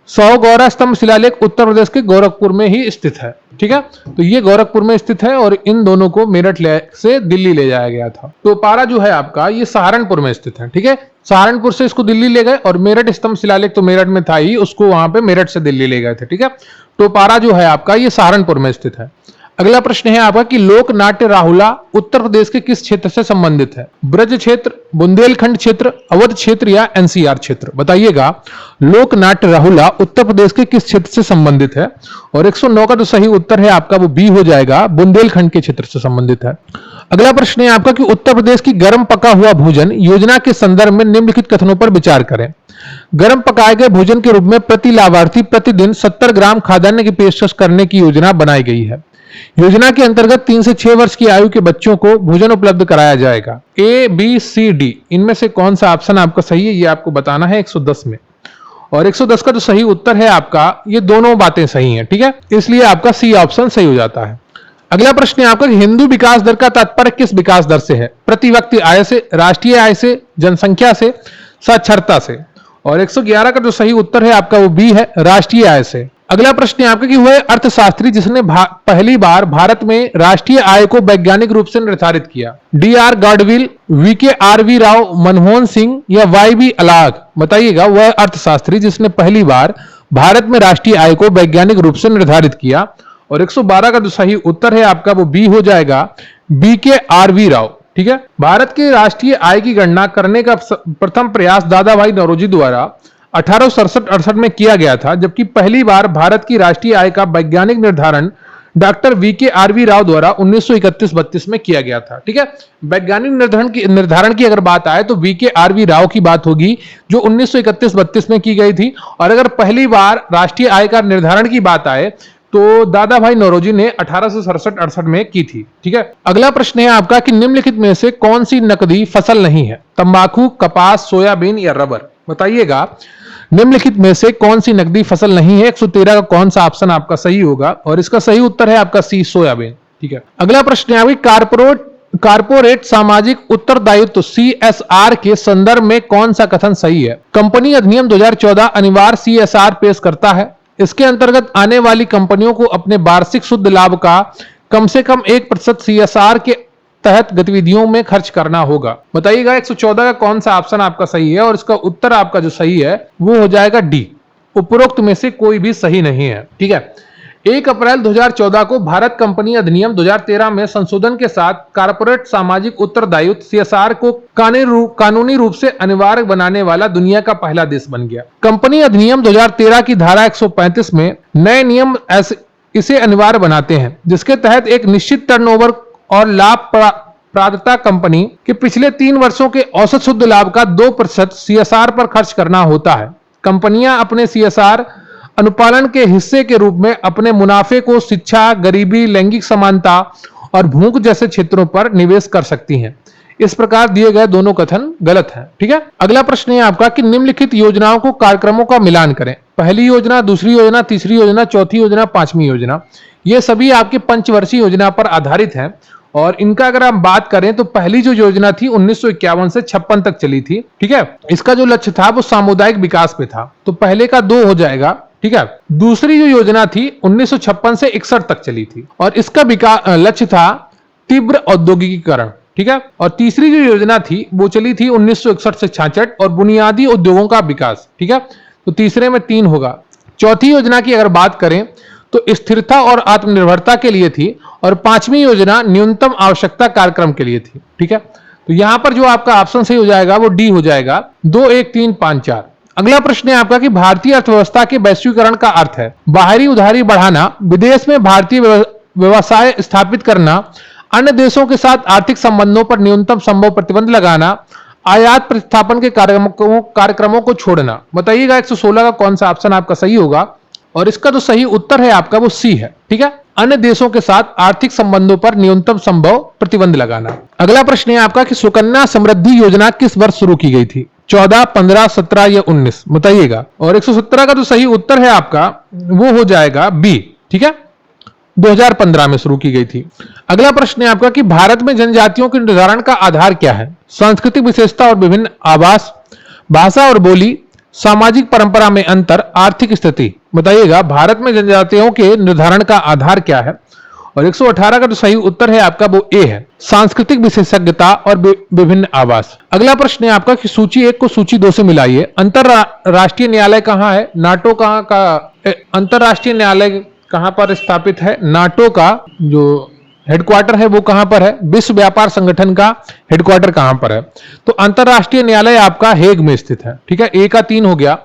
सोहगौरा स्तंभ शिलालेख उत्तर प्रदेश के गोरखपुर में ही स्थित है। ठीक है, तो ये गोरखपुर में स्थित है, और इन दोनों को मेरठ से दिल्ली ले जाया गया था। टोपारा जो है आपका ये सहारनपुर में स्थित है। ठीक है, सहारनपुर से इसको दिल्ली ले गए, और मेरठ स्तंभ शिलालेख तो मेरठ में था ही, उसको वहां पे मेरठ से दिल्ली ले गए थे। ठीक है, टोपारा जो है आपका ये सहारनपुर में स्थित है। अगला प्रश्न है आपका कि लोक नाट्य राहुला उत्तर प्रदेश के किस क्षेत्र से संबंधित है? ब्रज क्षेत्र, बुंदेलखंड क्षेत्र, अवध क्षेत्र या एनसीआर क्षेत्र? बताइएगा। लोक नाट्य राहुला उत्तर प्रदेश के किस क्षेत्र से संबंधित है? और 109 का जो सही उत्तर है आपका वो बी हो जाएगा, बुंदेलखंड के क्षेत्र से संबंधित है। अगला प्रश्न है आपका कि उत्तर प्रदेश की गर्म पका हुआ भोजन योजना के संदर्भ में निम्नलिखित कथनों पर विचार करें। गर्म पकाए गए भोजन के रूप में प्रति लाभार्थी प्रतिदिन 70 ग्राम खाद्यान्न की पेशकश करने की योजना बनाई गई है। योजना के अंतर्गत 3 से 6 वर्ष की आयु के बच्चों को भोजन उपलब्ध कराया जाएगा। ए, बी, सी, डी इनमें से कौन सा ऑप्शन आपका सही है ये आपको बताना है 110 में। और 110 का जो सही उत्तर है आपका ये दोनों बातें सही हैं। ठीक है, इसलिए आपका सी ऑप्शन सही हो जाता है। अगला प्रश्न है आपका कि हिंदू विकास दर का तात्पर्य किस विकास दर से है? प्रति व्यक्ति आय से, राष्ट्रीय आय से, जनसंख्या से, साक्षरता से? और 111 का जो सही उत्तर है आपका वो बी है, राष्ट्रीय आय से। अगला प्रश्न है आपका कि वह अर्थशास्त्री जिसने पहली बार भारत में राष्ट्रीय आय को वैज्ञानिक रूप से निर्धारित किया? डी.आर. गॉडविल, वी.के.आर.वी. राव, मनमोहन सिंह या वाई.बी. अलाग? बताइएगा। वह अर्थशास्त्री जिसने पहली बार भारत में राष्ट्रीय आय को वैज्ञानिक रूप से निर्धारित किया। और 112 का जो सही उत्तर है आपका वो बी हो जाएगा, बी.के.आर.वी. राव। ठीक है, भारत के राष्ट्रीय आय की गणना करने का प्रथम प्रयास दादाभाई नौरोजी द्वारा 1867-68 में किया गया था, जबकि पहली बार भारत की राष्ट्रीय आय का वैज्ञानिक निर्धारण डॉक्टर वी.के.आर.वी. राव द्वारा 1931-32 में किया गया था। ठीक है, वैज्ञानिक निर्धारण की अगर बात आए तो वी.के.आर.वी. राव की बात होगी जो 1931-32 में की गई थी, और अगर पहली बार राष्ट्रीय आय का निर्धारण की बात आए तो दादा भाई नौरोजी ने 1867-68 में की थी। ठीक है, अगला प्रश्न है आपका कि निम्नलिखित में से कौन सी नकदी फसल नहीं है? तंबाकू, कपास, सोयाबीन या रबर? बताइएगा। निम्नलिखित में से कौन सी नकदी फसल नहीं है? 113 का कौन सा ऑप्शन आपका सही होगा? और इसका सही उत्तर है आपका सी, सोयाबीन। ठीक है, अगला प्रश्न है आपकी कारपोरेट सामाजिक उत्तरदायित्व CSR के संदर्भ में कौन सा कथन सही है? कंपनी अधिनियम 2014 अनिवार्य CSR पेश करता है। इसके अंतर्गत आने वाली कंपनियों को अपने वार्षिक शुद्ध लाभ का कम से कम 1% CSR के तहत गतिविधियों में खर्च करना होगा। बताइएगा 114 का कौन सा ऑप्शन आपका सही है, और इसका उत्तर आपका जो सही है वो हो जाएगा डी। उपरोक्त में से कोई भी सही नहीं है। ठीक है, 1 अप्रैल 2014 को भारत कंपनी अधिनियम 2013 में संशोधन के साथ कारपोरेट सामाजिक उत्तरदायित्व सीएसआर को कानूनी रूप से अनिवार्य बनाने वाला दुनिया का पहला देश बन गया। कंपनी अधिनियम 2013 की धारा 135 में नए नियम इसे अनिवार्य बनाते हैं, जिसके तहत एक निश्चित टर्नओवर और लाभप्रदता कंपनी के पिछले 3 वर्षों के औसत शुद्ध लाभ का 2% सीएसआर पर खर्च करना होता है। कंपनियां अपने सीएसआर अनुपालन के हिस्से के रूप में अपने मुनाफे को शिक्षा, गरीबी, लैंगिक समानता और भूख जैसे क्षेत्रों पर निवेश कर सकती हैं। इस प्रकार दिए गए दोनों कथन गलत हैं। ठीक है, अगला प्रश्न है आपका कि निम्नलिखित योजनाओं को कार्यक्रमों का मिलान करें। पहली योजना, दूसरी योजना, तीसरी योजना, चौथी योजना, पांचवी योजना, ये सभी आपकी पंचवर्षीय योजना पर आधारित हैं। और इनका अगर हम बात करें तो पहली जो योजना थी 1951 से 56 तक चली थी। ठीक है, इसका जो लक्ष्य था वो सामुदायिक विकास पे था, तो पहले का 2 हो जाएगा। ठीक है, दूसरी जो योजना थी 1956 से 61 तक चली थी और इसका लक्ष्य था तीव्र औद्योगिकीकरण। ठीक है, और तीसरी जो योजना थी वो चली थी 1961 से 66 और बुनियादी उद्योगों का विकास। ठीक है, तो तीसरे में 3 होगा। चौथी योजना की अगर बात करें तो स्थिरता और आत्मनिर्भरता के लिए थी और पांचवी योजना न्यूनतम आवश्यकता कार्यक्रम के लिए थी। ठीक है, तो यहां पर जो आपका ऑप्शन सही हो जाएगा वो डी हो जाएगा, 2, 1, 3, 5, 4। अगला प्रश्न है आपका कि भारतीय अर्थव्यवस्था के वैश्वीकरण का अर्थ है बाहरी उधारी बढ़ाना, विदेश में भारतीय व्यवसाय स्थापित करना, अन्य देशों के साथ आर्थिक संबंधों पर न्यूनतम संभव प्रतिबंध लगाना, आयात प्रतिस्थापन के कार्यक्रमों को छोड़ना। बताइएगा 116 का कौन सा ऑप्शन आपका सही होगा, और इसका जो सही उत्तर है आपका वो सी है। ठीक है, अन्य देशों के साथ आर्थिक संबंधों पर न्यूनतम संभव प्रतिबंध लगाना। अगला प्रश्न है आपका कि सुकन्या समृद्धि योजना किस वर्ष शुरू की गई थी, 14, 15, 17 या 19? बताइएगा, और 117 का जो सही उत्तर है आपका वो हो जाएगा बी। ठीक है, 2015 में शुरू की गई थी। अगला प्रश्न है आपका कि भारत में जनजातियों के निर्धारण का आधार क्या है, सांस्कृतिक विशेषता और विभिन्न आवास, भाषा और बोली, सामाजिक परंपरा में अंतर, आर्थिक स्थिति। बताइएगा भारत में जनजातियों के निर्धारण का आधार क्या है, और 118 का जो सही उत्तर है आपका वो ए है, सांस्कृतिक विशेषज्ञता और विभिन्न आवास। अगला प्रश्न है आपका कि सूची 1 को सूची 2 से मिलाइए। अंतरराष्ट्रीय न्यायालय कहाँ है, नाटो कहाँ का अंतरराष्ट्रीय न्यायालय कहां पर स्थापित है, नाटो का जो हेडक्वार्टर है वो कहां पर है, विश्व व्यापार संगठन का हेडक्वार्टर कहां पर है? तो अंतरराष्ट्रीय न्यायालय आपका हेग में स्थित है। ठीक है, ए का 3 हो गया।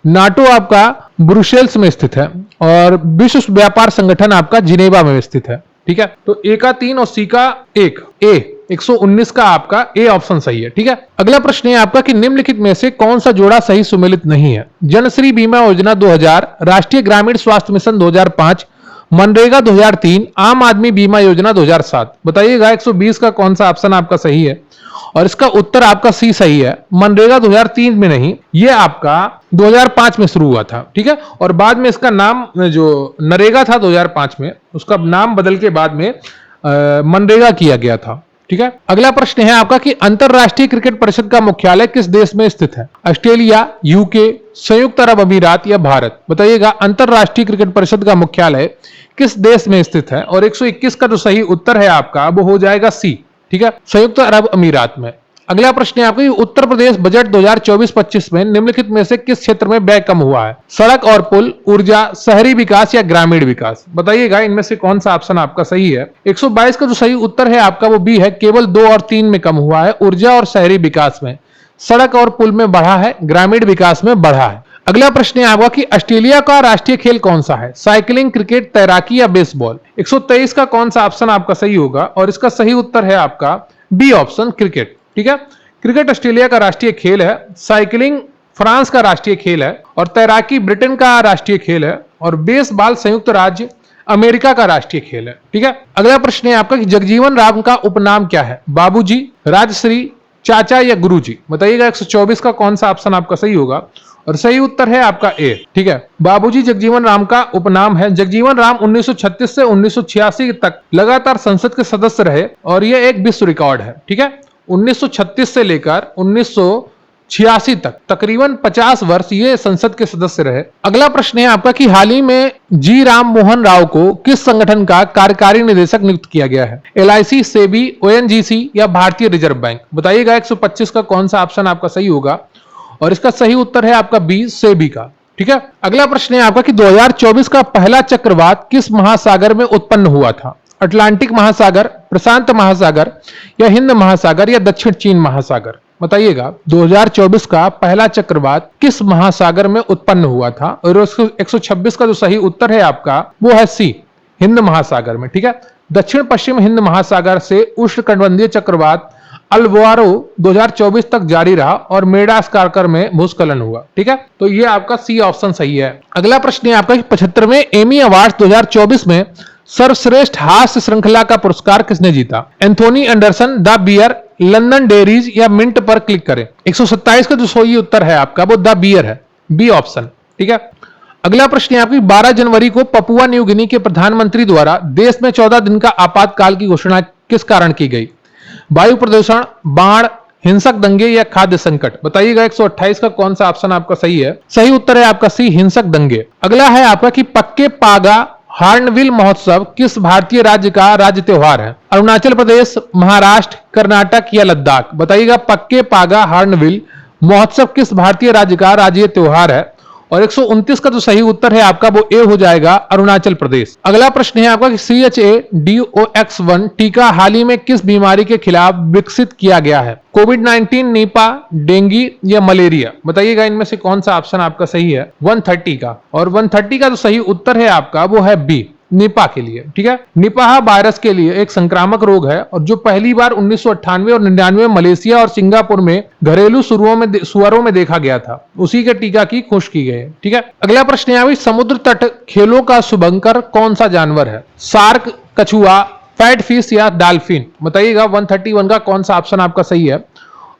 नाटो आपका ब्रुसेल्स में स्थित है और विश्व व्यापार संगठन आपका जिनेवा में स्थित है। ठीक है, तो ए का 3 और सी का 1, ए 119 का आपका ए ऑप्शन सही है। ठीक है, अगला प्रश्न है आपका कि निम्नलिखित में से कौन सा जोड़ा सही सुमेलित नहीं है? जनश्री बीमा योजना 2000, राष्ट्रीय ग्रामीण स्वास्थ्य मिशन 2005, मनरेगा 2003, आम आदमी बीमा योजना 2007। बताइएगा 120 का कौन सा ऑप्शन आपका सही है, और इसका उत्तर आपका सी सही है। मनरेगा 2003 में नहीं, ये आपका 2005 में शुरू हुआ था। ठीक है, और बाद में इसका नाम जो नरेगा था 2005 में, उसका नाम बदल के बाद में मनरेगा किया गया था। ठीक है, अगला प्रश्न है आपका कि अंतरराष्ट्रीय क्रिकेट परिषद का मुख्यालय किस देश में स्थित है? ऑस्ट्रेलिया, यूके, संयुक्त अरब अमीरात या भारत? बताइएगा अंतरराष्ट्रीय क्रिकेट परिषद का मुख्यालय किस देश में स्थित है, और 121 का जो सही उत्तर है आपका वो हो जाएगा सी। ठीक है, संयुक्त अरब अमीरात में। अगला प्रश्न है आपका उत्तर प्रदेश बजट 2024-25 में निम्नलिखित में से किस क्षेत्र में व्यय कम हुआ है? सड़क और पुल, ऊर्जा, शहरी विकास या ग्रामीण विकास? बताइएगा इनमें से कौन सा ऑप्शन आपका सही है। 122 का जो सही उत्तर है आपका वो बी है, केवल 2 और 3 में कम हुआ है, ऊर्जा और शहरी विकास में। सड़क और पुल में बढ़ा है, ग्रामीण विकास में बढ़ा है। अगला प्रश्न है आपका कि ऑस्ट्रेलिया का राष्ट्रीय खेल कौन सा है? साइकिलिंग, क्रिकेट, तैराकी या बेसबॉल? 123 का कौन सा ऑप्शन आपका सही होगा, और इसका सही उत्तर है आपका बी ऑप्शन, क्रिकेट। ठीक है, क्रिकेट ऑस्ट्रेलिया का राष्ट्रीय खेल है, साइकिलिंग फ्रांस का राष्ट्रीय खेल है, और तैराकी ब्रिटेन का राष्ट्रीय खेल है, और बेसबॉल संयुक्त राज्य अमेरिका का राष्ट्रीय खेल है। ठीक है, अगला प्रश्न है आपका कि जगजीवन राम का उपनाम क्या है? बाबूजी, राजश्री, चाचा या गुरुजी? बताइएगा 124 का कौन सा ऑप्शन आपका सही होगा, और सही उत्तर है आपका ए। ठीक है, बाबूजी जगजीवन राम का उपनाम है। जगजीवन राम 1936 से 1986 तक लगातार संसद के सदस्य रहे और यह एक विश्व रिकॉर्ड है। ठीक है, 1936 से लेकर 86 तक, तकरीबन 50 वर्ष ये संसद के सदस्य रहे। अगला प्रश्न है आपका कि हाल ही में जी राम मोहन राव को किस संगठन का कार्यकारी निदेशक नियुक्त किया गया है? LIC, सेबी, ONGC या भारतीय रिजर्व बैंक? बताइएगा 125 का कौन सा ऑप्शन आपका सही होगा, और इसका सही उत्तर है आपका बी, सेबी का। ठीक है। अगला प्रश्न है आपका कि 2024 का पहला चक्रवात किस महासागर में उत्पन्न हुआ था? अटलांटिक महासागर, प्रशांत महासागर या हिंद महासागर या दक्षिण चीन महासागर? बताइएगा 2024 का पहला चक्रवात किस महासागर में उत्पन्न हुआ था, और 126 का जो सही उत्तर है आपका वो है सी, हिंद महासागर में। ठीक है। दक्षिण पश्चिम हिंद महासागर से उष्णकटिबंधीय चक्रवात अल्वारो 2024 तक जारी रहा और मेडागास्कर में भूस्खलन हुआ। ठीक है। तो ये आपका सी ऑप्शन सही है। अगला प्रश्न है आपका 75वें एमी अवार्ड 2024 में सर्वश्रेष्ठ हास्य श्रृंखला का पुरस्कार किसने जीता? Anthony Anderson, the bear, London dairies या मिंट पर क्लिक करें। 127 का जो सही उत्तर है आपका वो द बियर है, बी ऑप्शन। ठीक है। अगला प्रश्न है आपकी 12 जनवरी को पपुआ न्यू गिनी के प्रधानमंत्री द्वारा देश में 14 दिन का आपातकाल की घोषणा किस कारण की गई? वायु प्रदूषण, बाढ़, हिंसक दंगे या खाद्य संकट? बताइएगा 128 का कौन सा ऑप्शन आपका सही है? सही उत्तर है आपका सी, हिंसक दंगे। अगला है आपका कि पक्के पागा हार्नबिल महोत्सव किस भारतीय राज्य का राज्य त्योहार है? अरुणाचल प्रदेश, महाराष्ट्र, कर्नाटक या लद्दाख? बताइएगा पक्के पागा हार्नबिल महोत्सव किस भारतीय राज्य का राज्य त्योहार है? और 129 का जो सही उत्तर है आपका वो ए हो जाएगा, अरुणाचल प्रदेश। अगला प्रश्न है आपका कि CHAdOX1 टीका हाल ही में किस बीमारी के खिलाफ विकसित किया गया है? कोविड-19, निपा, डेंगू या मलेरिया? बताइएगा इनमें से कौन सा ऑप्शन आपका सही है? 130 का, और 130 का जो सही उत्तर है आपका वो है बी, निपा के लिए। ठीक है। निपाह वायरस के लिए एक संक्रामक रोग है और जो पहली बार 1998 और 99 में मलेशिया और सिंगापुर में घरेलू सुअरों में देखा गया था। उसी के टीका की खोज की गई है। ठीक है। अगला प्रश्न है समुद्र तट खेलों का शुभंकर कौन सा जानवर है? शार्क, कछुआ, फैट फिश या डॉल्फिन? बताइएगा 131 का कौन सा ऑप्शन आपका सही है,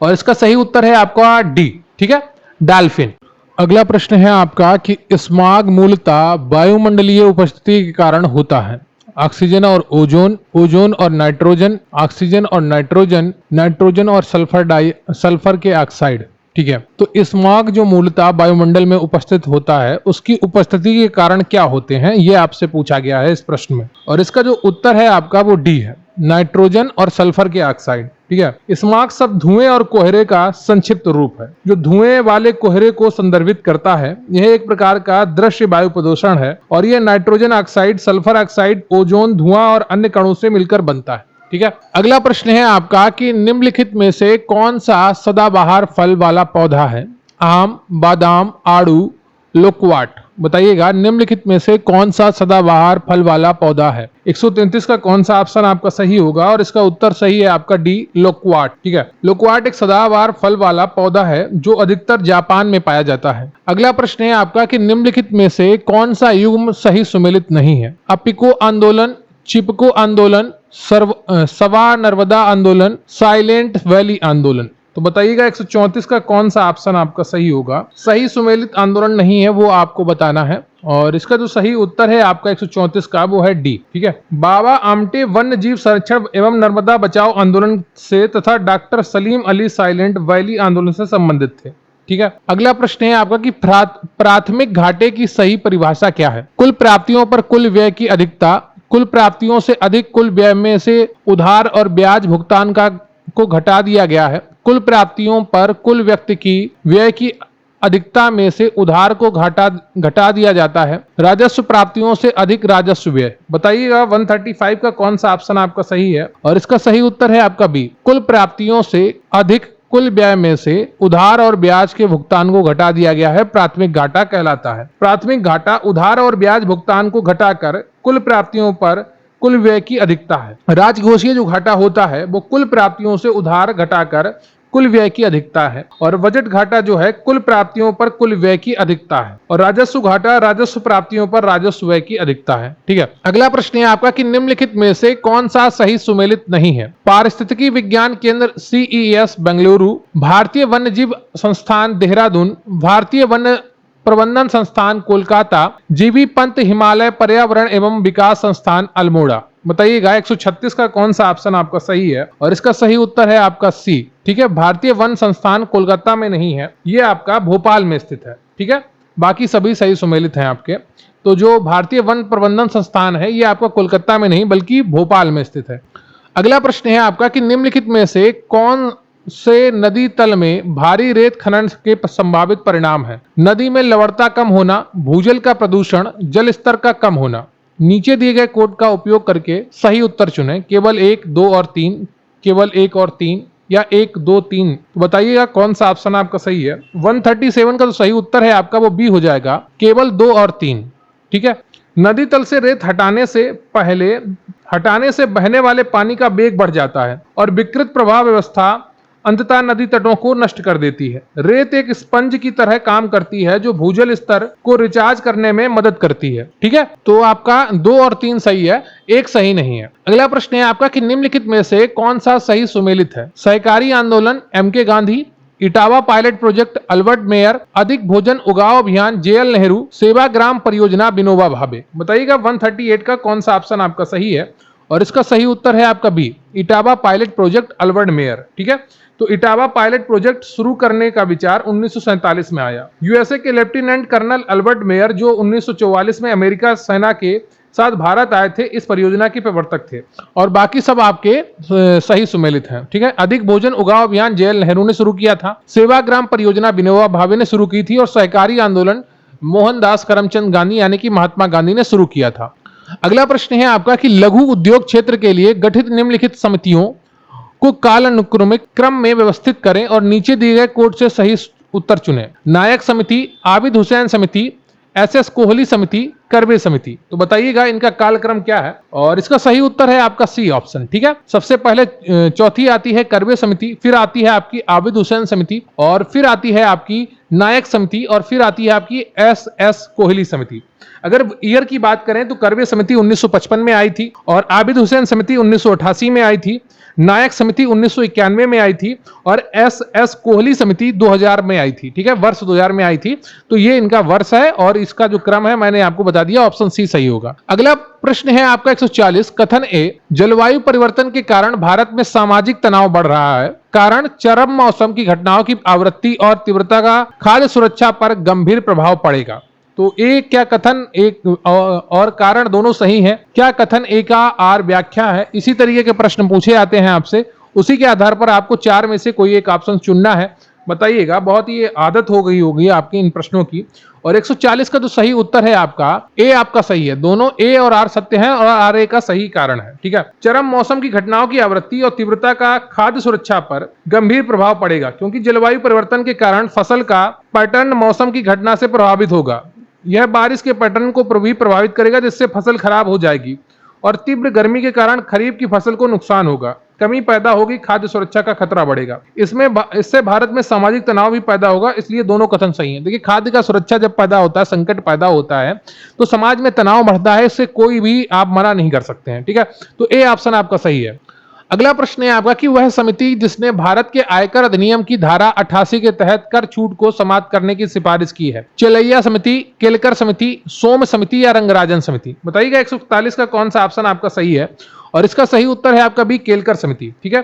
और इसका सही उत्तर है आपका डी। ठीक है, डॉल्फिन। अगला प्रश्न है आपका कि स्मॉग मूलतः वायुमंडलीय उपस्थिति के कारण होता है। ऑक्सीजन और ओजोन, ओजोन और नाइट्रोजन, ऑक्सीजन और नाइट्रोजन, नाइट्रोजन और सल्फर के ऑक्साइड। ठीक है। तो स्मॉग जो मूलतः वायुमंडल में उपस्थित होता है उसकी उपस्थिति के कारण क्या होते हैं, ये आपसे पूछा गया है इस प्रश्न में, और इसका जो उत्तर है आपका वो डी है, नाइट्रोजन और सल्फर के ऑक्साइड। ठीक है। स्मॉग शब्द धुएं और कोहरे का संक्षिप्त रूप है जो धुएं वाले कोहरे को संदर्भित करता है। यह एक प्रकार का दृश्य वायु प्रदूषण है और यह nitrogen oxide, sulphur oxide, ozone, धुआं और अन्य कणों से मिलकर बनता है। ठीक है। अगला प्रश्न है आपका कि निम्नलिखित में से कौन सा सदाबहार फल वाला पौधा है? आम, बादाम, आड़ू, लोक्वाट? बताइएगा निम्नलिखित में से कौन सा सदाबहार फल वाला पौधा है? 133 का कौन सा ऑप्शन आपका सही होगा, और इसका उत्तर सही है आपका डी, लोक्वाट। ठीक है। लोक्वाट एक सदाबहार फल वाला पौधा है जो अधिकतर जापान में पाया जाता है। अगला प्रश्न है आपका कि निम्नलिखित में से कौन सा युग्म सही सुमेलित नहीं है? अपिको आंदोलन, चिपको आंदोलन, सवा नर्मदा आंदोलन, साइलेंट वैली आंदोलन? तो बताइएगा 134 का कौन सा ऑप्शन आपका सही होगा? सही सुमेलित आंदोलन नहीं है, वो आपको बताना है, और इसका जो सही उत्तर है आपका 134 का वो है डी। ठीक है। बाबा आमटे वन्य जीव संरक्षण एवं नर्मदा बचाओ आंदोलन से तथा doctor Salim Ali silent valley आंदोलन से संबंधित थे। ठीक है। अगला प्रश्न है आपका कि प्राथमिक घाटे की सही परिभाषा क्या है? कुल प्राप्तियों पर कुल व्यय की अधिकता, कुल प्राप्तियों से अधिक कुल व्यय में से उधार और ब्याज भुगतान को घटा दिया गया है। कुल प्राप्तियों पर कुल व्यक्ति की व्यय की अधिकता में से उधार को घटा दिया जाता है। राजस्व प्राप्तियों से अधिक राजस्व व्यय। बताइएगा 135 का कौन सा ऑप्शन आपका सही है, और इसका सही उत्तर है आपका बी, कुल प्राप्तियों से अधिक कुल व्यय में से उधार और ब्याज के भुगतान को घटा दिया गया है, प्राथमिक घाटा कहलाता है। प्राथमिक घाटा उधार और ब्याज भुगतान को घटाकर कुल प्राप्तियों पर कुल व्यय की अधिकता है। राजकोषीय जो घाटा होता है वो कुल प्राप्तियों से उधार घटाकर कुल व्यय की अधिकता है, और बजट घाटा जो है कुल प्राप्तियों पर कुल व्यय की अधिकता है, और राजस्व घाटा राजस्व प्राप्तियों पर राजस्व व्यय की अधिकता है। ठीक है। अगला प्रश्न है आपका कि निम्नलिखित में से कौन सा सही सुमेलित नहीं है? पारिस्थितिकी विज्ञान केंद्र CES बेंगलुरु, भारतीय वन्य जीव संस्थान देहरादून, भारतीय वन्य प्रबंधन संस्थान कोलकाता, जीबी पंत हिमालय पर्यावरण एवं विकास संस्थान अल्मोड़ा? बताइएगा 136 का कौन सा ऑप्शन आपका सही है, और इसका सही उत्तर है आपका सी। ठीक है, भारतीय वन संस्थान कोलकाता में नहीं है, ये आपका भोपाल में स्थित है। ठीक है, बाकी सभी सही सुमेलित हैं आपके। तो जो भारतीय वन प्रबंधन संस्थान है ये आपका कोलकाता में नहीं बल्कि भोपाल में स्थित है। अगला प्रश्न है आपका कि निम्नलिखित में से कौन से नदी तल में भारी रेत खनन के संभावित परिणाम है? नदी में लवणता कम होना, भूजल का प्रदूषण, जल स्तर का कम होना। नीचे दिए गए कोड का उपयोग करके सही उत्तर चुनें, केवल 1, 2 और 3, केवल 1 और 3 या 1, 2, 3। तो बताइएगा कौन सा ऑप्शन आपका सही है। 137 का जो सही उत्तर है आपका वो बी हो जाएगा, केवल 2 और 3। ठीक है, नदी तल से रेत हटाने से बहने वाले पानी का वेग बढ़ जाता है और विकृत प्रवाह व्यवस्था अंततः नदी तटों को नष्ट कर देती है। रेत एक स्पंज की तरह काम करती है जो भूजल स्तर को रिचार्ज करने में मदद करती है। ठीक है, तो आपका 2 और 3 सही है, 1 सही नहीं है। अगला प्रश्न है आपका कि निम्नलिखित में से कौन सा सही सुमेलित है? सहकारी आंदोलन MK. Gandhi, Etawah pilot project Albert mayor, अधिक भोजन उगाओ अभियान जे.एल. नेहरू, सेवाग्राम परियोजना विनोबा भावे। बताइएगा 138 का कौन सा ऑप्शन आपका सही है, और इसका सही उत्तर है आपका B, Etawah pilot project Albert Mayer. ठीक है, तो इटावा पायलट प्रोजेक्ट शुरू करने का विचार 1947 में आया। यूएसए के लेफ्टिनेंट कर्नल अल्बर्ट मेयर जो 1944 में अमेरिका सेना के साथ भारत आए थे, इस परियोजना के प्रवर्तक थे, और बाकी सब आपके सही सुमेलित हैं। ठीक है, अधिक भोजन उगाओ अभियान जे.एल. नेहरू ने शुरू किया था, सेवाग्राम परियोजना विनोबा भावे ने शुरू की थी, और सहकारी आंदोलन मोहनदास करमचंद गांधी यानी कि महात्मा गांधी ने शुरू किया था। अगला प्रश्न है आपका कि लघु उद्योग क्षेत्र के लिए गठित निम्नलिखित समितियों को कालानुक्रमिक क्रम में व्यवस्थित करें और नीचे दिए गए कोड से सही उत्तर चुनें। नायक समिति, आबिद हुसैन समिति, एस.एस. कोहली समिति, करबे समिति। तो बताइएगा इनका कालक्रम क्या है, और इसका सही उत्तर है आपका सी ऑप्शन। ठीक है, सबसे पहले चौथी आती है करबे समिति, फिर आती है आपकी आबिद हुसैन समिति, और फिर आती है आपकी नायक समिति, और फिर आती है आपकी एस.एस. कोहली समिति। अगर ईयर की बात करें तो करबे समिति 1955 में आई थी, और आबिद हुसैन समिति 1988 में आई थी, नायक समिति 1991 में आई थी, और एस.एस. कोहली समिति 2000 में आई थी। ठीक है, वर्ष 2000 में आई थी। तो ये इनका वर्ष है, और इसका जो क्रम है मैंने आपको बता दिया, ऑप्शन सी सही होगा। अगला प्रश्न है आपका 140, कथन ए, जलवायु परिवर्तन के कारण भारत में सामाजिक तनाव बढ़ रहा है, कारण चरम मौसम की घटनाओं की आवृत्ति और तीव्रता का खाद्य सुरक्षा पर गंभीर प्रभाव पड़ेगा। तो ए क्या कथन एक और कारण दोनों सही हैं? क्या कथन ए का आर व्याख्या है? इसी तरीके के प्रश्न पूछे जाते हैं आपसे, उसी के आधार पर आपको 4 में से कोई एक ऑप्शन चुनना है। बताइएगा, बहुत ही आदत हो गई होगी आपकी इन प्रश्नों की। और 140 का जो सही उत्तर है आपका ए आपका सही है, दोनों ए और आर सत्य हैं, और आर ए का सही कारण है। ठीक है, चरम मौसम की घटनाओं की आवृत्ति और तीव्रता का खाद्य सुरक्षा पर गंभीर प्रभाव पड़ेगा, क्योंकि जलवायु परिवर्तन के कारण फसल का पैटर्न मौसम की घटना से प्रभावित होगा। यह बारिश के पैटर्न को भी प्रभावित करेगा, जिससे फसल खराब हो जाएगी, और तीव्र गर्मी के कारण खरीफ की फसल को नुकसान होगा, कमी पैदा होगी, खाद्य सुरक्षा का खतरा बढ़ेगा। इससे भारत में सामाजिक तनाव भी पैदा होगा, इसलिए दोनों कथन सही हैं। देखिए, खाद्य का सुरक्षा जब पैदा होता है, संकट पैदा होता है, तो समाज में तनाव बढ़ता है, इससे कोई भी आप मना नहीं कर सकते हैं। ठीक है, तो ए ऑप्शन आपका सही है। अगला प्रश्न है आपका कि वह समिति जिसने भारत के आयकर अधिनियम की धारा 88 के तहत कर छूट को समाप्त करने की सिफारिश की है, चेलैया समिति, केलकर समिति, सोम समिति या रंगराजन समिति। बताइएगा 141 का कौन सा ऑप्शन आपका सही है, और इसका सही उत्तर है आपका बी, केलकर समिति। ठीक है,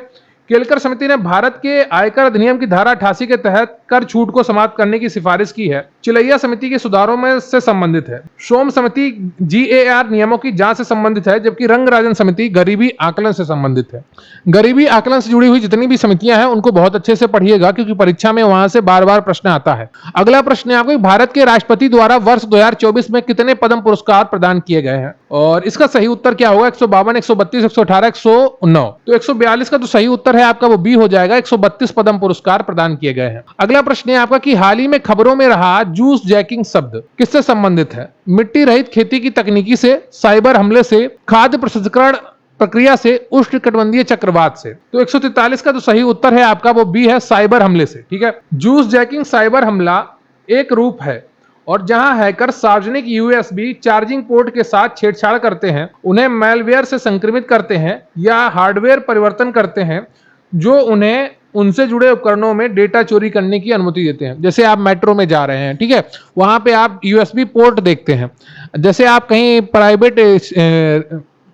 केलकर समिति ने भारत के आयकर अधिनियम की धारा 88 के तहत कर छूट को समाप्त करने की सिफारिश की है। चिलैया समिति के सुधारों में से संबंधित है। सोम समिति जीएआर नियमों की जांच से संबंधित है, जबकि रंगराजन समिति गरीबी आकलन से संबंधित है। गरीबी आकलन से जुड़ी हुई जितनी भी समितियां हैं उनको बहुत अच्छे से पढ़िएगा, क्योंकि परीक्षा में वहां से बार बार प्रश्न आता है। अगला प्रश्न है आपको, भारत के राष्ट्रपति द्वारा वर्ष 2024 में कितने पद्म पुरस्कार प्रदान किए गए हैं, और इसका सही उत्तर क्या होगा? 152, 132, 118, 109। तो 142 का जो सही उत्तर है आपका वो बी हो जाएगा, 132 पद्म पुरस्कार प्रदान किए गए हैं। अगला प्रश्न है आपका कि हाल ही में खबरों में रहा जूस जैकिंग शब्द किससे संबंधित है? मिट्टी रहित खेती की तकनीकी से, साइबर हमले से, खाद्य प्रसंस्करण प्रक्रिया से, उष्णकटिबंधीय चक्रवात से। तो 143 का जो सही उत्तर है आपका वो बी है, साइबर हमले से। ठीक है, जूस जैकिंग साइबर हमला एक रूप है, और जहां हैकर सार्वजनिक यूएसबी चार्जिंग पोर्ट के साथ छेड़छाड़ करते हैं, उन्हें मैलवेयर से संक्रमित करते हैं या हार्डवेयर परिवर्तन करते हैं जो उन्हें उनसे जुड़े उपकरणों में डेटा चोरी करने की अनुमति देते हैं। जैसे आप मेट्रो में जा रहे हैं, ठीक है, वहां पे आप यूएसबी पोर्ट देखते हैं। जैसे आप कहीं प्राइवेट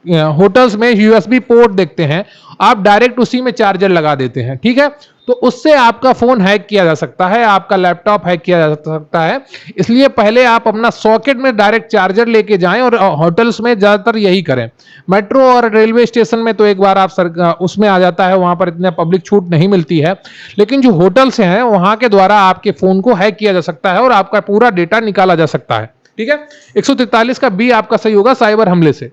होटल्स में यूएसबी पोर्ट देखते हैं, आप डायरेक्ट उसी में चार्जर लगा देते हैं, ठीक है। तो उससे आपका फोन हैक किया जा सकता है, आपका लैपटॉप हैक किया जा सकता है। इसलिए पहले आप अपना सॉकेट में डायरेक्ट चार्जर लेके जाएं, और होटल्स में ज्यादातर यही करें। मेट्रो और रेलवे स्टेशन में तो एक बार आप उसमें आ जाता है, वहां पर इतने पब्लिक छूट नहीं मिलती है, लेकिन जो होटल्स हैं वहां के द्वारा आपके फोन को हैक किया जा सकता है और आपका पूरा डेटा निकाला जा सकता है, ठीक है। 143 का बी आपका सही होगा, साइबर हमले से।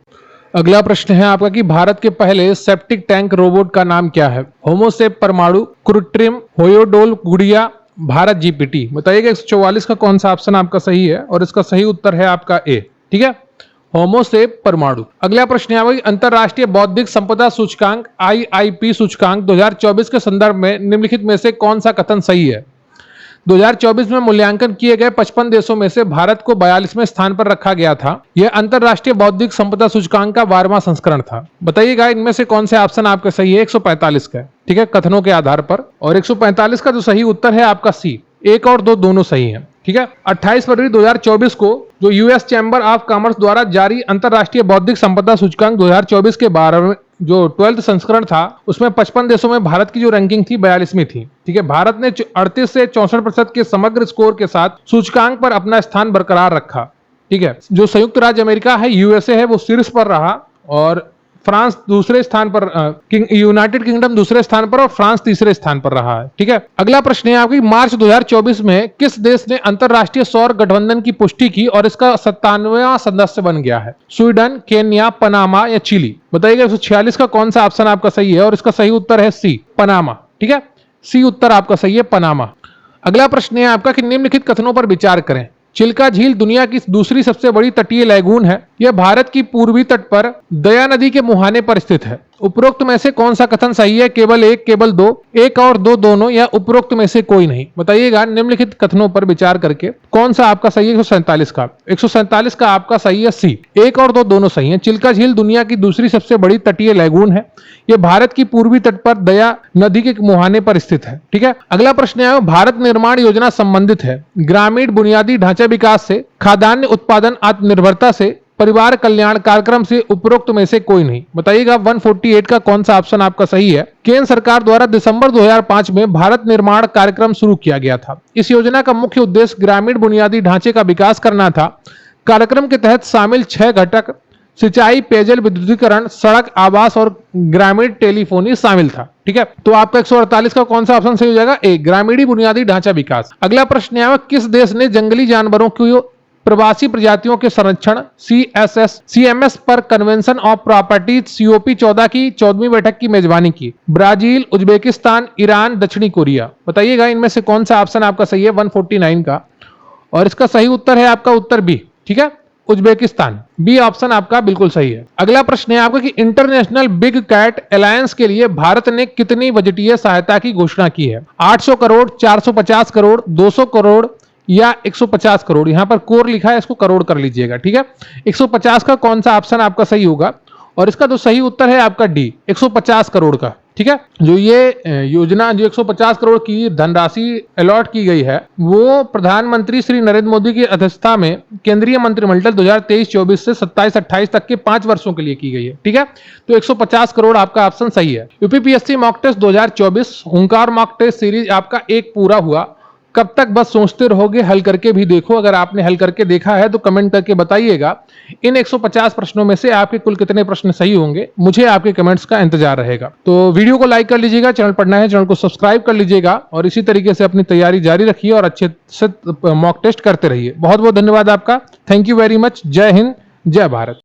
अगला प्रश्न है आपका कि भारत के पहले सेप्टिक टैंक रोबोट का नाम क्या है? होमोसेप परमाणु, कृत्रिम, होयोडोल गुड़िया, भारत जीपीटी। बताइएगा 144 का कौन सा ऑप्शन आपका सही है, और इसका सही उत्तर है आपका ए, ठीक है, होमोसेप परमाणु। अगला प्रश्न है आपका अंतरराष्ट्रीय बौद्धिक संपदा सूचकांक IIP सूचकांक 2024 के संदर्भ में निम्नलिखित में से कौन सा कथन सही है? 2024 में मूल्यांकन किए गए 55 देशों में से भारत को 42वें स्थान पर रखा गया था। यह अंतरराष्ट्रीय बौद्धिक संपदा सूचकांक का 12वां संस्करण था। बताइएगा इनमें से कौन से ऑप्शन आपका सही है? 145 का, ठीक है, कथनों के आधार पर। और 145 का जो सही उत्तर है आपका सी, 1 और 2 दोनों सही हैं, ठीक है। 28 फरवरी 2024 को जो यूएस चैम्बर ऑफ कॉमर्स द्वारा जारी अंतरराष्ट्रीय बौद्धिक संपदा सूचकांक 2024 के 12वें जो 12th संस्करण था, उसमें 55 देशों में भारत की जो रैंकिंग थी 42वीं थी, ठीक है। भारत ने 38 से 64% के समग्र स्कोर के साथ सूचकांक पर अपना स्थान बरकरार रखा, ठीक है। जो संयुक्त राज्य अमेरिका है, यूएसए है, वो शीर्ष पर रहा, और फ्रांस दूसरे स्थान पर, यूनाइटेड किंगडम दूसरे स्थान पर, और फ्रांस तीसरे स्थान पर रहा है, ठीक है। अगला प्रश्न है आपकी मार्च 2024 में किस देश ने अंतरराष्ट्रीय सौर गठबंधन की पुष्टि की और इसका 97वां सदस्य बन गया है? स्वीडन, केन्या, पनामा या चिली? बताइएगा 146 का कौन सा ऑप्शन आपका सही है, और इसका सही उत्तर है सी, पनामा, ठीक है। सी उत्तर आपका सही है, पनामा। अगला प्रश्न है आपका कि निम्नलिखित कथनों पर विचार करें। चिल्का झील दुनिया की दूसरी सबसे बड़ी तटीय लैगून है। यह भारत की पूर्वी तट पर दया नदी के मुहाने पर स्थित है। उपरोक्त में से कौन सा कथन सही है? केवल एक, केवल दो, एक और दो दोनों, या उपरोक्त में से कोई नहीं? बताइएगा निम्नलिखित कथनों पर विचार करके कौन सा आपका सही है? 147 का, 147 का आपका सही है सी, एक और दो दोनों सही है। चिल्का झील दुनिया की दूसरी सबसे बड़ी तटीय लैगून है। यह भारत की पूर्वी तट पर दया नदी के मुहाने पर स्थित है, ठीक है। अगला प्रश्न है भारत निर्माण योजना संबंधित है ग्रामीण बुनियादी ढांचा विकास से, खाद्यान्न उत्पादन आत्मनिर्भरता से, परिवार कल्याण कार्यक्रम से, उपरोक्त में से कोई नहीं? बताइएगा 148 का कौन सा ऑप्शन आपका सही है? केंद्र सरकार द्वारा दिसंबर 2005 में भारत निर्माण कार्यक्रम शुरू किया गया था। इस योजना का मुख्य उद्देश्य ग्रामीण बुनियादी ढांचे का विकास करना था। कार्यक्रम के तहत शामिल 6 घटक सिंचाई, पेयजल, विद्युतीकरण, सड़क, आवास और ग्रामीण टेलीफोनी शामिल था, ठीक है। तो आपका 148 का कौन सा ऑप्शन सही हो जाएगा? ए, ग्रामीण बुनियादी ढांचा विकास। अगला प्रश्न है किस देश ने जंगली जानवरों की प्रवासी प्रजातियों के संरक्षण CMS पर कन्वेंशन ऑफ प्रॉपर्टी COP 14 की 14वीं बैठक की मेजबानी की? ब्राजील, उज्बेकिस्तान, ईरान, दक्षिणी कोरिया? बताइएगा इनमें से कौन सा ऑप्शन आपका सही है? 149 का, और इसका सही उत्तर है आपका उत्तर बी, ठीक है, उज्बेकिस्तान। बी ऑप्शन आपका बिल्कुल सही है। अगला प्रश्न है आपका कि इंटरनेशनल बिग कैट अलायंस के लिए भारत ने कितनी बजटीय सहायता की घोषणा की है? 800 करोड़, 450 करोड़, 200 करोड़ या 150 करोड़? यहां पर कोर लिखा है, इसको करोड़ कर लीजिएगा, ठीक है। 150 का कौन सा ऑप्शन आपका सही होगा? और इसका जो सही उत्तर है आपका डी, 150 करोड़ का, ठीक है। जो ये योजना जो 150 करोड़ की धनराशि अलॉट की गई है, वो प्रधानमंत्री श्री नरेंद्र मोदी की अध्यक्षता में केंद्रीय मंत्रिमंडल 2023-24 से 27-28 तक के 5 वर्षों के लिए की गई है, ठीक है। तो 150 करोड़ आपका ऑप्शन सही है। यूपीपीएससी मॉक टेस्ट 2024 हुंकार मॉक टेस्ट सीरीज आपका एक पूरा हुआ। कब तक बस सोचते रहोगे? हल करके भी देखो। अगर आपने हल करके देखा है तो कमेंट करके बताइएगा इन 150 प्रश्नों में से आपके कुल कितने प्रश्न सही होंगे। मुझे आपके कमेंट्स का इंतजार रहेगा। तो वीडियो को लाइक कर लीजिएगा, चैनल पर नया है चैनल को सब्सक्राइब कर लीजिएगा, और इसी तरीके से अपनी तैयारी जारी रखिए और अच्छे से मॉक टेस्ट करते रहिए। बहुत बहुत धन्यवाद आपका। Thank you very much. जय हिंद, जय भारत।